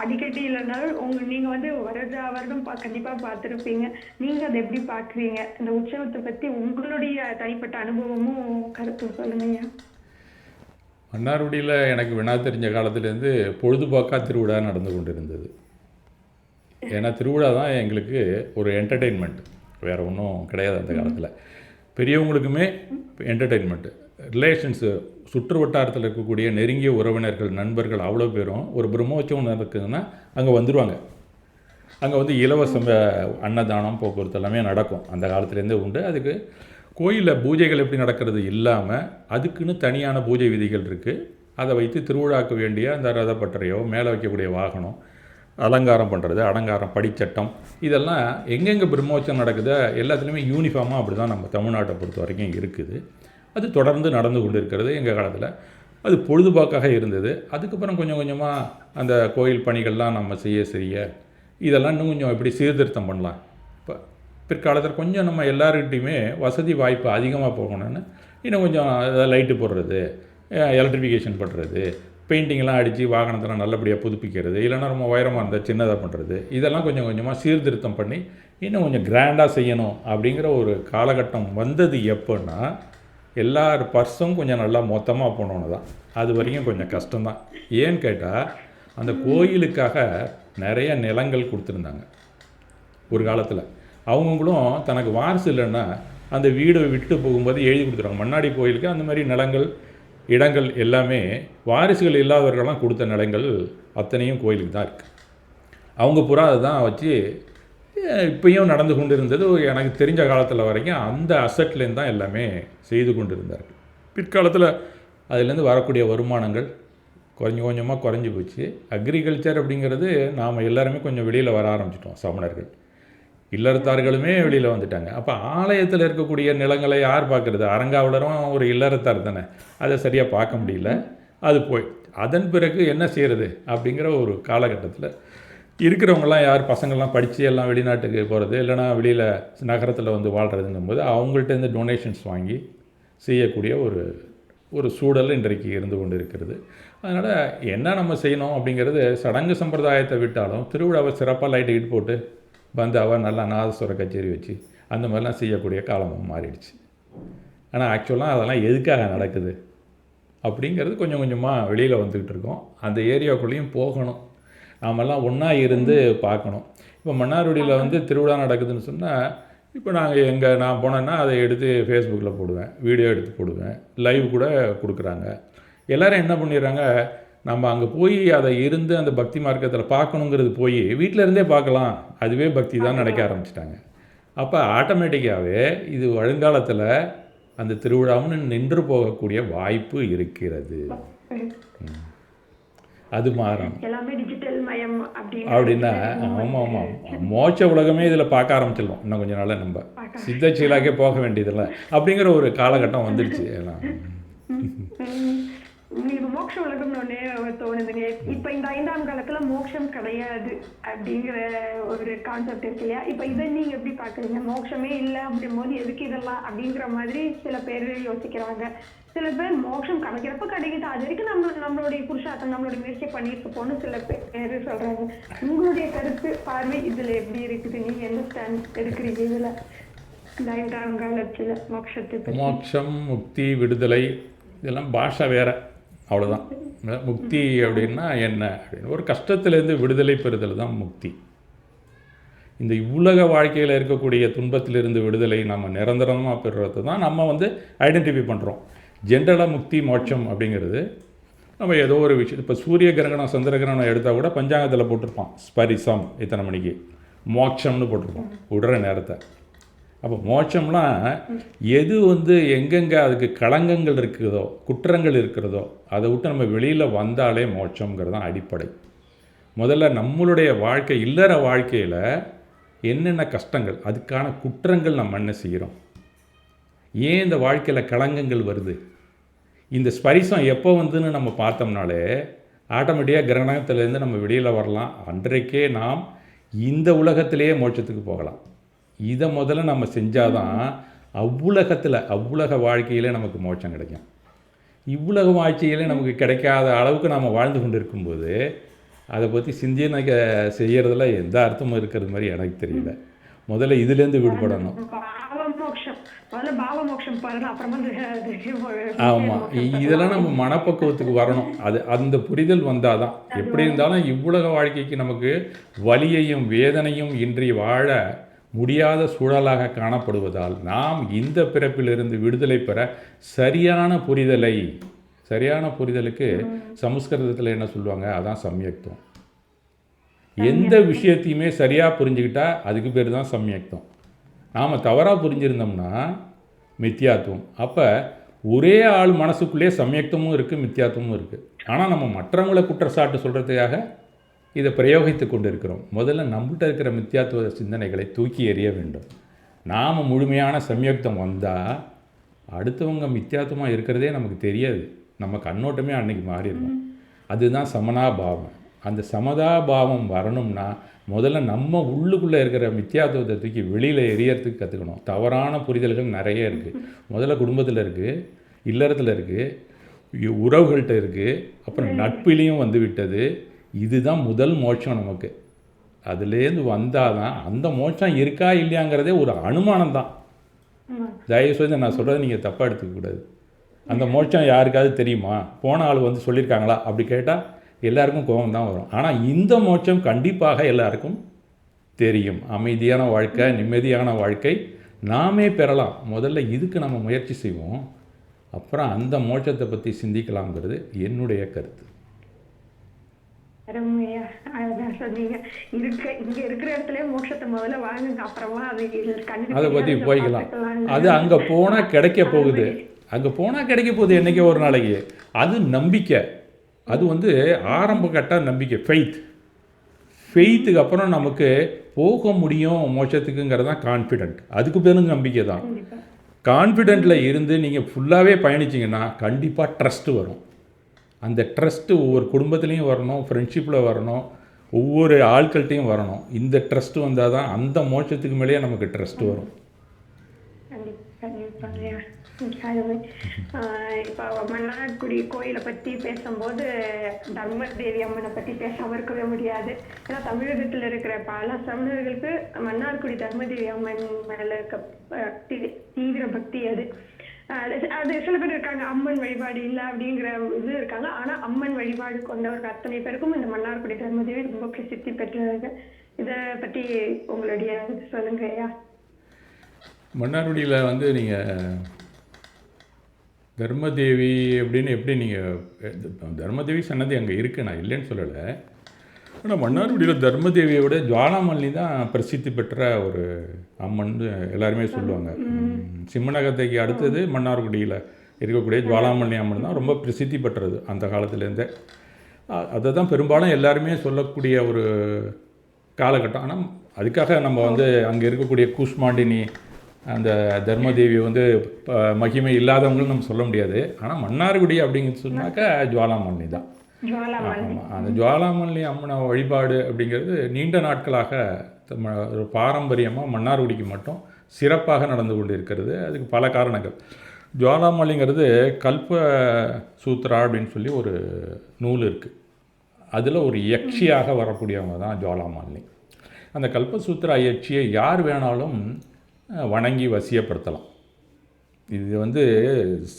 அடிக்கடி இல்லைனாலும் நீங்க வருடம் கண்டிப்பா பார்த்துருப்பீங்க. நீங்க அதை எப்படி பாக்குறீங்க? இந்த உற்சவத்தை பத்தி உங்களுடைய தனிப்பட்ட அனுபவமும் கருத்தும் சொல்லுங்க. மன்னார்குடியில் எனக்கு வினா தெரிஞ்ச காலத்துலேருந்து பொழுதுபோக்காக திருவிழா நடந்து கொண்டு இருந்தது. ஏன்னா திருவிழா தான் எங்களுக்கு ஒரு என்டர்டெயின்மெண்ட், வேறு ஒன்றும் கிடையாது அந்த காலத்தில். பெரியவங்களுக்குமே என்டர்டெயின்மெண்ட்டு, ரிலேஷன்ஸு, சுற்று வட்டாரத்தில் இருக்கக்கூடிய நெருங்கிய உறவினர்கள், நண்பர்கள் அவ்வளோ பேரும் ஒரு பிரம்மோற்சவம் நடக்குதுன்னா அங்கே வந்துடுவாங்க. அங்கே வந்து இலவச அன்னதானம், போக்குவரத்து எல்லாமே நடக்கும், அந்த காலத்துலேருந்தே உண்டு. அதுக்கு கோயிலில் பூஜைகள் எப்படி நடக்கிறது இல்லாமல் அதுக்குன்னு தனியான பூஜை விதிகள் இருக்குது. அதை வைத்து திருவிழாக்கு வேண்டிய அந்த ரதப்பட்டறையோ, மேலே வைக்கக்கூடிய வாகனம், அலங்காரம் பண்ணுறது, அலங்காரம், படிச்சட்டம், இதெல்லாம் எங்கெங்கே பிரம்மோற்சவம் நடக்குதோ எல்லாத்துலேயுமே யூனிஃபார்மாக அப்படி தான் நம்ம தமிழ்நாட்டை பொறுத்த வரைக்கும் இருக்குது. அது தொடர்ந்து நடந்து கொண்டு இருக்கிறது. எங்கள் காலத்தில் அது பொழுதுபோக்காக இருந்தது. அதுக்கப்புறம் கொஞ்சம் கொஞ்சமாக அந்த கோயில் பணிகள்லாம் நம்ம செய்ய இதெல்லாம் இன்னும் கொஞ்சம் எப்படி சீர்திருத்தம் பண்ணலாம். இப்போ பிற்காலத்தில் கொஞ்சம் நம்ம எல்லாருக்கிட்டையுமே வசதி வாய்ப்பு அதிகமாக போகணும்னு இன்னும் கொஞ்சம் லைட்டு போடுறது, எலக்ட்ரிஃபிகேஷன் பண்ணுறது, பெயிண்டிங்லாம் அடித்து வாகனத்தெல்லாம் நல்லபடியாக புதுப்பிக்கிறது, இல்லைன்னா ரொம்ப உயரமாக இருந்தால் சின்னதாக பண்ணுறது, இதெல்லாம் கொஞ்சம் கொஞ்சமாக சீர்திருத்தம் பண்ணி இன்னும் கொஞ்சம் கிராண்டாக செய்யணும் அப்படிங்கிற ஒரு காலகட்டம் வந்தது. எப்போன்னா எல்லார் பர்ஸும் கொஞ்சம் நல்லா மொத்தமாக போனோன்னு தான். அது வரைக்கும் கொஞ்சம் கஷ்டம்தான். ஏன்னு கேட்டால் அந்த கோயிலுக்காக நிறைய நிலங்கள் கொடுத்துருந்தாங்க ஒரு காலத்தில். அவங்களும் தனக்கு வாரிசு இல்லைன்னா அந்த வீடை விட்டு போகும்போது எழுதி கொடுத்துருவாங்க. மண்ணாடி கோயிலுக்கு அந்த மாதிரி நிலங்கள், இடங்கள் எல்லாமே வாரிசுகள் இல்லாதவர்கள்லாம் கொடுத்த நிலங்கள் அத்தனையும் கோயிலுக்கு தான் இருக்குது. அவங்க புறா அதுதான் வச்சு இப்பயும் நடந்து கொண்டு இருந்தது. எனக்கு தெரிஞ்ச காலத்தில் வரைக்கும் அந்த அசட்லேருந்து தான் எல்லாமே செய்து கொண்டு இருந்தார்கள். பிற்காலத்தில் அதுலேருந்து வரக்கூடிய வருமானங்கள் கொஞ்சம் கொஞ்சமாக குறைஞ்சி போச்சு. அக்ரிகல்ச்சர் அப்படிங்கிறது நாம் எல்லாருமே கொஞ்சம் வெளியில் வர ஆரம்பிச்சிட்டோம். சமணர்கள், இல்லறத்தார்களுமே வெளியில் வந்துட்டாங்க. அப்போ ஆலயத்தில் இருக்கக்கூடிய நிலங்களை யார் பார்க்குறது? அரங்காவலரும் ஒரு இல்லறத்தார் தானே, அதை சரியாக பார்க்க முடியல. அது போய் அதன் பிறகு என்ன செய்கிறது அப்படிங்கிற ஒரு காலகட்டத்தில் இருக்கிறவங்களாம் யார், பசங்கள்லாம் படித்து எல்லாம் வெளிநாட்டுக்கு போகிறது, இல்லைனா வெளியில் நகரத்தில் வந்து வாழ்கிறதுங்கும் போது அவங்கள்ட்டேருந்து டொனேஷன்ஸ் வாங்கி செய்யக்கூடிய ஒரு சூழல் இன்றைக்கு இருந்து கொண்டு இருக்கிறது. அதனால் என்ன நம்ம செய்யணும் அப்படிங்கிறது, சடங்கு சம்பிரதாயத்தை விட்டாலும் திருவிழாவை சிறப்பாக லைட்டு கிட்டு போட்டு பந்தாவை நல்லா நாதஸ்வர கச்சேரி வச்சு அந்த மாதிரிலாம் செய்யக்கூடிய காலமும் மாறிடுச்சு. ஆனால் ஆக்சுவலாக அதெல்லாம் எதுக்காக நடக்குது அப்படிங்கிறது கொஞ்சம் கொஞ்சமாக வெளியில் வந்துக்கிட்டு இருக்கோம். அந்த ஏரியாவுக்குள்ளேயும் போகணும், நாமெல்லாம் ஒன்றா இருந்து பார்க்கணும். இப்போ மன்னார்குடியில் வந்து திருவிழா நடக்குதுன்னு சொன்னால், இப்போ நான் போனேன்னா அதை எடுத்து ஃபேஸ்புக்கில் போடுவேன், வீடியோ எடுத்து போடுவேன், லைவ் கூட கொடுக்குறாங்க. எல்லோரும் என்ன பண்ணிடுறாங்க, நம்ம அங்கே போய் அதை இருந்து அந்த பக்தி மார்க்கத்தில் பார்க்கணுங்கிறது போய் வீட்டில் இருந்தே பார்க்கலாம், அதுவே பக்தி தான் நினைக்க ஆரம்பிச்சிட்டாங்க. அப்போ ஆட்டோமேட்டிக்காகவே இது வருங்காலத்தில் அந்த திருவிழாவுன்னு நின்று போகக்கூடிய வாய்ப்பு இருக்கிறது. அது மாறும் அப்படின்னா ஆமாம், மோட்ச உலகமே இதில் பார்க்க ஆரம்பிச்சிடலாம். இன்னும் கொஞ்சம் நாளில் நம்ம சித்தச்சீலாக்கே போக வேண்டியதில்லை அப்படிங்கிற ஒரு காலகட்டம் வந்துடுச்சு. எல்லாம் மோட்ச உலகம்னு ஒன்னே தோணுதுங்க. இப்ப இந்த 5ஆம் காலத்துல மோட்சம் கிடையாது அப்படிங்கிற ஒரு கான்செப்ட் இருக்கு இல்லையா? இப்ப இதை நீங்க எப்படி பாக்குறீங்க? மோட்சமே இல்லை அப்படின் போது எதுக்கு இதெல்லாம் அப்படிங்கிற மாதிரி சில பேர் யோசிக்கிறாங்க. சில பேர் மோட்சம் கிடைக்கிறப்ப கிடைக்குது, அது வரைக்கும் நம்மளுடைய புருஷார்த்தம், நம்மளுடைய முயற்சி பண்ணிட்டு போன்னு சில பேர் சொல்றாங்க. உங்களுடைய கருத்து, பார்வை இதுல எப்படி இருக்குது? நீங்க எந்த ஸ்டாண்ட் எடுக்கிறீங்க இதுல? இந்த 5ஆம் காலத்துல மோட்சம், முக்தி, விடுதலை இதெல்லாம் பாஷை வேற, அவ்வளோதான். முக்தி அப்படின்னா என்ன அப்படின்னு, ஒரு கஷ்டத்திலேருந்து விடுதலை பெறுதல் தான் முக்தி. இந்த உலக வாழ்க்கையில் இருக்கக்கூடிய துன்பத்திலிருந்து விடுதலை நம்ம நிரந்தரமாக பெறுறது தான் நம்ம வந்து ஐடென்டிஃபை பண்ணுறோம். ஜென்ரலாக முக்தி, மோட்சம் அப்படிங்கிறது நம்ம ஏதோ ஒரு விஷயம், இப்போ சூரிய கிரகணம், சந்திர கிரகணம் எடுத்தால் கூட பஞ்சாங்கத்தில் போட்டிருப்பான் ஸ்பரிசம் இத்தனை மணிக்கு, மோட்சம்னு போட்டிருப்பான் விடுற நேரத்தை. அப்போ மோட்சம்லாம் எது வந்து எங்கெங்கே அதுக்கு களங்கங்கள் இருக்குதோ, குற்றங்கள் இருக்கிறதோ, அதை விட்டு நம்ம வெளியில் வந்தாலே மோட்சங்கிறது தான் அடிப்படை. முதல்ல நம்மளுடைய வாழ்க்கை, இல்லற வாழ்க்கையில் என்னென்ன கஷ்டங்கள், அதுக்கான குற்றங்கள் நம்ம என்ன செய்கிறோம், ஏன் இந்த வாழ்க்கையில் களங்கங்கள் வருது, இந்த ஸ்பரிசம் எப்போ வந்துன்னு நம்ம பார்த்தோம்னாலே ஆட்டோமேட்டிக்காக கிரகணத்திலேருந்து நம்ம வெளியில் வரலாம். அன்றைக்கே நாம் இந்த உலகத்திலேயே மோட்சத்துக்கு போகலாம். இதை முதல்ல நம்ம செஞ்சால் தான் அவ்வுலக வாழ்க்கையிலே நமக்கு மோட்சம் கிடைக்கும். இவ்வுலக வாழ்க்கையிலே நமக்கு கிடைக்காத அளவுக்கு நாம் வாழ்ந்து கொண்டு இருக்கும்போது அதை பற்றி சிந்தனை செய்கிறதுல எந்த அர்த்தமும் இருக்கிறது மாதிரி எனக்கு தெரியல. முதல்ல இதுலேருந்து விடுபடணும். முதல்ல பாவ மோட்சம் பாருங்க, அப்புறமா ஆமாம், இதெல்லாம் நம்ம மனப்பக்குவத்துக்கு வரணும். அந்த புரிதல் வந்தால் தான். எப்படி இருந்தாலும் இவ்வுலக வாழ்க்கைக்கு நமக்கு வலியையும் வேதனையும் இன்றி வாழ முடியாத சூழலாக காணப்படுவதால் நாம் இந்த பிறப்பிலிருந்து விடுதலை பெற சரியான புரிதலுக்கு சமஸ்கிருதத்தில் என்ன சொல்லுவாங்க, அதான் சம்யக்தம். எந்த விஷயத்தையுமே சரியாக புரிஞ்சுக்கிட்டா அதுக்கு பேர் தான் சம்யக்தம். நாம் தவறாக புரிஞ்சிருந்தோம்னா மித்யாத்துவம். அப்போ ஒரே ஆள் மனசுக்குள்ளே சம்யக்தமும் இருக்குது, மித்யாத்துவமும் இருக்குது. ஆனால் நம்ம மற்றவங்களை குற்றச்சாட்டு சொல்கிறதுக்காக இதை பிரயோகித்து கொண்டு இருக்கிறோம். முதல்ல நம்மகிட்ட இருக்கிற மித்யாத்துவ சிந்தனைகளை தூக்கி எறிய வேண்டும். நாம் முழுமையான சம்யக்தம் வந்தால் அடுத்தவங்க மித்யாத்துவமாக இருக்கிறதே நமக்கு தெரியாது. நம்ம கண்ணோட்டமே அன்றைக்கி மாறிடும். அதுதான் சமனாபாவம். அந்த சமதாபாவம் வரணும்னா முதல்ல நம்ம உள்ளுக்குள்ளே இருக்கிற மித்யாத்துவத்தை தூக்கி வெளியில் எரியறதுக்கு கற்றுக்கணும். தவறான புரிதல்கள் நிறைய இருக்குது. முதல்ல குடும்பத்தில் இருக்குது, இல்லறத்தில் இருக்குது, உறவுகள்கிட்ட இருக்குது, அப்புறம் நட்பிலையும் வந்து விட்டது. இதுதான் முதல் மோட்சம் நமக்கு. அதுலேருந்து வந்தால் தான் அந்த மோட்சம் இருக்கா இல்லையாங்கிறதே ஒரு அனுமானம் தான். தயவுசெய்து நான் சொல்கிறத நீங்கள் தப்பாக எடுத்துக்கக்கூடாது. அந்த மோட்சம் யாருக்காவது தெரியுமா? போன ஆள் வந்து சொல்லியிருக்காங்களா அப்படி கேட்டால் எல்லாருக்கும் கோபம் தான் வரும். ஆனால் இந்த மோட்சம் கண்டிப்பாக எல்லாருக்கும் தெரியும். அமைதியான வாழ்க்கை, நிம்மதியான வாழ்க்கை நாமே பெறலாம். முதல்ல இதுக்கு நம்ம முயற்சி செய்வோம், அப்புறம் அந்த மோட்சத்தை பற்றி சிந்திக்கலாம்ங்கிறது என்னுடைய கருத்து. அருமையா அழகாக சொன்னீங்க. இங்க இருக்கிற இடத்துல மோட்சத்தை முதல்ல வாங்குங்க, அப்புறமா அதை பற்றி போய்க்கலாம். அது அங்கே போனால் கிடைக்க போகுது, என்றைக்கே ஒரு நாளைக்கு. அது நம்பிக்கை. அது வந்து ஆரம்ப கட்ட நம்பிக்கை, ஃபெய்த்துக்கு அப்புறம் நமக்கு போக முடியும் மோட்சத்துக்குங்கிறது தான் கான்ஃபிடென்ட். அதுக்கு பேரும் நம்பிக்கை தான். கான்ஃபிடென்ட்டில் இருந்து நீங்கள் ஃபுல்லாகவே பயணிச்சிங்கன்னா கண்டிப்பாக ட்ரஸ்ட்டு வரும். அந்த ட்ரஸ்ட்டு ஒவ்வொரு குடும்பத்துலேயும் வரணும், ஃப்ரெண்ட்ஷிப்பில் வரணும், ஒவ்வொரு ஆட்கள்கிட்டையும் வரணும். இந்த ட்ரஸ்ட்டு வந்தால் தான் அந்த மோட்சத்துக்கு மேலேயே நமக்கு ட்ரஸ்ட்டு வரும். இப்போ மன்னார்குடி கோயிலை பற்றி பேசும்போது தர்ம தேவி அம்மனை பற்றி பேசாமல் இருக்கவே முடியாது. ஏன்னா தமிழகத்தில் இருக்கிற பல சமணர்களுக்கு மன்னார்குடி தர்மதேவி அம்மன் மேலே இருக்க தீவிர பக்தி. அது சில பேர் இருக்காங்க அம்மன் வழிபாடு இல்லை அப்படிங்கிற இது இருக்காங்க. ஆனால் அம்மன் வழிபாடு கொண்டவர்கள் அத்தனை பேருக்கும் இந்த மன்னார்குடி தர்மதேவி ரொம்ப பிரசித்தி பெற்றவர்கள். இதை பற்றி உங்களுடைய சொல்லுங்க ஐயா. மன்னார்குடியில் வந்து நீங்கள் தர்மதேவி அப்படின்னு எப்படி நீங்கள் தர்மதேவி சன்னதி அங்கே இருக்குது, நான் இல்லைன்னு சொல்லலை. ஆனால் மன்னார்குடியில் தர்மதேவியோட ஜுவாலாமல்லி தான் பிரசித்தி பெற்ற ஒரு அம்மன் எல்லாருமே சொல்லுவாங்க. சிம்மநகரத்தைக்கு அடுத்தது மன்னார்குடியில் இருக்கக்கூடிய ஜுவாலாமல்லி அம்மன் தான் ரொம்ப பிரசித்தி பெற்றது அந்த காலத்துலேருந்தே. அதை தான் பெரும்பாலும் எல்லாருமே சொல்லக்கூடிய ஒரு காலகட்டம். ஆனால் அதுக்காக நம்ம வந்து அங்கே இருக்கக்கூடிய கூஷ்மாண்டினி அந்த தர்மதேவி வந்து மகிமை இல்லாதவங்களும் நம்ம சொல்ல முடியாது. ஆனால் மன்னார்குடி அப்படிங்கிறது சொன்னாக்கா ஜுவாலாமல்லி தான். ஆமாம், அந்த ஜுவாலாமல்லி அம்மனை வழிபாடு அப்படிங்கிறது நீண்ட நாட்களாக ஒரு பாரம்பரியமாக மன்னார்குடிக்கு மட்டும் சிறப்பாக நடந்து கொண்டு இருக்கிறது. அதுக்கு பல காரணங்கள். ஜுவாலாமல்லிங்கிறது கல்ப சூத்ரா அப்படின்னு சொல்லி ஒரு நூல் இருக்குது. அதில் ஒரு யக்ஷியாக வரக்கூடியவங்க தான் ஜுவாலாமல்லி. அந்த கல்பசூத்ரா யக்ஷியை யார் வேணாலும் வணங்கி வசியப்படுத்தலாம். இது வந்து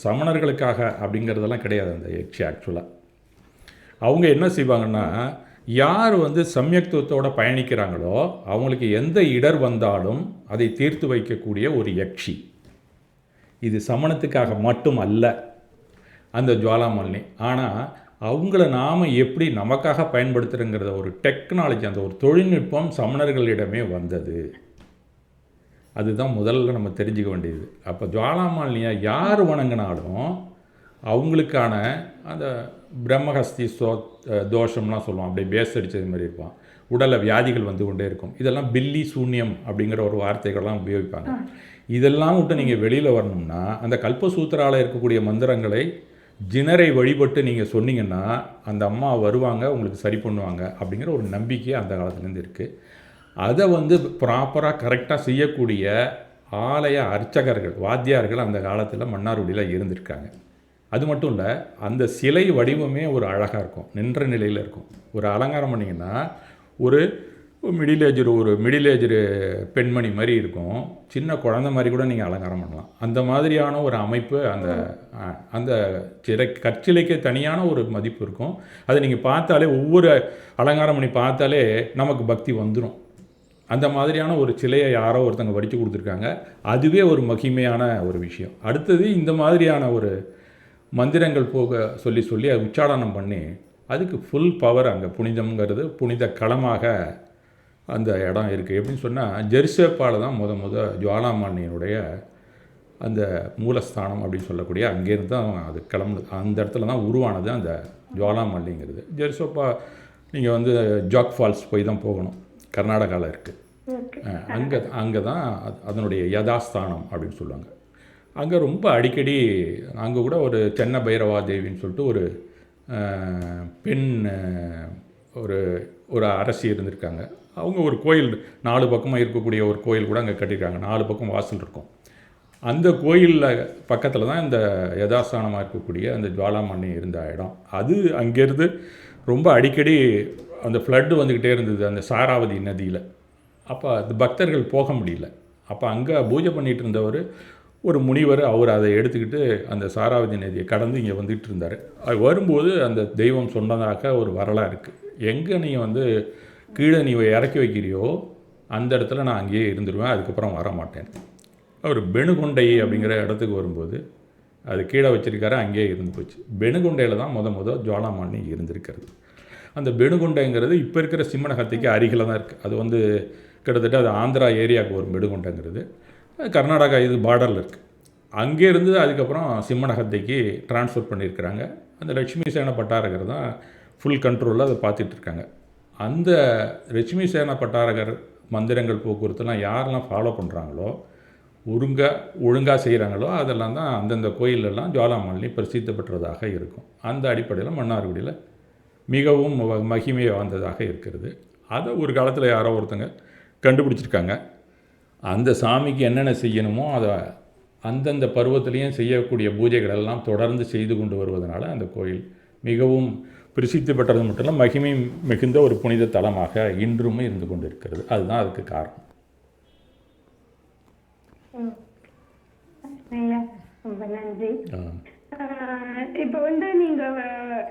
சமணர்களுக்காக அப்படிங்கிறதெல்லாம் கிடையாது. அந்த யக்ஷி ஆக்சுவலாக அவங்க என்ன செய்வாங்கன்னா, யார் வந்து சம்யக்துவத்தோடு பயணிக்கிறாங்களோ அவங்களுக்கு எந்த இடர் வந்தாலும் அதை தீர்த்து வைக்கக்கூடிய ஒரு யக்ஷி. இது சமணத்துக்காக மட்டும் அல்ல அந்த ஜுவாலாமல்லி. ஆனால் அவங்கள நாம் எப்படி நமக்காக பயன்படுத்துகிறோங்கிறத ஒரு டெக்னாலஜி, அந்த ஒரு தொழில்நுட்பம் சமணர்களிடமே வந்தது. அதுதான் முதல்ல நம்ம தெரிஞ்சுக்க வேண்டியது. அப்போ ஜுவாலாமல்லியை யார் வணங்கினாலும் அவங்களுக்கான அந்த பிரம்மஹஸ்தி தோஷம்லாம் சொல்லுவோம், அப்படியே பேஸ் அடித்தது மாதிரி இருப்பான், உடலில் வியாதிகள் வந்து கொண்டே இருக்கும். இதெல்லாம் பில்லி சூன்யம் அப்படிங்கிற ஒரு வார்த்தைகள்லாம் உபயோகிப்பாங்க. இதெல்லாம் விட்டு நீங்கள் வெளியில் வரணும்னா அந்த கல்பசூத்திராவில் இருக்கக்கூடிய மந்திரங்களை ஜினரை வழிபட்டு நீங்கள் சொன்னீங்கன்னா அந்த அம்மா வருவாங்க, உங்களுக்கு சரி பண்ணுவாங்க அப்படிங்கிற ஒரு நம்பிக்கை அந்த காலத்துலேருந்து இருக்குது. அதை வந்து ப்ராப்பராக கரெக்டாக செய்யக்கூடிய ஆலய அர்ச்சகர்கள், வாத்தியார்கள் அந்த காலத்தில் மன்னார்குடியில் இருந்திருக்காங்க. அது மட்டும் இல்லை, அந்த சிலை வடிவமே ஒரு அழகாக இருக்கும், நின்ற நிலையில் இருக்கும். ஒரு அலங்காரம் பண்ணிங்கன்னா ஒரு ஒரு மிடில் ஏஜ் பெண்மணி மாதிரி இருக்கும். சின்ன குழந்தை மாதிரி கூட நீங்கள் அலங்காரம் பண்ணலாம். அந்த மாதிரியான ஒரு அமைப்பு அந்த அந்த கற்சிலைக்கே தனியான ஒரு மதிப்பு இருக்கும். அதை நீங்கள் பார்த்தாலே, ஒவ்வொரு அலங்காரம் பண்ணி பார்த்தாலே நமக்கு பக்தி வந்துடும். அந்த மாதிரியான ஒரு சிலையை யாரோ ஒருத்தங்க வடித்து கொடுத்துருக்காங்க. அதுவே ஒரு மகிமையான ஒரு விஷயம். அடுத்தது இந்த மாதிரியான ஒரு மந்திரங்கள் போக சொல்லி அது உச்சாடனம் பண்ணி அதுக்கு ஃபுல் பவர் அங்கே புனிதம்ங்கிறது புனித களமாக அந்த இடம் இருக்குது. எப்படின்னு சொன்னால் ஜெருசலேப்பால் தான் ஜுவாலாமாலினியினுடைய அந்த மூலஸ்தானம் அப்படின்னு சொல்லக்கூடிய அங்கேருந்து தான் அது கிளம்புது. அந்த இடத்துல தான் உருவானது அந்த ஜுவாலாமாலிங்கிறது. ஜெருசலேப்பா நீங்கள் ஜாக் ஃபால்ஸ் போய் தான் போகணும், கர்நாடகாவில் இருக்குது. அங்கே தான் அதனுடைய யதாஸ்தானம் அப்படின்னு சொல்லுவாங்க. அங்கே ரொம்ப அடிக்கடி அங்கே கூட ஒரு சென்ன பைரவா தேவின்னு சொல்லிட்டு ஒரு பெண் ஒரு அரசி இருந்திருக்காங்க. அவங்க ஒரு கோயில் 4 பக்கமாக இருக்கக்கூடிய ஒரு கோயில் கூட அங்கே கட்டியிருக்காங்க. 4 பக்கம் வாசல் இருக்கும். அந்த கோயிலில் பக்கத்தில் தான் இந்த யதாஸ்தானமாக இருக்கக்கூடிய அந்த ஜுவாலாமாலினி இருந்த இடம். அது அங்கேருந்து ரொம்ப அடிக்கடி அந்த ஃப்ளட்டு வந்துக்கிட்டே இருந்தது அந்த சாராவதி நதியில். அப்போ அது பக்தர்கள் போக முடியல. அப்போ அங்கே பூஜை பண்ணிகிட்டு இருந்தவர் ஒரு முனிவர், அவர் அதை எடுத்துக்கிட்டு அந்த சாராவதி நதியை கடந்து இங்கே வந்துகிட்டு இருந்தார். அது வரும்போது அந்த தெய்வம் சொன்னதாக ஒரு வரலாறு இருக்குது. எங்கே நீங்கள் கீழே நீ இறக்கி வைக்கிறியோ அந்த இடத்துல நான் அங்கேயே இருந்துருவேன், அதுக்கப்புறம் வர மாட்டேன். அவர் பெணுகொண்டை அப்படிங்கிற இடத்துக்கு வரும்போது அது கீழே வச்சுருக்காரு, அங்கேயே இருந்து போச்சு. பெணுகொண்டையில் தான் ஜுவாலாமாலினி இருந்திருக்கிறது. அந்த பெணுகொண்டைங்கிறது இப்போ இருக்கிற சிம்மனகத்தைக்கு அருகில் தான் இருக்குது. அது கிட்டத்தட்ட அது ஆந்திரா ஏரியாவுக்கு வரும். பெணுகொண்டைங்கிறது கர்நாடகா இது பார்டரில் இருக்குது. அங்கேருந்து அதுக்கப்புறம் சிம்மனகத்தைக்கு ட்ரான்ஸ்ஃபர் பண்ணியிருக்கிறாங்க. அந்த லட்சுமி சேன பட்டாரகர் தான் ஃபுல் கண்ட்ரோலில் அதை பார்த்துட்ருக்காங்க. அந்த லட்சுமி சேன பட்டாரகர் மந்திரங்கள் போக்குவரத்துலாம் யாரெல்லாம் ஃபாலோ பண்ணுறாங்களோ, ஒழுங்காக செய்கிறாங்களோ, அதெல்லாம் தான் அந்தந்த கோயிலெல்லாம் ஜுவாலாமாலினி பிரசித்தி பெற்றதாக இருக்கும். அந்த அடிப்படையில் மன்னார்குடியில் மிகவும் மகிமை வாய்ந்ததாக இருக்கிறது. அதை ஒரு காலத்தில் யாரோ ஒருத்தங்க கண்டுபிடிச்சிருக்காங்க. அந்த சாமிக்கு என்னென்ன செய்யணுமோ அதை அந்தந்த பருவத்திலையும் செய்யக்கூடிய பூஜைகள் எல்லாம் தொடர்ந்து செய்து கொண்டு வருவதனால அந்த கோயில் மிகவும் பிரசித்தி பெற்றது மட்டும் இல்லை, மகிமை மிகுந்த ஒரு புனித தலமாக இன்றும் இருந்து கொண்டு இருக்கிறது. அதுதான் அதுக்கு காரணம். ரொம்ப நன்றி. இப்போ நீங்க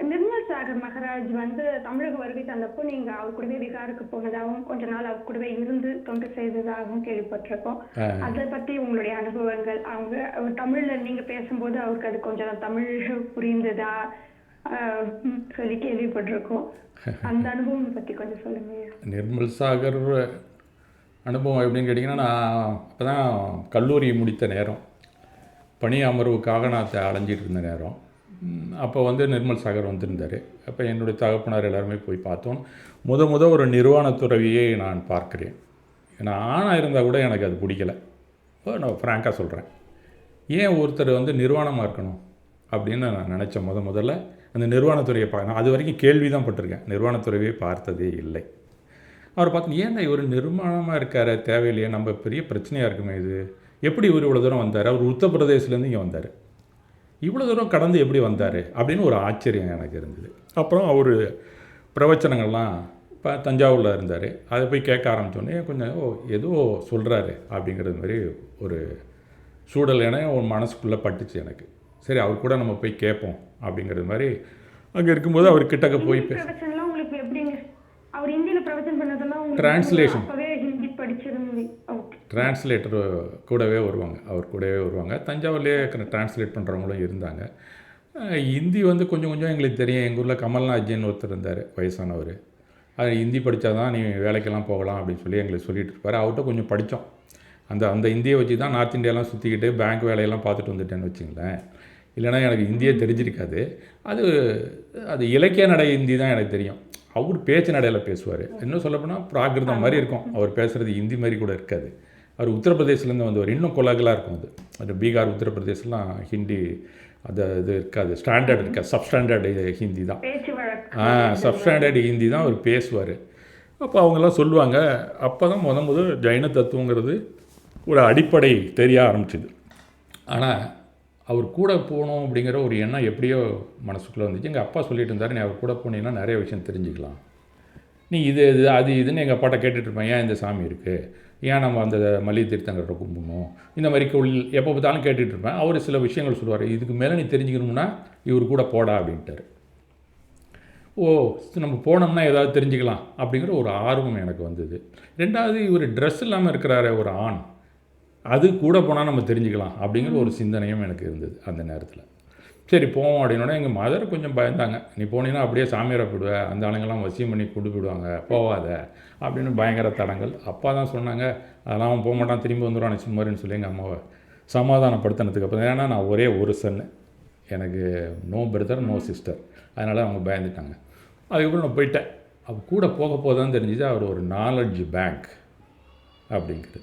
நிர்மல் சாகர் மகாராஜ் தமிழக வருகை தந்தப்போ நீங்க அவர் கூடவே பீகாருக்கு போனதாகவும் கொஞ்ச நாள் அவர் கூடவே இருந்து தொண்டு செய்ததாகவும் கேள்விப்பட்டிருக்கோம். அதை பத்தி உங்களுடைய அனுபவங்கள், அவங்க தமிழ்ல நீங்க பேசும்போது அவருக்கு அது கொஞ்சம் தமிழ் புரிந்ததா சொல்லி கேள்விப்பட்டிருக்கோம். அந்த அனுபவம் பற்றி கொஞ்சம் சொல்லுங்க. நிர்மல் சாகர் அனுபவம் எப்படின்னு கேட்டிங்கன்னா, நான் அப்போ தான் கல்லூரி முடித்த நேரம், பணி அமர்வுக்காக நான் அலைஞ்சிட்டு இருந்த நேரம். அப்போ நிர்மல் சாகர் வந்திருந்தார். அப்போ என்னுடைய தகப்பனார் எல்லாருமே போய் பார்த்தோம். ஒரு நிர்வாணத்துறவியை நான் பார்க்கிறேன். நான் ஆணாக இருந்தால் கூட எனக்கு அது பிடிக்கலை. நான் ஃப்ராங்காக சொல்கிறேன். ஏன் ஒருத்தர் நிர்வாணமாக இருக்கணும் அப்படின்னு நான் நினச்சேன். முதல்ல அந்த நிர்வாணத்துறையை நான் அது வரைக்கும் கேள்வி தான் பட்டிருக்கேன், நிர்வாணத்துறையை பார்த்ததே இல்லை. அவர் பார்த்து ஏன்டா இவர் நிர்வாணமாக இருக்கார், தேவையில்லையே, நம்ம பெரிய பிரச்சனையாக இருக்குமே இது, எப்படி இவர் இவ்வளோ தூரம் வந்தார், அவர் உத்தரப்பிரதேசிலேருந்து இங்கே வந்தார், இவ்வளோ தூரம் கடந்து எப்படி வந்தார் அப்படின்னு ஒரு ஆச்சரியம் எனக்கு இருந்தது. அப்புறம் அவர் பிரவச்சனங்கள்லாம் இப்போ தஞ்சாவூரில் இருந்தார், அதை போய் கேட்க ஆரம்பித்தோடனே கொஞ்சம் ஏதோ சொல்கிறாரு அப்படிங்கிறது மாதிரி ஒரு சூழல் ஒரு மனசுக்குள்ளே பட்டுச்சு எனக்கு. சரி, அவர் கூட நம்ம போய் கேட்போம் அப்படிங்கிறது மாதிரி அங்கே இருக்கும்போது அவர் கிட்டக்க போய் டிரான்ஸ்லேட்டர் கூடவே வருவாங்க, அவர் கூடவே வருவாங்க. தஞ்சாவூர்லேயே டிரான்ஸ்லேட் பண்ணுறவங்களும் இருந்தாங்க. ஹிந்தி கொஞ்சம் கொஞ்சம் எங்களுக்கு தெரியும். எங்கள் ஊரில் கமல்நாத்ஜின்னு ஒருத்தர் இருந்தார், வயசானவர். அது ஹிந்தி படித்தா தான் நீ வேலைக்கெல்லாம் போகலாம் அப்படின்னு சொல்லி எங்களுக்கு சொல்லிட்டு இருப்பார். அவர்கிட்ட கொஞ்சம் படித்தோம். அந்த இந்தியை வச்சு தான் நார்த் இந்தியாலாம் சுற்றிக்கிட்டு பேங்க் வேலையெல்லாம் பார்த்துட்டு வந்துட்டேன்னு வச்சுங்களேன். இல்லைனா எனக்கு இந்தியே தெரிஞ்சிருக்காது. அது இலக்கிய நடை ஹிந்தி தான் எனக்கு தெரியும். அவர் பேச்சு நடையில் பேசுவார். இன்னும் சொல்லப்போனால் பிராகிருதம் மாதிரி இருக்கும், அவர் பேசுகிறது ஹிந்தி மாதிரி கூட இருக்காது. அவர் உத்தரப்பிரதேசிலேருந்து வந்தவர், இன்னும் கொலகலாக இருக்கும். அது பீகார் உத்தரப்பிரதேசலாம் ஹிந்தி இது இருக்காது, ஸ்டாண்டர்ட் இருக்காது, சப்ஸ்டாண்டர்டு ஹிந்தி தான். சப்ஸ்டாண்டர்டு ஹிந்தி தான் அவர் பேசுவார். அப்போ அவங்கெல்லாம் சொல்லுவாங்க. அப்போ தான் முதல் ஜைன தத்துவங்கிறது ஒரு அடிப்படை தெரிய ஆரம்பிச்சிது. ஆனால் அவர் கூட போகணும் அப்படிங்கிற ஒரு எண்ணம் எப்படியோ மனசுக்குள்ளே வந்துச்சு. எங்கள் அப்பா சொல்லிட்டு இருந்தார், நீ அவர் கூட போனீங்கன்னா நிறைய விஷயம் தெரிஞ்சுக்கலாம், நீ இது இது அது இதுன்னு எங்கள் அப்பாட்ட கேட்டுட்ருப்பேன், ஏன் இந்த சாமி இருக்குது, ஏன் நம்ம அந்த மல்லிகை தீர்த்தங்கரை கும்பிடணும், இந்த மாதிரி கோவில் எப்போ பார்த்தாலும் கேட்டுட்ருப்பேன். அவர் சில விஷயங்கள் சொல்லுவார், இதுக்கு மேலே நீ தெரிஞ்சுக்கணும்னா இவர் கூட போடா அப்படின்ட்டார். ஓ, நம்ம போனோம்னா ஏதாவது தெரிஞ்சுக்கலாம் அப்படிங்கிற ஒரு ஆர்வம் எனக்கு வந்தது. ரெண்டாவது, இவர் ட்ரெஸ் இல்லாமல் இருக்கிறார ஒரு ஆண், அது கூட போனால் நம்ம தெரிஞ்சுக்கலாம் அப்படிங்கிற ஒரு சிந்தனையும் எனக்கு இருந்தது அந்த நேரத்தில். சரி போவோம் அப்படின்னோட எங்கள் மதர் கொஞ்சம் பயந்தாங்க, நீ போனீங்கன்னா அப்படியே சாமியாரை போடுவேன், அந்த ஆளுங்கெல்லாம் வசியம் பண்ணி கொண்டு போயிடுவாங்க, போவாத அப்படின்னு பயங்கர தடங்கள். அப்பா தான் சொன்னாங்க, அதெல்லாம் அவன் போக மாட்டான், திரும்பி வந்துடுவான் சும்மாரின்னு சொல்லி எங்கள் அம்மாவை சமாதானப்படுத்தினதுக்கு அப்புறம், ஏன்னா நான் ஒரே ஒரு சன்னு, எனக்கு நோ பிரதர் நோ சிஸ்டர், அதனால் அவங்க பயந்துட்டாங்க. அதுக்கப்புறம் நான் போயிட்டேன். அப்போ கூட போக போதான் தெரிஞ்சுது அவர் ஒரு நாலெட்ஜ் பேங்க் அப்படிங்கிறது.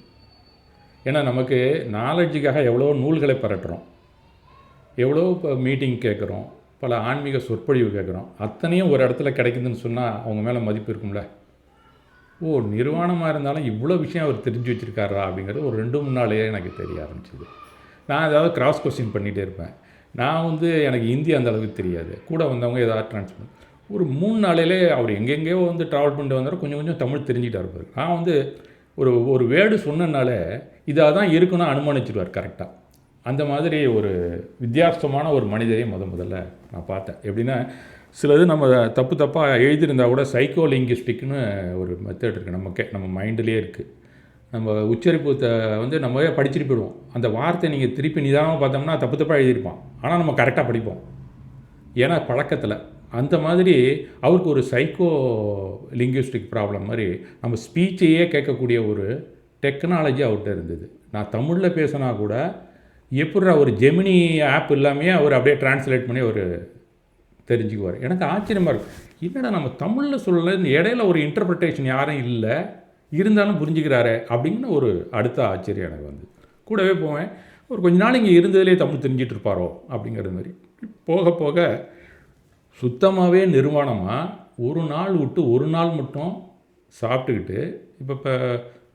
ஏன்னா நமக்கு நாலெட்ஜுக்காக எவ்வளோ நூல்களை பரட்டுறோம், எவ்வளோ இப்போ மீட்டிங் கேட்குறோம், பல ஆன்மீக சொற்பொழிவு கேட்குறோம், அத்தனையும் ஒரு இடத்துல கிடைக்குதுன்னு சொன்னால் அவங்க மேலே மதிப்பு இருக்கும்ல. ஓ, நிர்வாணமாக இருந்தாலும் இவ்வளோ விஷயம் அவர் தெரிஞ்சு வச்சுருக்காரா அப்படிங்கிறது ஒரு 2-3 நாளையே எனக்கு தெரிய ஆரம்பிச்சிது. நான் ஏதாவது கிராஸ் கொஸ்டின் பண்ணிகிட்டே இருப்பேன். நான் எனக்கு ஹிந்தி அந்த அளவுக்கு தெரியாது, கூட வந்தவங்க ஏதாவது ட்ரான்ஸ்ஃபர் ஒரு 3 நாளையிலே அவர் எங்கெங்கேயோ ட்ராவல் பண்ணிட்டு வந்தார், கொஞ்சம் கொஞ்சம் தமிழ் தெரிஞ்சுக்கிட்டா இருப்பார். நான் ஒரு வேர்டு சொன்னனால இதாக தான் இருக்குன்னு அனுமானிச்சிடுவார் கரெக்டாக. அந்த மாதிரி ஒரு வித்தியாசமான ஒரு மனிதரை முதல்ல நான் பார்த்தேன். எப்படின்னா, சிலது நம்ம தப்பாக எழுதியிருந்தால் கூட சைக்கோ லிங்குவிஸ்டிக்னு ஒரு மெத்தட் இருக்குது, நம்ம மைண்ட்லேயே இருக்குது. நம்ம உச்சரிப்பத்தை நம்மவே படிச்சுட்டு போயிடுவோம். அந்த வார்த்தை நீங்கள் திருப்பி நிதானமாக பார்த்தோம்னா தப்பாக எழுதியிருப்பான், ஆனால் நம்ம கரெக்டாக படிப்போம், ஏன்னா பழக்கத்தில். அந்த மாதிரி அவருக்கு ஒரு சைக்கோ லிங்குவிஸ்டிக் ப்ராப்ளம் மாதிரி நம்ம ஸ்பீச்சையே கேட்கக்கூடிய ஒரு டெக்னாலஜி அவர்கிட்ட இருந்தது. நான் தமிழில் பேசினா கூட எப்படி ஒரு ஜெமினி ஆப் இல்லாமையே அவர் அப்படியே டிரான்ஸ்லேட் பண்ணி அவர் தெரிஞ்சுக்குவார். எனக்கு ஆச்சரியமாக இருக்கும், என்னடா நம்ம தமிழில் சொல்லலை, இந்த இடையில ஒரு இன்டர்பிரிட்டேஷன் யாரும் இல்லை, இருந்தாலும் புரிஞ்சுக்கிறாரு அப்படிங்கிற ஒரு அடுத்த ஆச்சரியம் எனக்கு வந்து. கூடவே போவேன், ஒரு கொஞ்ச நாள் இங்கே இருந்ததுலேயே தமிழ் தெரிஞ்சிட்டு இருப்பாரோ அப்படிங்கிறது மாதிரி. போக போக சுத்தமாகவே நிர்வாணமாக ஒரு நாள் விட்டு ஒரு நாள் மட்டும் சாப்பிட்டுக்கிட்டு, இப்போ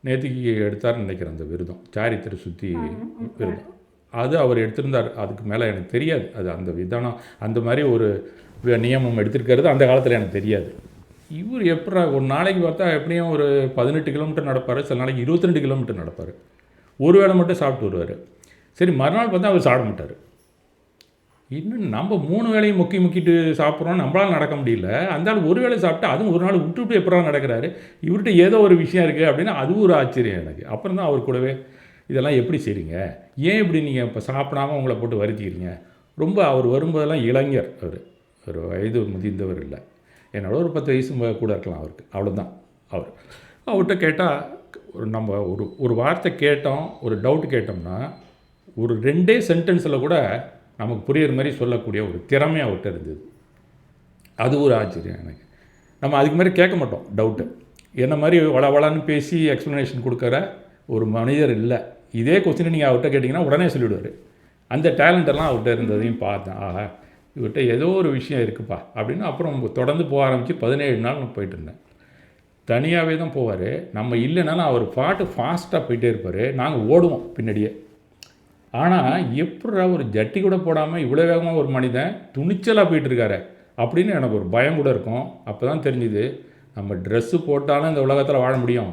நேற்றுக்கு எடுத்தார்னு நினைக்கிறேன் அந்த விரதம், சாரித்திர சுற்றி விரதம், அது அவர் எடுத்திருந்தார். அதுக்கு மேலே எனக்கு தெரியாது, அது அந்த விதானம் அந்த மாதிரி ஒரு நியமம் எடுத்திருக்கிறது அந்த காலத்தில் எனக்கு தெரியாது. இவர் எப்படா ஒரு நாளைக்கு பார்த்தா எப்படியும் ஒரு 18 கிலோமீட்டர் நடப்பார், சில நாளைக்கு 22 கிலோமீட்டர் நடப்பார், ஒரு வேளை மட்டும் சாப்பிட்டு வருவார். சரி, மறுநாள் பார்த்தா அவர் சாப்பிட மாட்டார். இன்னும் நம்ம 3 வேளையும் முக்கிட்டு சாப்பிட்றோம், நம்மளால் நடக்க முடியல, அந்த ஒரு வேளை சாப்பிட்டு அதுவும் ஒரு நாள் விட்டுவிட்டு எப்படா நடக்கிறாரு, இவர்கிட்ட ஏதோ ஒரு விஷயம் இருக்குது அப்படின்னா அது ஒரு ஆச்சரியம் எனக்கு. அப்புறம் தான் அவர் கூடவே இதெல்லாம் எப்படி செய்றீங்க, ஏன் இப்படி நீங்கள் இப்போ சாப்பிடாமல் உங்களை போட்டு வருத்திக்கிறீங்க. ரொம்ப அவர் வரும்போதெல்லாம் இளைஞர், அவர் ஒரு வயது முதிர்ந்தவர் இல்லை, என்னோட ஒரு 10 வயசு கூட இருக்கலாம் அவருக்கு, அவ்வளோதான். அவர்கிட்ட கேட்டால் நம்ம ஒரு வார்த்தை கேட்டோம், ஒரு டவுட் கேட்டோம்னா ஒரு 2 சென்டென்ஸில் கூட நமக்கு புரியுற மாதிரி சொல்லக்கூடிய ஒரு திறமை அவர்கிட்ட இருந்தது. அது ஒரு ஆச்சரியம் எனக்கு. நம்ம அதுக்கு மாதிரி கேட்க மாட்டோம் டவுட்டு, என்ன மாதிரி வளன்னு பேசி எக்ஸ்ப்ளனேஷன் கொடுக்குற ஒரு மனிதர் இல்லை. இதே கொஸ்டினை நீங்கள் அவர்கிட்ட கேட்டிங்கன்னா உடனே சொல்லிவிடுவார். அந்த டேலண்டெல்லாம் அவர்கிட்ட இருந்ததையும் பார்த்தேன். ஆஹா, இவர்கிட்ட ஏதோ ஒரு விஷயம் இருக்குப்பா அப்படின்னு. அப்புறம் தொடர்ந்து போக ஆரம்பித்து 17 நாள் நான் போயிட்டு இருந்தேன். தனியாகவே தான் போவார், நம்ம இல்லைனாலும் அவர் பாட்டு ஃபாஸ்ட்டாக போயிட்டே இருப்பார், நாங்கள் ஓடுவோம் பின்னாடியே. ஆனால் எப்படா ஒரு ஜட்டி கூட போடாமல் இவ்வளோ வேகமாக ஒரு மனிதன் துணிச்சலாக போயிட்டுருக்காரு அப்படின்னு எனக்கு ஒரு பயம் கூட இருக்கும். அப்போ தான் தெரிஞ்சுது, நம்ம ட்ரெஸ்ஸு போட்டாலும் இந்த உலகத்தில் வாழ முடியும்,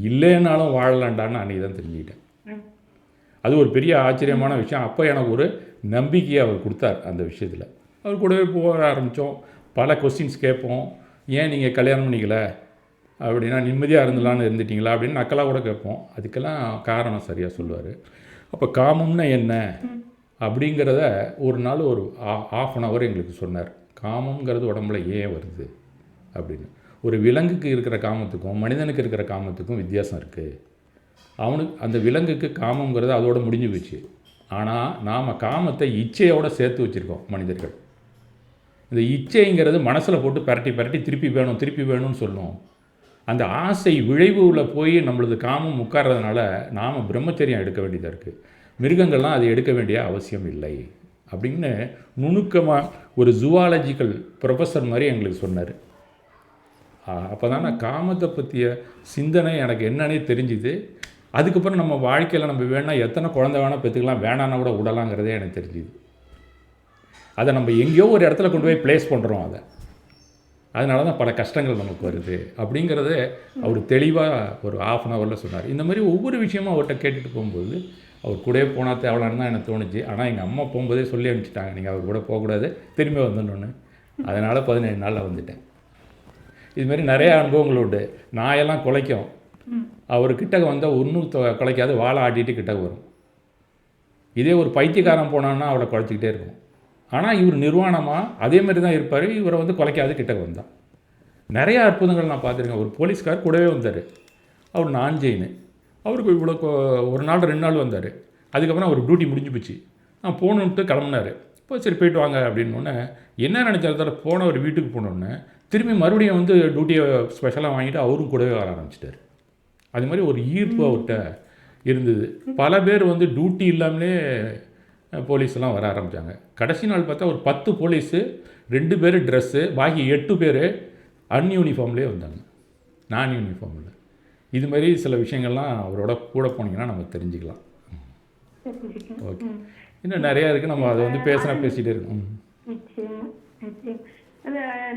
இல்லைன்னாலும் வாழலாண்டான்னு அன்றைக்கி தான் தெரிஞ்சுக்கிட்டேன். அது ஒரு பெரிய ஆச்சரியமான விஷயம். அப்போ எனக்கு ஒரு நம்பிக்கையை அவர் கொடுத்தார் அந்த விஷயத்தில். அவர் கூடவே போக ஆரம்பித்தோம், பல கொஸ்டின்ஸ் கேட்போம். ஏன் நீங்கள் கல்யாணம் பண்ணிக்கல அப்படின்னா, நிம்மதியாக இருந்தலான்னு இருந்துட்டிங்களா அப்படின்னு நக்கலாக கூட கேட்போம். அதுக்கெல்லாம் காரணம் சரியாக சொல்லுவார். அப்போ காமம்னா என்ன அப்படிங்கிறத ஒரு நாள் ஒரு 1/2 அன் ஹவர் எங்களுக்கு சொன்னார். காமங்கிறது உடம்புல ஏன் வருது அப்படின்னு. ஒரு விலங்குக்கு இருக்கிற காமத்துக்கும் மனிதனுக்கு இருக்கிற காமத்துக்கும் வித்தியாசம் இருக்குது. அவனுக்கு அந்த விலங்குக்கு காமங்கிறது அதோடு முடிஞ்சு போச்சு. ஆனால் நாம் காமத்தை இச்சையோடு சேர்த்து வச்சுருக்கோம் மனிதர்கள். இந்த இச்சைங்கிறது மனசில் போட்டு பரட்டி திருப்பி வேணும்னு சொல்லணும். அந்த ஆசை விளைவுல போய் நம்மளது காமம் உட்கார்றதுனால நாம் பிரம்மச்சரியம் எடுக்க வேண்டியதாக இருக்குது. மிருகங்கள்லாம் அதை எடுக்க வேண்டிய அவசியம் இல்லை அப்படின்னு நுணுக்கமாக ஒரு ஜுவாலஜிக்கல் ப்ரொஃபஸர் மாதிரி எங்களுக்கு சொன்னார். அப்போ தான் நான் காமத்தை பற்றிய சிந்தனை எனக்கு என்னன்னே தெரிஞ்சுது. அதுக்கப்புறம் நம்ம வாழ்க்கையில் நம்ம வேணா எத்தனை குழந்தை வேணால் பெற்றுக்கலாம், வேணான்னா கூட விடலாங்கிறதே எனக்கு தெரிஞ்சுது. அதை நம்ம எங்கேயோ ஒரு இடத்துல கொண்டு போய் ப்ளேஸ் பண்ணுறோம். அதனால தான் பல கஷ்டங்கள் நமக்கு வருது அப்படிங்கிறத அவர் தெளிவாக ஒரு 1/2 ஹவரில் சொன்னார். இந்த மாதிரி ஒவ்வொரு விஷயமும் அவர்கிட்ட கேட்டுட்டு போகும்போது அவர் கூடவே போனால் தேவலான்னு தான் எனக்கு தோணுச்சு. ஆனால் எங்கள் அம்மா போகும்போதே சொல்லி அனுப்பிச்சிட்டாங்க, நீங்கள் அவர் கூட போகக்கூடாது, திரும்பி வந்துடணுன்னு. அதனால் 17 நாளில் வந்துட்டேன். இதுமாரி நிறைய அனுபவங்கள் உண்டு. நாயெல்லாம் குலைக்கும், அவர் கிட்டக்க வந்தால் ஒன்றும் குலைக்காது, வாழை ஆட்டிட்டு கிட்டக்க வரும். இதே ஒரு பைத்தியக்காரன் போனான்னா அவளை குலைச்சிக்கிட்டே இருக்கும். ஆனால் இவர் நிர்வாணமாக அதேமாரி தான் இருப்பார். இவரை வந்து குலைக்காது கிட்டக்க வந்தான். நிறையா அற்புதங்கள் நான் பார்த்துருக்கேன். ஒரு போலீஸ்கார் கூடவே வந்தார். அவர் நான் ஜெயின். அவருக்கு இவ்வளோ ஒரு நாள் 2 நாள் வந்தார். அதுக்கப்புறம் அவர் டியூட்டி முடிஞ்சு போச்சு. நான் போகணுன்ட்டு கிளம்புனார். இப்போ சரி போயிட்டு வாங்க அப்படின்னோடனே என்ன நினச்சாலும் போனவர் வீட்டுக்கு போனோடனே திரும்பி மறுபடியும் வந்து டியூட்டியை ஸ்பெஷலாக வாங்கிட்டு அவரும் கூடவே வர ஆரம்பிச்சிட்டார். அது மாதிரி ஒரு ஈர்ப்பு அவர்கிட்ட இருந்தது. பல பேர் வந்து டியூட்டி இல்லாமலே போலீஸ்லாம் வர ஆரம்பித்தாங்க. கடைசி நாள் பார்த்தா ஒரு 10 போலீஸு, 2 பேர் ட்ரெஸ்ஸு, பாக்கி 8 பேர் அன்யூனிஃபார்ம்லேயே வந்தாங்க, நான் யூனிஃபார்மில். இது மாதிரி சில விஷயங்கள்லாம் அவரோட கூட போனீங்கன்னா நம்ம தெரிஞ்சுக்கலாம். ஓகே, இன்னும் நிறையா இருக்குது, நம்ம அதை வந்து பேசிகிட்டே இருக்கோம்.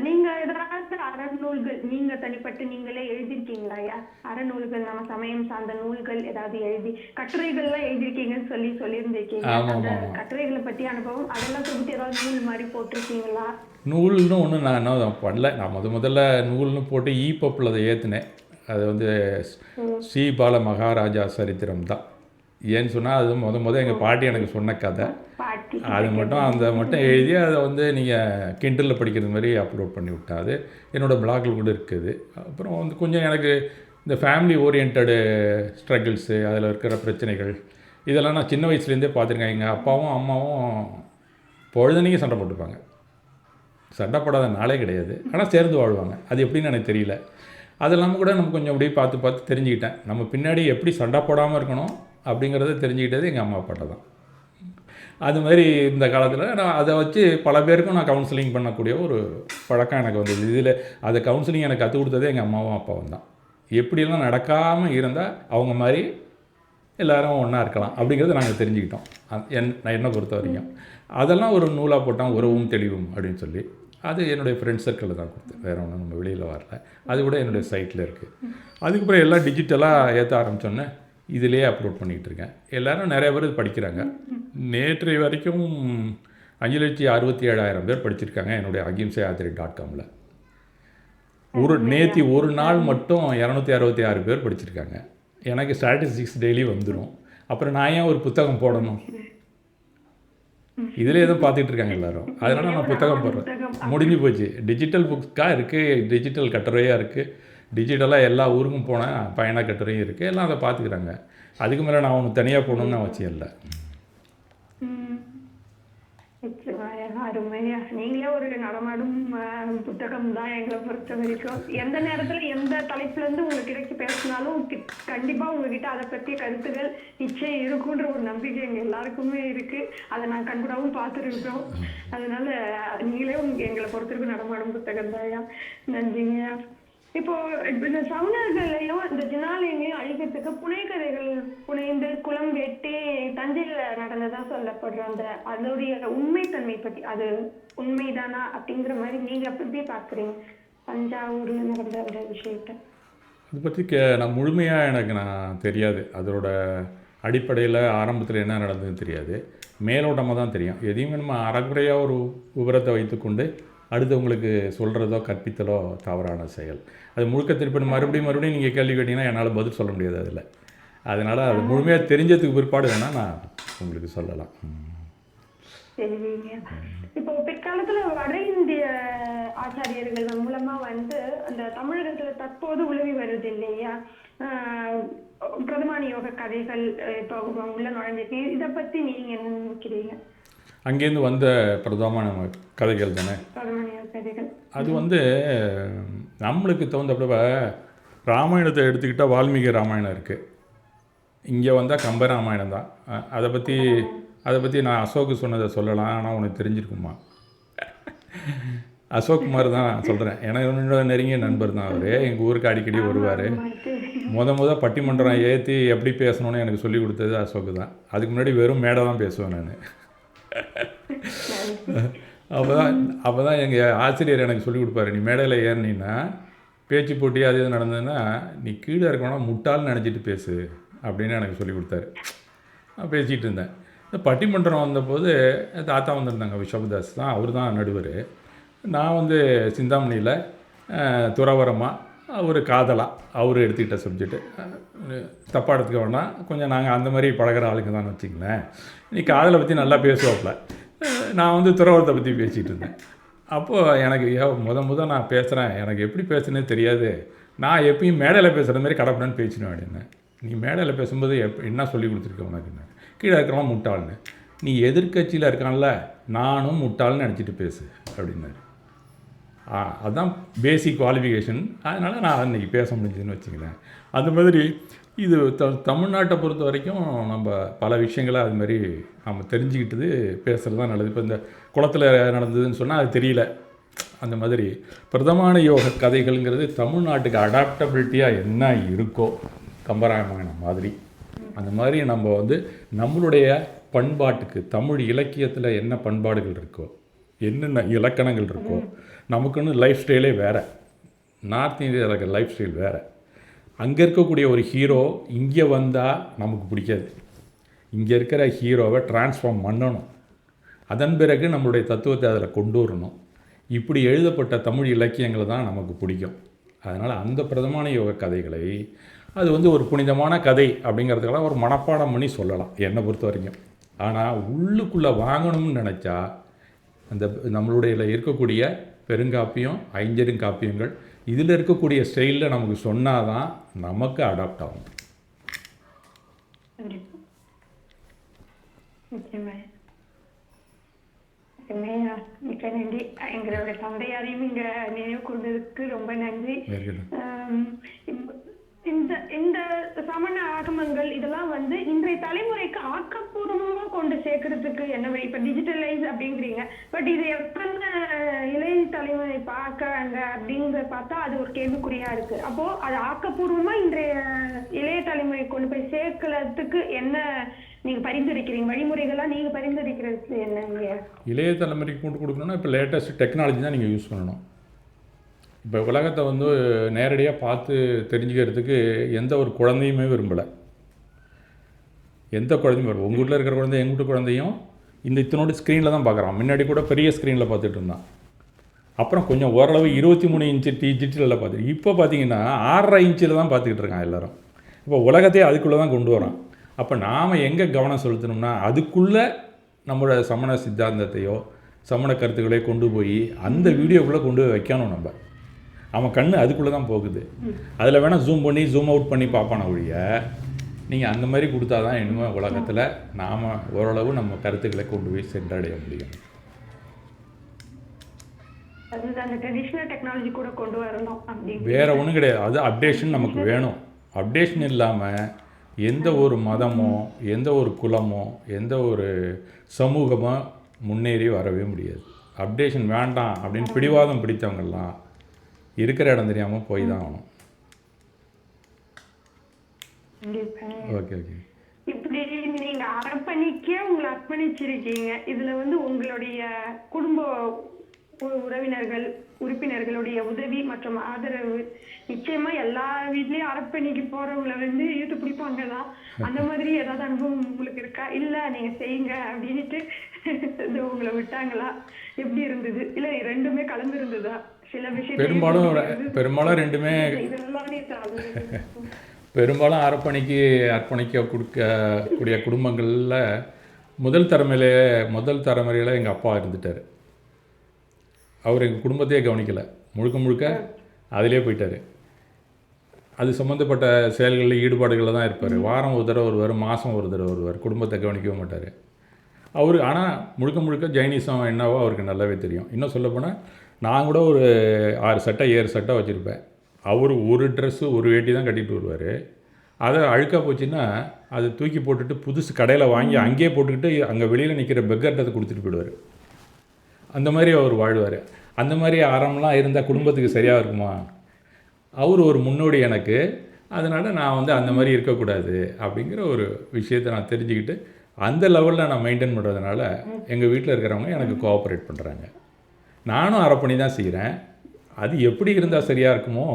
நீங்க ஏதாவது அறநூல்கள் நீங்க தனிப்பட்டு நீங்களே எழுதிருக்கீங்களா? அறநூல்கள், நம்ம சமயம் சார்ந்த நூல்கள் ஏதாவது எழுதி கட்டுரைகள்லாம் எழுதிருக்கீங்கன்னு சொல்லியிருந்திருக்கீங்க. அந்த கட்டுரைகளை பற்றி அனுபவம் அதெல்லாம் தொகுத்து ஏதாவது நூல் மாதிரி போட்டிருக்கீங்களா? நூல்னு ஒன்று நான் என்ன பண்ணல. நான் முதல்ல நூல்னு போட்டு ஈபப்பில் அதை ஏற்றினேன். அது வந்து ஸ்ரீ பால மகாராஜா சரித்திரம் தான். ஏன்னு சொன்னால் அது முதல் எங்கள் பாட்டி எனக்கு சொன்ன கதை. அது மட்டும் எழுதி அதை வந்து நீங்கள் கிண்டலில் படிக்கிறது மாதிரி அப்லோட் பண்ணி விட்டேன். அது என்னோடய பிளாகில் கூட இருக்குது. அப்புறம் வந்து கொஞ்சம் எனக்கு இந்த ஃபேமிலி ஓரியன்டு ஸ்ட்ரகிள்ஸு, அதில் இருக்கிற பிரச்சனைகள், இதெல்லாம் நான் சின்ன வயசுலேருந்தே பார்த்துருக்கேன். எங்கள் அப்பாவும் அம்மாவும் பொழுதனைக்கும் சண்டை போட்டுப்பாங்க. சண்டை போடாத நாளே கிடையாது. ஆனால் சேர்ந்து வாழ்வாங்க. அது எப்படின்னு எனக்கு தெரியல. அதெல்லாம் கூட நம்ம கொஞ்சம் அப்படியே பார்த்து தெரிஞ்சுக்கிட்டேன். நம்ம பின்னாடி எப்படி சண்டை போடாமல் இருக்கணும் அப்படிங்கிறத தெரிஞ்சுக்கிட்டது எங்கள் அம்மா அப்பாட்ட தான். அது மாதிரி இந்த காலத்தில் நான் அதை வச்சு பல பேருக்கும் நான் கவுன்சிலிங் பண்ணக்கூடிய ஒரு பழக்கம் எனக்கு வந்தது. இதில் அதை கவுன்சிலிங் எனக்கு கற்றுக் கொடுத்ததே எங்கள் அம்மாவும் அப்பாவும் தான். எப்படியெல்லாம் நடக்காமல் இருந்தால் அவங்க மாதிரி எல்லோரும் ஒன்றா இருக்கலாம் அப்படிங்கிறத நாங்கள் தெரிஞ்சுக்கிட்டோம். என்னை பொறுத்த வரைக்கும் அதெல்லாம் ஒரு நூலாக போட்டால் உறவும் தெளிவும் அப்படின்னு சொல்லி அது என்னுடைய ஃப்ரெண்ட் சர்க்கிளில் தான் கொடுத்தேன். வேறு ஒன்றும் நம்ம வெளியில் வரல. அது கூட என்னுடைய சைட்டில் இருக்குது. அதுக்கப்புறம் எல்லாம் டிஜிட்டலாக ஏற்ற ஆரம்பித்தோன்னே இதிலே அப்லோட் பண்ணிகிட்டு இருக்கேன். எல்லோரும் நிறைய பேர் படிக்கிறாங்க. நேற்று வரைக்கும் 5,67,000 பேர் படிச்சிருக்காங்க என்னுடைய ahimsayatri.comல. நேற்று ஒரு நாள் மட்டும் 266 பேர் படிச்சிருக்காங்க. எனக்கு ஸ்டாட்டிஸ்டிக்ஸ் டெய்லி வந்துடும். அப்புறம் நான் ஏன் ஒரு புத்தகம் போடணும்? இதில் எதுவும் பார்த்துட்டு இருக்காங்க எல்லோரும். அதனால் நான் புத்தகம் போடுறேன். முடிஞ்சு போச்சு. டிஜிட்டல் புக்காக இருக்குது, டிஜிட்டல் கட்டுரையாக இருக்குது, டிஜிட்டலாக எல்லா ஊருக்கும் போனேன், பயண கட்டுரையும் இருக்குது, எல்லாம் அதை பார்த்துக்கிறாங்க. அதுக்கு மேலே நான் ஒன்று தனியாக போகணுன்னு அவசியம் இல்லை. அருமையா, நீங்களே ஒரு நடமாடும் புத்தகம் தான் எங்களை பொறுத்த வரைக்கும். எந்த நேரத்தில் எந்த தலைப்புலேருந்து உங்களுக்கு பேசினாலும் கண்டிப்பாக உங்ககிட்ட அதை பற்றிய கருத்துக்கள் நிச்சயம் இருக்குன்ற ஒரு நம்பிக்கை எங்கள் எல்லாருக்குமே இருக்குது. அதை நான் கண்கூடாவும் பார்த்துருக்கோம். அதனால நீங்களே எங்களை பொறுத்திருக்கும் நடமாடும் புத்தகம் தான். நன்றிங்க. இப்போ இந்த சவுனர்களையும் இந்த ஜினாலயங்களையும் அழிக்கிறதுக்கு புனைக்கதைகள் புனைந்து குளம் வெட்டி தஞ்சையில நடந்ததா சொல்லப்படுற அதோடைய உண்மைத்தன்மை பற்றி, அது உண்மைதானா அப்படிங்கிற மாதிரி நீங்க எப்படி பாக்குறீங்க தஞ்சாவூர்ல நடந்த ஒரு விஷயத்த? அதை பற்றி நான் முழுமையாக நான் தெரியாது. அதோட அடிப்படையில் ஆரம்பத்தில் என்ன நடந்ததுன்னு தெரியாது. மேலோட்டமாக தான் தெரியும். எதையுமே நம்ம அறக்குறையாக ஒரு விவரத்தை வைத்துக்கொண்டு அடுத்தவங்களுக்கு சொல்கிறதோ கற்பித்தலோ தவறான செயல். அது முழுக்க திருப்பி மறுபடியும் நீங்கள் கேள்வி கேட்டிங்கன்னா என்னால் பதில் சொல்ல முடியாது அதில். அதனால் அது முழுமையாக தெரிஞ்சதுக்கு பிற்பாடு வேணால் நான் உங்களுக்கு சொல்லலாம். சரிங்க. இப்போ பிற்காலத்தில் வட இந்திய ஆச்சாரியர்கள் மூலமாக அந்த தமிழகத்தில் தற்போது உலவி வருது இல்லையா, பிரதமான யோக கதைகள் இப்போ உள்ள நுழைஞ்சிருக்கு. இதை பற்றி நீங்கள் என்ன நினைக்கிறீங்க? அங்கேருந்து வந்த பிரதமான கதைகள் தானே அது. நம்மளுக்கு தகுந்தப்ப ராமாயணத்தை எடுத்துக்கிட்டால் வால்மீகி ராமாயணம் இருக்குது. இங்கே வந்தால் கம்ப ராமாயணம் தான். அதை பற்றி நான் அசோக்கு சொன்னதை சொல்லலாம், ஆனால் உனக்கு தெரிஞ்சிருக்குமா? அசோக் குமார் தான் சொல்கிறேன். எனக்கு என்னோட நெருங்கிய நண்பர் தான் அவர். எங்கள் ஊருக்கு அடிக்கடி வருவார். முத பட்டிமன்றம் ஏற்றி எப்படி பேசணுன்னு எனக்கு சொல்லி கொடுத்தது அசோக்கு தான். அதுக்கு முன்னாடி வெறும் மேடை தான் பேசுவேன் நான். அப்போ தான் எங்கள் ஆசிரியர் எனக்கு சொல்லிக் கொடுப்பாரு, நீ மேடையில் ஏறினீன்னா பேச்சு போட்டி அது எது நடந்ததுன்னா நீ கீழே இருக்கணும்னா முட்டாள்னு நினச்சிட்டு பேசு அப்படின்னு எனக்கு சொல்லிக் கொடுத்தாரு. நான் பேசிகிட்டு இருந்தேன். இந்த பட்டிமன்றம் வந்தபோது தாத்தா வந்திருந்தாங்க, விஷபதாஸ் தான், அவர் தான் நடுவர். நான் வந்து சிந்தாமணியில் துறவரமாக, அவர் காதலாக, அவர் எடுத்துக்கிட்ட சப்ஜெக்டு. தப்பாக எடுத்துக்க வேணாம், கொஞ்சம் நாங்கள் அந்த மாதிரி பழகிற ஆளுங்க தான் வச்சுங்களேன். நீ காதலை பற்றி நல்லா பேசுவாப்பில், நான் வந்து துறவரத்தை பற்றி பேசிகிட்டு இருந்தேன். அப்போது எனக்கு முத நான் பேசுகிறேன், எனக்கு எப்படி பேசுனே தெரியாது, நான் எப்பயும் மேடையில் பேசுகிற மாதிரி கடப்படன்னு பேசினேன் அப்படின்னு. நீ மேடையில் பேசும்போது என்ன சொல்லி கொடுத்துருக்க உனக்குன்னு, கீழே இருக்கிறவன் முட்டாள்னு, நீ எதிர்கட்சியில் இருக்கான்ல நானும் முட்டாள்னு நினச்சிட்டு பேசு அப்படின்னாரு. அதுதான் பேசிக் குவாலிஃபிகேஷன். அதனால் நான் அன்றைக்கி பேச முடிஞ்சதுன்னு வச்சுங்களேன். அந்த மாதிரி இது தமிழ்நாட்டை பொறுத்த வரைக்கும் நம்ம பல விஷயங்களை அதுமாரி நம்ம தெரிஞ்சுக்கிட்டது பேசுகிறது தான் நல்லது. இப்போ இந்த குளத்தில் நடந்ததுன்னு சொன்னால் அது தெரியல. அந்த மாதிரி பிரதமான யோக கதைகள்ங்கிறது தமிழ்நாட்டுக்கு அடாப்டபிலிட்டியாக என்ன இருக்கோ, கம்பராமாயணம் மாதிரி, அந்த மாதிரி நம்ம வந்து நம்மளுடைய பண்பாட்டுக்கு, தமிழ் இலக்கியத்தில் என்ன பண்பாடுகள் இருக்கோ, என்னென்ன இலக்கணங்கள் இருக்கோ, நமக்குன்னு லைஃப் ஸ்டைலே வேறு. நார்த் இந்தியாவில் இருக்கிற லைஃப் ஸ்டைல் வேறு. அங்கே இருக்கக்கூடிய ஒரு ஹீரோ இங்கே வந்தால் நமக்கு பிடிக்காது. இங்கே இருக்கிற ஹீரோவை டிரான்ஸ்ஃபார்ம் பண்ணணும், அதன் பிறகு நம்மளுடைய தத்துவத்தை அதில் கொண்டு வரணும். இப்படி எழுதப்பட்ட தமிழ் இலக்கியங்கள் தான் நமக்கு பிடிக்கும். அதனால் அந்த பிரதமான யோக கதைகளை அது வந்து ஒரு புனிதமான கதை அப்படிங்கிறதுக்கெல்லாம் ஒரு மனப்பாடம் பண்ணி சொல்லலாம் என்னை பொறுத்த வரைக்கும். ஆனால் உள்ளுக்குள்ளே வாங்கணும்னு நினச்சா அந்த நம்மளுடைய இருக்கக்கூடிய பெருங்காப்பியம், ஐஞ்செருங்காப்பியங்கள், இதில் இருக்கக்கூடிய ஸ்டைலில் நமக்கு சொன்னால் தான் நமக்கு அடாப்ட் ஆகும். மிக்க நன்றி. எங்களுடைய தந்தையாரையும் இங்கே நினைவு கொண்டதுக்கு ரொம்ப நன்றி. இந்த சமண ஆகமங்கள் இதெல்லாம் வந்து இன்றைய தலைமுறைக்கு ஆக்கப்பூர்வமாக கொண்டு சேர்க்கறதுக்கு என்ன வழி? இப்ப டிஜிட்டலைஸ் அப்படிங்கிறீங்க, பட் இது எத்தனை இளைய தலைமுறை பார்க்கறாங்க அப்படிங்கிறத பார்த்தா அது ஒரு கேள்விக்குறியா இருக்கு. அப்போ அது ஆக்கப்பூர்வமா இன்றைய இளைய தலைமுறை கொண்டு போய் சேர்க்கறதுக்கு என்ன நீங்க பரிந்துரைக்கிறீங்க? வழிமுறைகள்லாம் நீங்க பரிந்துரைக்கிறது என்னங்க? இளைய தலைமுறைக்கு கொண்டு கொடுக்கணும்னா இப்போ லேட்டஸ்ட் டெக்னாலஜி தான் நீங்கள் யூஸ் பண்ணணும். இப்போ உலகத்தை வந்து நேரடியாக பார்த்து தெரிஞ்சுக்கிறதுக்கு எந்த ஒரு குழந்தையுமே விரும்பலை. எந்த குழந்தையும் வரும், உங்கள் வீட்டில் இருக்கிற குழந்தை எங்கள் வீட்டு குழந்தையும் இத்தனோட ஸ்க்ரீனில் தான் பார்க்குறான். முன்னாடி கூட பெரிய ஸ்க்ரீனில் பார்த்துட்டு இருந்தான், அப்புறம் கொஞ்சம் ஓரளவு 23 இன்ச்சு டிஜிட்டலில் பார்த்துட்டு, இப்போ பார்த்தீங்கன்னா 6.5 இன்ச்சில் தான் பார்த்துக்கிட்டு இருக்கான் எல்லோரும். இப்போ உலகத்தையே அதுக்குள்ளே தான் கொண்டு வரான். அப்போ நாம் எங்கே கவனம் செலுத்தணும்னா அதுக்குள்ளே நம்மளோட சமண சித்தாந்தத்தையோ சமண கருத்துக்களையோ கொண்டு போய் அந்த வீடியோக்குள்ளே கொண்டு போய் வைக்கணும். நம்ம அவன் கண் அதுக்குள்ளே தான் போகுது. அதில் வேணால் ஜூம் பண்ணி ஜூம் அவுட் பண்ணி பார்ப்பான ஒழிய நீங்கள் அந்த மாதிரி கொடுத்தா தான் இனிமேல் உலகத்தில் நாம் ஓரளவு நம்ம கருத்துக்களை கொண்டு போய் சென்றடைய முடியும். வேறு ஒன்றும் கிடையாது, அது அப்டேஷன் நமக்கு வேணும். அப்டேஷன் இல்லாமல் எந்த ஒரு மதமோ எந்த ஒரு குலமோ எந்த ஒரு சமூகமோ முன்னேறி வரவே முடியாது. அப்டேஷன் வேண்டாம் அப்படின்னு பிடிவாதம் பிடித்தவங்கெல்லாம் இருக்கிற இடம் தெரியாமல் போய் தான் ஆகணும். Okay okay. இப்படி நீங்க அர்ப்பணிக்கே உங்களை அர்ப்பணிச்சிருக்கீங்க. இதுல வந்து உங்களுடைய குடும்ப உறவினர்கள் உறுப்பினர்களுடைய உதவி மற்றும் ஆதரவு நிச்சயமா எல்லா வீட்லயும் அர்ப்பணிக்கு போறவங்களை வந்து இழுத்து பிடிப்பாங்க தான். அந்த மாதிரி ஏதாவது அனுபவம் உங்களுக்கு இருக்கா? இல்ல நீங்க செய்யுங்க அப்படின்ட்டு உங்களை விட்டாங்களா? எப்படி இருந்தது? இல்ல ரெண்டுமே கலந்து இருந்ததா? சில விஷயம் பெரும்பாலும் ரெண்டுமே, பெரும்பாலும் அர்ப்பணிக்க கொடுக்கக்கூடிய குடும்பங்களில் முதல் தலைமுறையில் எங்கள் அப்பா இருந்துட்டார். அவர் எங்கள் குடும்பத்தையே கவனிக்கலை, முழுக்க அதிலே போயிட்டார். அது சம்மந்தப்பட்ட செயல்களில் ஈடுபாடுகளில் தான் இருப்பார். வாரம் ஒரு தடவை வருவார், மாதம் ஒரு தடவை வருவார், குடும்பத்தை கவனிக்கவே மாட்டார் அவர். ஆனால் முழுக்க ஜைனிசம் என்னவோ அவருக்கு நல்லாவே தெரியும். இன்னும் சொல்லப்போனால் நான் கூட ஒரு 6 சட்டை 7 சட்டை வச்சுருப்பேன். அவர் ஒரு ட்ரெஸ்ஸு ஒரு வேட்டி தான் கட்டிட்டு வருவார். அதை அழுக்காக போச்சுன்னா அதை தூக்கி போட்டுட்டு புதுசு கடையில் வாங்கி அங்கேயே போட்டுக்கிட்டு அங்கே வெளியில் நிற்கிற பெக்கர்ட்டை கொடுத்துட்டு போயிடுவார். அந்த மாதிரி அவர் வாழ்வார். அந்த மாதிரி அறம்லாம் இருந்தால் குடும்பத்துக்கு சரியாக இருக்குமா? அவர் ஒரு முன்னோடி எனக்கு. அதனால் நான் வந்து அந்த மாதிரி இருக்கக்கூடாது அப்படிங்கிற ஒரு விஷயத்தை நான் தெரிஞ்சுக்கிட்டு அந்த லெவலில் நான் மெயின்டைன் பண்ணுறதுனால எங்கள் வீட்டில் இருக்கிறவங்க எனக்கு கோஆப்ரேட் பண்ணுறாங்க. நானும் அறப்பணி தான் செய்கிறேன். அது எப்படி இருந்தால் சரியாக இருக்குமோ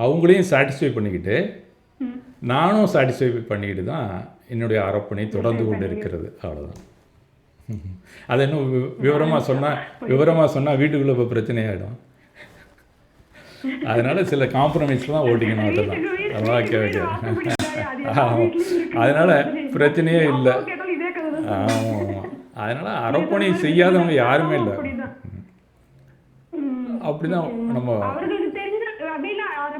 அவங்களையும் சாட்டிஸ்ஃபை பண்ணிக்கிட்டு நானும் சாட்டிஸ்ஃபை பண்ணிக்கிட்டு தான் என்னுடைய அறப்பணி தொடர்ந்து கொண்டு இருக்கிறது. அவ்வளோதான். அதை இன்னும் விவரமாக சொன்னால் வீட்டுக்குள்ளே இப்போ பிரச்சனையாகிடும். அதனால் சில காம்ப்ரமைஸ்லாம் ஓட்டிக்கணும். அதெல்லாம் ஓகே ஓகே. அதனால் பிரச்சனையே இல்லை. ஆமாம். அதனால் அறப்பணி செய்யாதவங்க யாருமே இல்லை. அப்படிதான் நம்ம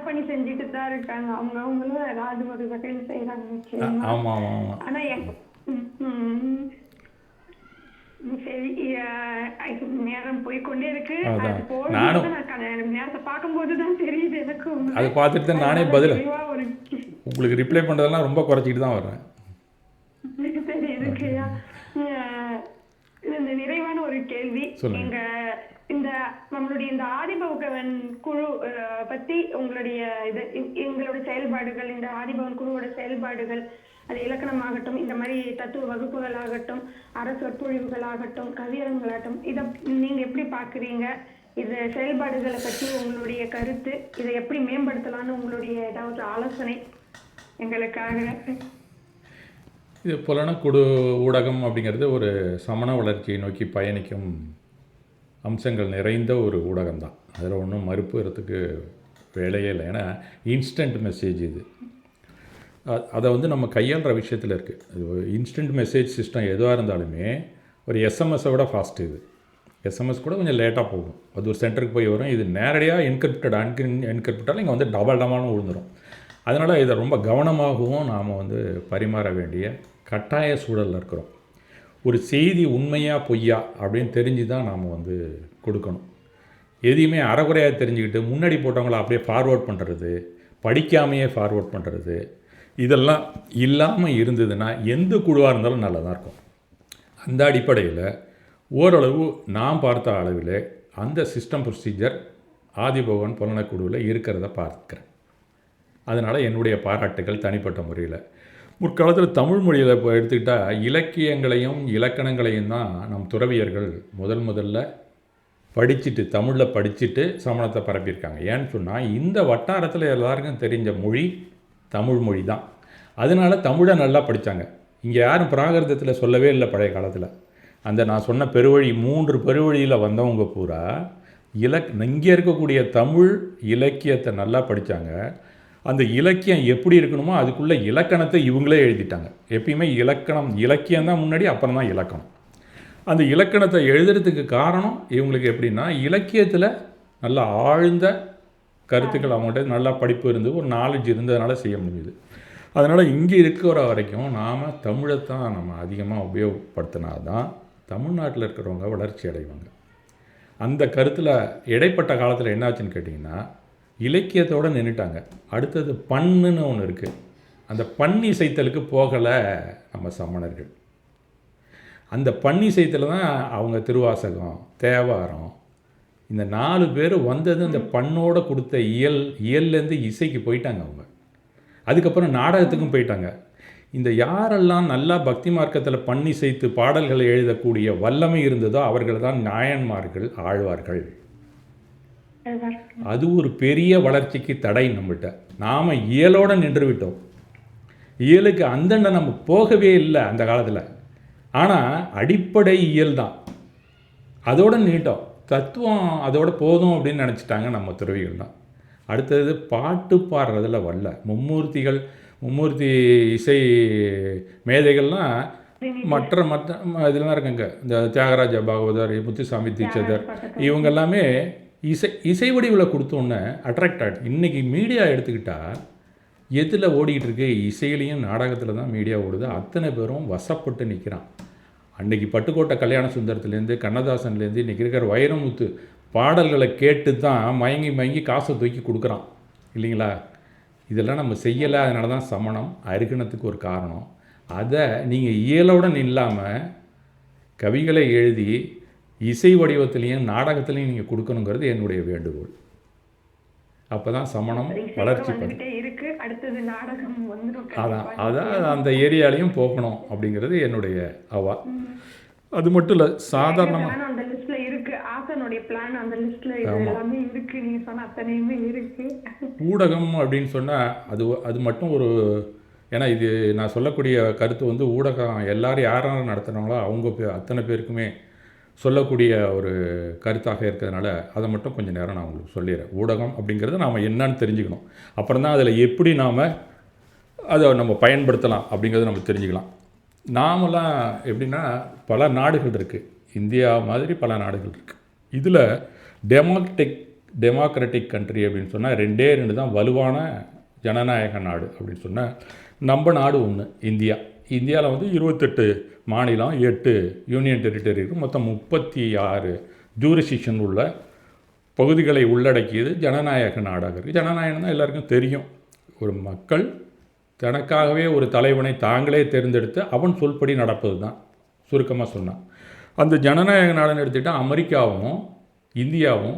பண்ணி செஞ்சுட்டு தான் இருக்காங்க. அவங்களும் ஏதாவது ஒரு வகையில் செய்யறாங்க. ஆமா ஆமா ஆமா. ஆனா சரி, நேரம் போய்கொண்டே இருக்கு. நேரத்தை பார்க்கும்போது தான் தெரியுது எனக்கு. அதை பார்த்துட்டு தான் நானே பதில் உங்களுக்கு ரிப்ளை பண்றதெல்லாம் ரொம்ப குறைச்சிட்டு தான் வர்றேன். சரி, இருக்குயா. இந்த நிறைவான ஒரு கேள்வி. எங்க இந்த நம்மளுடைய இந்த ஆதிபவன் குழு பத்தி உங்களுடைய எங்களோட செயல்பாடுகள், இந்த ஆதிபவன் குழுவோட செயல்பாடுகள், அது இலக்கணமாகட்டும், இந்த மாதிரி தத்துவ வகுப்புகள் ஆகட்டும், சொற்பொழிவுகள் ஆகட்டும், கவியரங்களாகட்டும், இதை நீங்க எப்படி பாக்குறீங்க? இது செயல்பாடுகளை பற்றி உங்களுடைய கருத்து, இதை எப்படி மேம்படுத்தலாம்னு உங்களுடைய ஏதாவது ஆலோசனை எங்களுக்காக? இது புலனக்குழு ஊடகம் அப்படிங்கிறது ஒரு சமண வளர்ச்சியை நோக்கி பயணிக்கும் அம்சங்கள் நிறைந்த ஒரு ஊடகம் தான். அதில் ஒன்றும் மறுப்புறதுக்கு வேலையே இல்லை. ஏன்னா இன்ஸ்டன்ட் மெசேஜ் இது. அதை வந்து நம்ம கையாளுற விஷயத்தில் இருக்குது. அது இன்ஸ்டன்ட் மெசேஜ் சிஸ்டம் எதுவாக இருந்தாலுமே ஒரு எஸ்எம்எஸை விட ஃபாஸ்ட்டு. இது எஸ்எம்எஸ் கூட கொஞ்சம் லேட்டாக போகும். அது ஒரு சென்டருக்கு போய் வரும். இது நேரடியாக என்கிரிப்டால் இங்கே வந்து டபுளாக விழுந்துடும். அதனால் இதை ரொம்ப கவனமாகவும் நாம் வந்து பரிமாற வேண்டிய கட்டாய சூழலில் இருக்கிறோம். ஒரு செய்தி உண்மையா பொய்யா அப்படின்னு தெரிஞ்சு தான் நாம் வந்து கொடுக்கணும். எதையுமே அறகுறையாக தெரிஞ்சுக்கிட்டு முன்னாடி போட்டவங்கள அப்படியே ஃபார்வேர்ட் பண்ணுறது, படிக்காமையே ஃபார்வேர்ட் பண்ணுறது, இதெல்லாம் இல்லாமல் இருந்ததுன்னா எந்த குழுவாக இருந்தாலும் நல்லா தான் இருக்கும். அந்த அடிப்படையில் ஓரளவு நான் பார்த்த அளவில் அந்த சிஸ்டம் ப்ரொசீஜர் ஆதிபவன் புலனக்குழுவில் இருக்கிறத பார்க்குறேன். அதனால் என்னுடைய பாராட்டுகள் தனிப்பட்ட முறையில். முற்காலத்தில் தமிழ் மொழியில் இப்போ எடுத்துக்கிட்டால் இலக்கியங்களையும் இலக்கணங்களையும் தான் நம் துறவியர்கள் முதல்ல படிச்சுட்டு தமிழில் படிச்சுட்டு சமணத்தை பரப்பியிருக்காங்க. ஏன்னு சொன்னால் இந்த வட்டாரத்தில் எல்லாருக்கும் தெரிஞ்ச மொழி தமிழ் மொழி தான். அதனால தமிழை நல்லா படித்தாங்க. இங்கே யாரும் பிராகிருதத்தில் சொல்லவே இல்லை பழைய காலத்தில். அந்த நான் சொன்ன பெருவழி 3 பெருவழியில் வந்தவங்க பூரா இங்கே இருக்கக்கூடிய தமிழ் இலக்கியத்தை நல்லா படித்தாங்க. அந்த இலக்கியம் எப்படி இருக்கணுமோ அதுக்குள்ளே இலக்கணத்தை இவங்களே எழுதிட்டாங்க. எப்பயுமே இலக்கியம் தான் முன்னாடி, அப்புறம் தான் இலக்கணம். அந்த இலக்கணத்தை எழுதுறதுக்கு காரணம் இவங்களுக்கு எப்படின்னா இலக்கியத்தில் நல்ல ஆழ்ந்த கருத்துக்கள் அவங்கள்ட்ட நல்லா படிப்பு இருந்து ஒரு நாலேஜ் இருந்ததுனால செய்ய முடியுது. அதனால் இங்கே இருக்கிற வரைக்கும் நாம் தமிழைத்தான் நம்ம அதிகமாக உபயோகப்படுத்தினா தான் தமிழ்நாட்டில் இருக்கிறவங்க வளர்ச்சி அடைவாங்க. அந்த கருத்தில் இடைப்பட்ட காலத்தில் என்னாச்சுன்னு கேட்டிங்கன்னா இலக்கியத்தோடு நின்றுட்டாங்க. அடுத்தது பண்ணுன்னு ஒன்று இருக்குது. அந்த இசைத்தலுக்கு போகலை நம்ம சமணர்கள். அந்த இசைத்தல் தான் அவங்க திருவாசகம், தேவாரம், இந்த 4 பேர் வந்தது அந்த பண்ணோடு கொடுத்த இயல்லேருந்து இசைக்கு போயிட்டாங்க அவங்க. அதுக்கப்புறம் நாடகத்துக்கும் போயிட்டாங்க. இந்த யாரெல்லாம் நல்லா பக்தி மார்க்கத்தில் பண்ணிசைத்து பாடல்களை எழுதக்கூடிய வல்லமை இருந்ததோ அவர்கள் தான் நாயன்மார்கள், ஆழ்வார்கள். அது ஒரு பெரிய வளர்ச்சிக்கு தடை. நம்மகிட்ட நாம் இயலோடு நின்று விட்டோம். இயலுக்கு அந்தண்ட நம்ம போகவே இல்லை அந்த காலத்தில். ஆனால் அடிப்படை இயல் தான், அதோடு நின்றுட்டோம். தத்துவம் அதோட போதும் அப்படின்னு நினச்சிட்டாங்க நம்ம துறவிகள் தான். அடுத்தது பாட்டு பாடுறதில் வல்ல மும்மூர்த்தி இசை மேதைகள்லாம் மற்ற இதெல்லாம் இருக்காங்க. இந்த தியாகராஜ பாகவதர், முத்துசாமி தீட்சிதர், இவங்க எல்லாமே இசை வடிவில் கொடுத்தோன்னே அட்ராக்ட் ஆகிட்டு. இன்றைக்கி மீடியா எடுத்துக்கிட்டால் எதில் ஓடிக்கிட்டு இருக்கு? இசையிலையும் நாடகத்தில் தான் மீடியா ஓடுது. அத்தனை பேரும் வசப்பட்டு நிற்கிறான். அன்றைக்கி பட்டுக்கோட்டை கல்யாண சுந்தரத்துலேருந்து கண்ணதாசன்லேருந்து இன்றைக்கி இருக்கிற வைரமுத்து பாடல்களை கேட்டு தான் மயங்கி காசை தூக்கி கொடுக்குறான் இல்லைங்களா? இதெல்லாம் நம்ம செய்யலை. அதனால தான் சமணம் அருகணத்துக்கு ஒரு காரணம். அதை நீங்கள் இயலுடன் இல்லாமல் கவிகளை எழுதி இசை வடிவத்திலையும் நாடகத்திலையும் நீங்கள் கொடுக்கணுங்கிறது என்னுடைய வேண்டுகோள். அப்போ தான் சமணம் வளர்ச்சி பண்ணும். அதான் அந்த ஏரியாலையும் போகணும் அப்படிங்கிறது என்னுடைய அவா. அது மட்டும் இல்லை, சாதாரணமாக என்னுடைய பிளான் அந்த லிஸ்ட்ல இது எல்லாமே இருக்கு. நீங்க சொன்ன அத்தனையுமே இருக்கு. ஊடகம் அப்படின்னு சொன்னால் அது மட்டும் ஒரு, ஏன்னா இது நான் சொல்லக்கூடிய கருத்து வந்து ஊடகம் எல்லாரும் யாரும் நடத்துகிறாங்களோ அவங்க அத்தனை பேருக்குமே சொல்லக்கூடிய ஒரு கருத்தாக இருக்கிறதுனால அதை மட்டும் கொஞ்சம் நேரம் நான் உங்களுக்கு சொல்லிடுறேன். ஊடகம் அப்படிங்கிறது நாம் என்னன்னு தெரிஞ்சுக்கணும். அப்புறம் தான் அதில் எப்படி நாம் அதை நம்ம பயன்படுத்தலாம் அப்படிங்கிறத நம்ம தெரிஞ்சுக்கலாம். நாமெல்லாம் எப்படின்னா பல நாடுகள் இருக்குது, இந்தியா மாதிரி பல நாடுகள் இருக்குது. இதில் டெமோக்ராட்டிக் கண்ட்ரி அப்படின்னு சொன்னால் ரெண்டு தான் வலுவான ஜனநாயக நாடு அப்படின்னு சொன்னால் நம்ம நாடு ஒன்று இந்தியா. இந்தியாவில் வந்து 28 மாநிலம், 8 யூனியன் டெரிட்டரி இருக்குது. மொத்தம் 36 ஜூரிஸ்டிக்ஷன் உள்ள பகுதிகளை உள்ளடக்கியது ஜனநாயக நாடாக இருக்குது. ஜனநாயகம் தான் எல்லாருக்கும் தெரியும். ஒரு மக்கள் தனக்காகவே ஒரு தலைவனை தாங்களே தேர்ந்தெடுத்து அவன் சொல்படி நடப்பது தான் சுருக்கமாக சொன்னான். அந்த ஜனநாயக நாடுன்னு எடுத்துக்கிட்டால் அமெரிக்காவும் இந்தியாவும்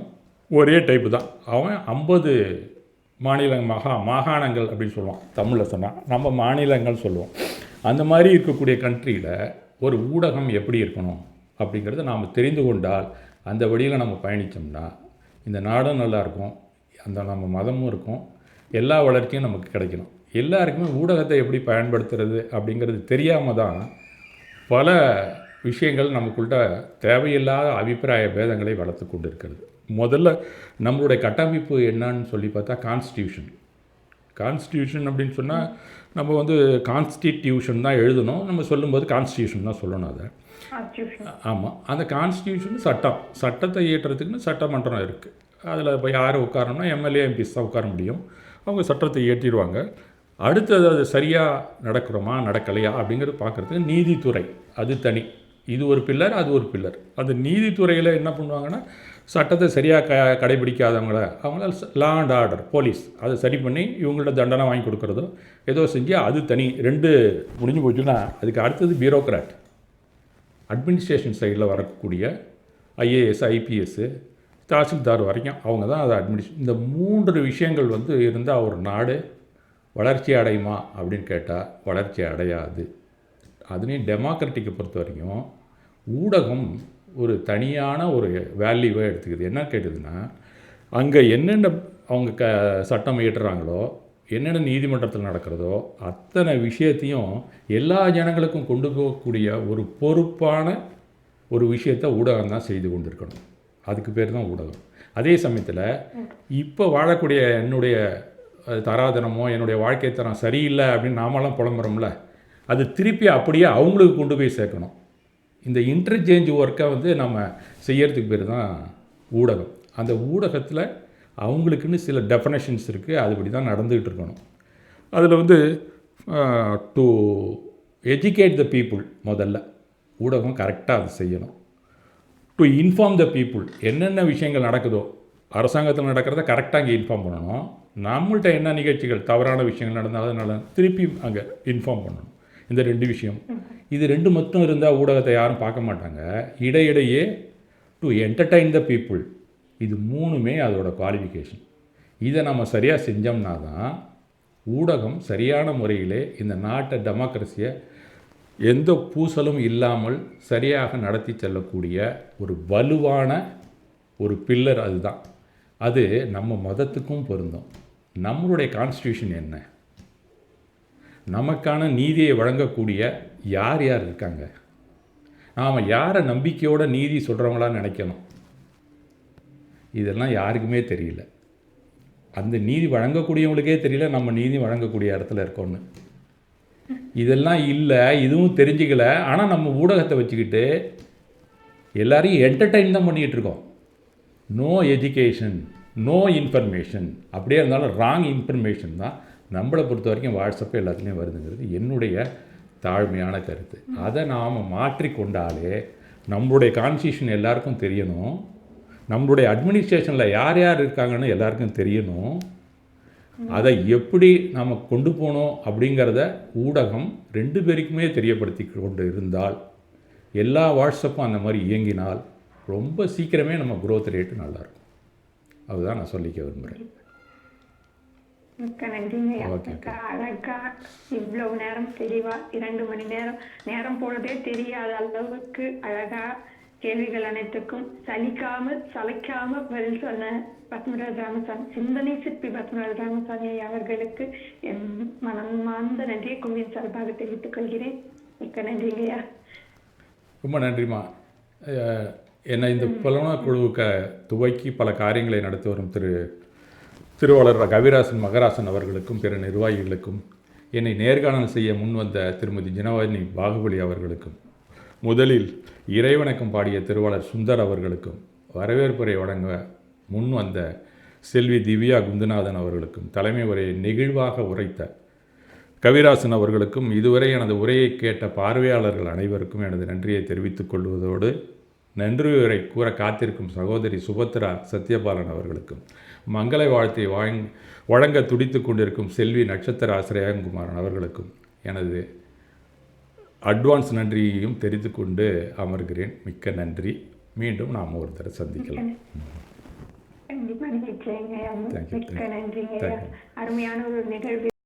ஒரே டைப்பு தான். அவன் 50 மாகாணங்கள் அப்படின்னு சொல்லுவான். தமிழில் சொன்னால் நம்ம மாநிலங்கள் சொல்லுவோம். அந்த மாதிரி இருக்கக்கூடிய கண்ட்ரியில் ஒரு ஊடகம் எப்படி இருக்கணும் அப்படிங்கிறத நாம் தெரிந்து கொண்டால் அந்த வழியில் நம்ம பயணித்தோம்னா இந்த நாடும் நல்லாயிருக்கும், அந்த நம்ம மதமும் இருக்கும், எல்லா வளர்ச்சியும் நமக்கு கிடைக்கணும். எல்லாருக்குமே ஊடகத்தை எப்படி பயன்படுத்துறது அப்படிங்கிறது தெரியாமல் தான் பல விஷயங்கள் நமக்குள்ட தேவையில்லாத அபிப்பிராய பேதங்களை வளர்த்து கொண்டு இருக்கிறது. முதல்ல நம்மளுடைய கட்டமைப்பு என்னன்னு சொல்லி பார்த்தா கான்ஸ்டியூஷன் அப்படின்னு சொன்னால் நம்ம வந்து கான்ஸ்டிடியூஷன் தான் எழுதணும். நம்ம சொல்லும்போது கான்ஸ்டியூஷன் தான் சொல்லணும். அதை ஆமாம், அந்த கான்ஸ்டியூஷன் சட்டத்தை இயற்றுறதுக்குன்னு சட்டமன்றம் இருக்குது. அதில் இப்போ யார் உட்காரணும்னா எம்எல்ஏ எம்பிஸ் தான் உட்கார முடியும். அவங்க சட்டத்தை இயற்றிடுவாங்க. அடுத்தது அது சரியாக நடக்கிறோமா நடக்கலையா அப்படிங்கிறது பார்க்குறதுக்கு நீதித்துறை அது தனி. இது ஒரு பில்லர், அது ஒரு பில்லர். அந்த நீதித்துறையில் என்ன பண்ணுவாங்கன்னா சட்டத்தை சரியாக கடைபிடிக்காதவங்கள அவங்கள லா அண்ட் ஆர்டர் போலீஸ் அதை சரி பண்ணி இவங்கள்ட்ட தண்டனை வாங்கி கொடுக்குறதோ ஏதோ செஞ்சு அது தனி. 2 முடிஞ்சு போச்சுன்னா அதுக்கு அடுத்தது பியூரோக்ராட், அட்மினிஸ்ட்ரேஷன் சைடில் வரக்கூடிய ஐஏஎஸ் ஐபிஎஸ்ஸு தாசில்தார் வரைக்கும் அவங்க தான் அதை இந்த 3 விஷயங்கள் வந்து இருந்தால் ஒரு நாடு வளர்ச்சி அடையுமா அப்படின்னு கேட்டால் வளர்ச்சி அடையாது. அதுலேயும் டெமோக்ராட்டிக்கை பொறுத்த வரைக்கும் ஊடகம் ஒரு தனியான ஒரு வேல்யூவை எடுத்துக்குது. என்ன கேட்டுதுன்னா அங்கே என்னென்ன அவங்க சட்டம் இயற்றுறாங்களோ, என்னென்ன நீதிமன்றத்தில் நடக்கிறதோ அத்தனை விஷயத்தையும் எல்லா ஜனங்களுக்கும் கொண்டு போகக்கூடிய ஒரு பொறுப்பான ஒரு விஷயத்தை ஊடகம் தான் செய்து கொண்டு இருக்கணும். அதுக்கு பேர் தான் ஊடகம். அதே சமயத்தில் இப்போ வாழக்கூடிய என்னுடைய தராதரமோ என்னுடைய வாழ்க்கை தரம் சரியில்லை அப்படின்னு நாமெல்லாம் புலம்புறோம்ல, அது திருப்பி அப்படியே அவங்களுக்கு கொண்டு போய் சேர்க்கணும். இந்த இன்டர்சேஞ்ச் ஒர்க்கை வந்து நம்ம செய்யறதுக்கு பேர் தான் ஊடகம். அந்த ஊடகத்தில் அவங்களுக்குன்னு சில டெஃபனேஷன்ஸ் இருக்குது, அதுபடி தான் நடந்துகிட்டு இருக்கணும். அதில் வந்து டு எஜுகேட் த பீப்புள் முதல்ல ஊடகம் கரெக்டாக அதை செய்யணும். டு இன்ஃபார்ம் த பீப்புள் என்னென்ன விஷயங்கள் நடக்குதோ அரசாங்கத்தில் நடக்கிறத கரெக்டாக அங்கே இன்ஃபார்ம் பண்ணணும். நம்மள்கிட்ட என்ன நிகழ்ச்சிகள் தவறான விஷயங்கள் நடந்தாலும் திருப்பி அங்கே இன்ஃபார்ம் பண்ணணும். இந்த 2 விஷயம், இது 2 மட்டும் இருந்தால் ஊடகத்தை யாரும் பார்க்க மாட்டாங்க. இடையிடையே டு என்டர்டைன் த பீப்புள், இது 3மே அதோட குவாலிஃபிகேஷன். இதை நம்ம சரியாக செஞ்சோம்னா தான் ஊடகம் சரியான முறையிலே இந்த நாட்டை டெமோக்ரஸியை எந்த பூசலும் இல்லாமல் சரியாக நடத்தி செல்லக்கூடிய ஒரு வலுவான ஒரு பில்லர். அதுதான் அது நம்ம மதத்துக்கும் பொருந்தும். நம்மளுடைய கான்ஸ்டியூஷன் என்ன, நமக்கான நீதியை வழங்கக்கூடிய யார் யார் இருக்காங்க, நாம் யாரை நம்பிக்கையோட நீதி சொல்கிறவங்களான்னு நினைக்கணும். இதெல்லாம் யாருக்குமே தெரியல. அந்த நீதி வழங்கக்கூடியவங்களுக்கே தெரியல நம்ம நீதி வழங்கக்கூடிய இடத்துல இருக்கோன்னு. இதெல்லாம் இல்லை, இதுவும் தெரிஞ்சுக்கல. ஆனால் நம்ம ஊடகத்தை வச்சுக்கிட்டு எல்லாரையும் என்டர்டெயின் தான் பண்ணிகிட்டு இருக்கோம். No education, no information. அப்படியே இருந்தாலும் ராங் இன்ஃபர்மேஷன் தான் நம்மளை பொறுத்த வரைக்கும் வாட்ஸ்அப்பு எல்லாத்துலேயும் வருதுங்கிறது என்னுடைய தாழ்மையான கருத்து. அதை நாம் மாற்றிக்கொண்டாலே நம்மளுடைய கான்ஸ்டியூஷன் எல்லாருக்கும் தெரியணும், நம்மளுடைய அட்மினிஸ்ட்ரேஷனில் யார் யார் இருக்காங்கன்னு எல்லாருக்கும் தெரியணும். அதை எப்படி நாம் கொண்டு போகணும் அப்படிங்கிறத ஊடகம் 2 பேருக்குமே தெரியப்படுத்தி கொண்டு இருந்தால், எல்லா வாட்ஸ்அப்பும் அந்த மாதிரி இயங்கினால் ரொம்ப சீக்கிரமே நம்ம growth ரேட்டு நல்லாயிருக்கும். அதுதான் நான் சொல்லிக்க விரும்புகிறேன். மிக்க நன்றிங்க. அழகா இவ்வளவு நேரம் தெளிவா 2 மணி நேரம் போனதே தெரியாத அளவுக்கு அழகா கேள்விகள் அனைத்துக்கும் சளைக்காம பதில் சொன்ன பத்மராஜ் ராமசாமி, சிந்தனை சிற்பி பத்மராஜ் ராமசாமி அவர்களுக்கு என் மனமார்ந்த நன்றியை குழுவின் சார்பாக தெரிவித்துக் கொள்கிறேன். மிக்க நன்றிங்கய்யா. ரொம்ப நன்றிம்மா. என்னை இந்த புலவனார் குழுவுக்கு துவக்கி பல காரியங்களை நடத்தி வரும் திருவாளர் கவிராசன் மகராசன் அவர்களுக்கும் பிற நிர்வாகிகளுக்கும், என்னை நேர்காணல் செய்ய முன்வந்த திருமதி ஜினவாணி பாகுபலி அவர்களுக்கும், முதலில் இறைவணக்கம் பாடிய திருவாளர் சுந்தர் அவர்களுக்கும், வரவேற்புரை வழங்க முன் வந்த செல்வி திவ்யா குந்துநாதன் அவர்களுக்கும், தலைமை உரையை நெகிழ்வாக உரைத்த கவிராசன் அவர்களுக்கும், இதுவரை எனது உரையை கேட்ட பார்வையாளர்கள் அனைவருக்கும் எனது நன்றியை தெரிவித்துக் கொள்வதோடு, நன்றி உரை கூற காத்திருக்கும் சகோதரி சுபத்ரா சத்யபாலன் அவர்களுக்கும், மங்கள வாழ்த்தை வழங்க துடித்து கொண்டிருக்கும் செல்வி நட்சத்திர ஆசிரியங்குமாரன் அவர்களுக்கும் எனது அட்வான்ஸ் நன்றியையும் தெரிந்து கொண்டு அமர்கிறேன். மிக்க நன்றி. மீண்டும் நாம் ஒருத்தரை சந்திக்கலாம். மிக்க நன்றிங்க. அருமையான ஒரு நிகழ்வு.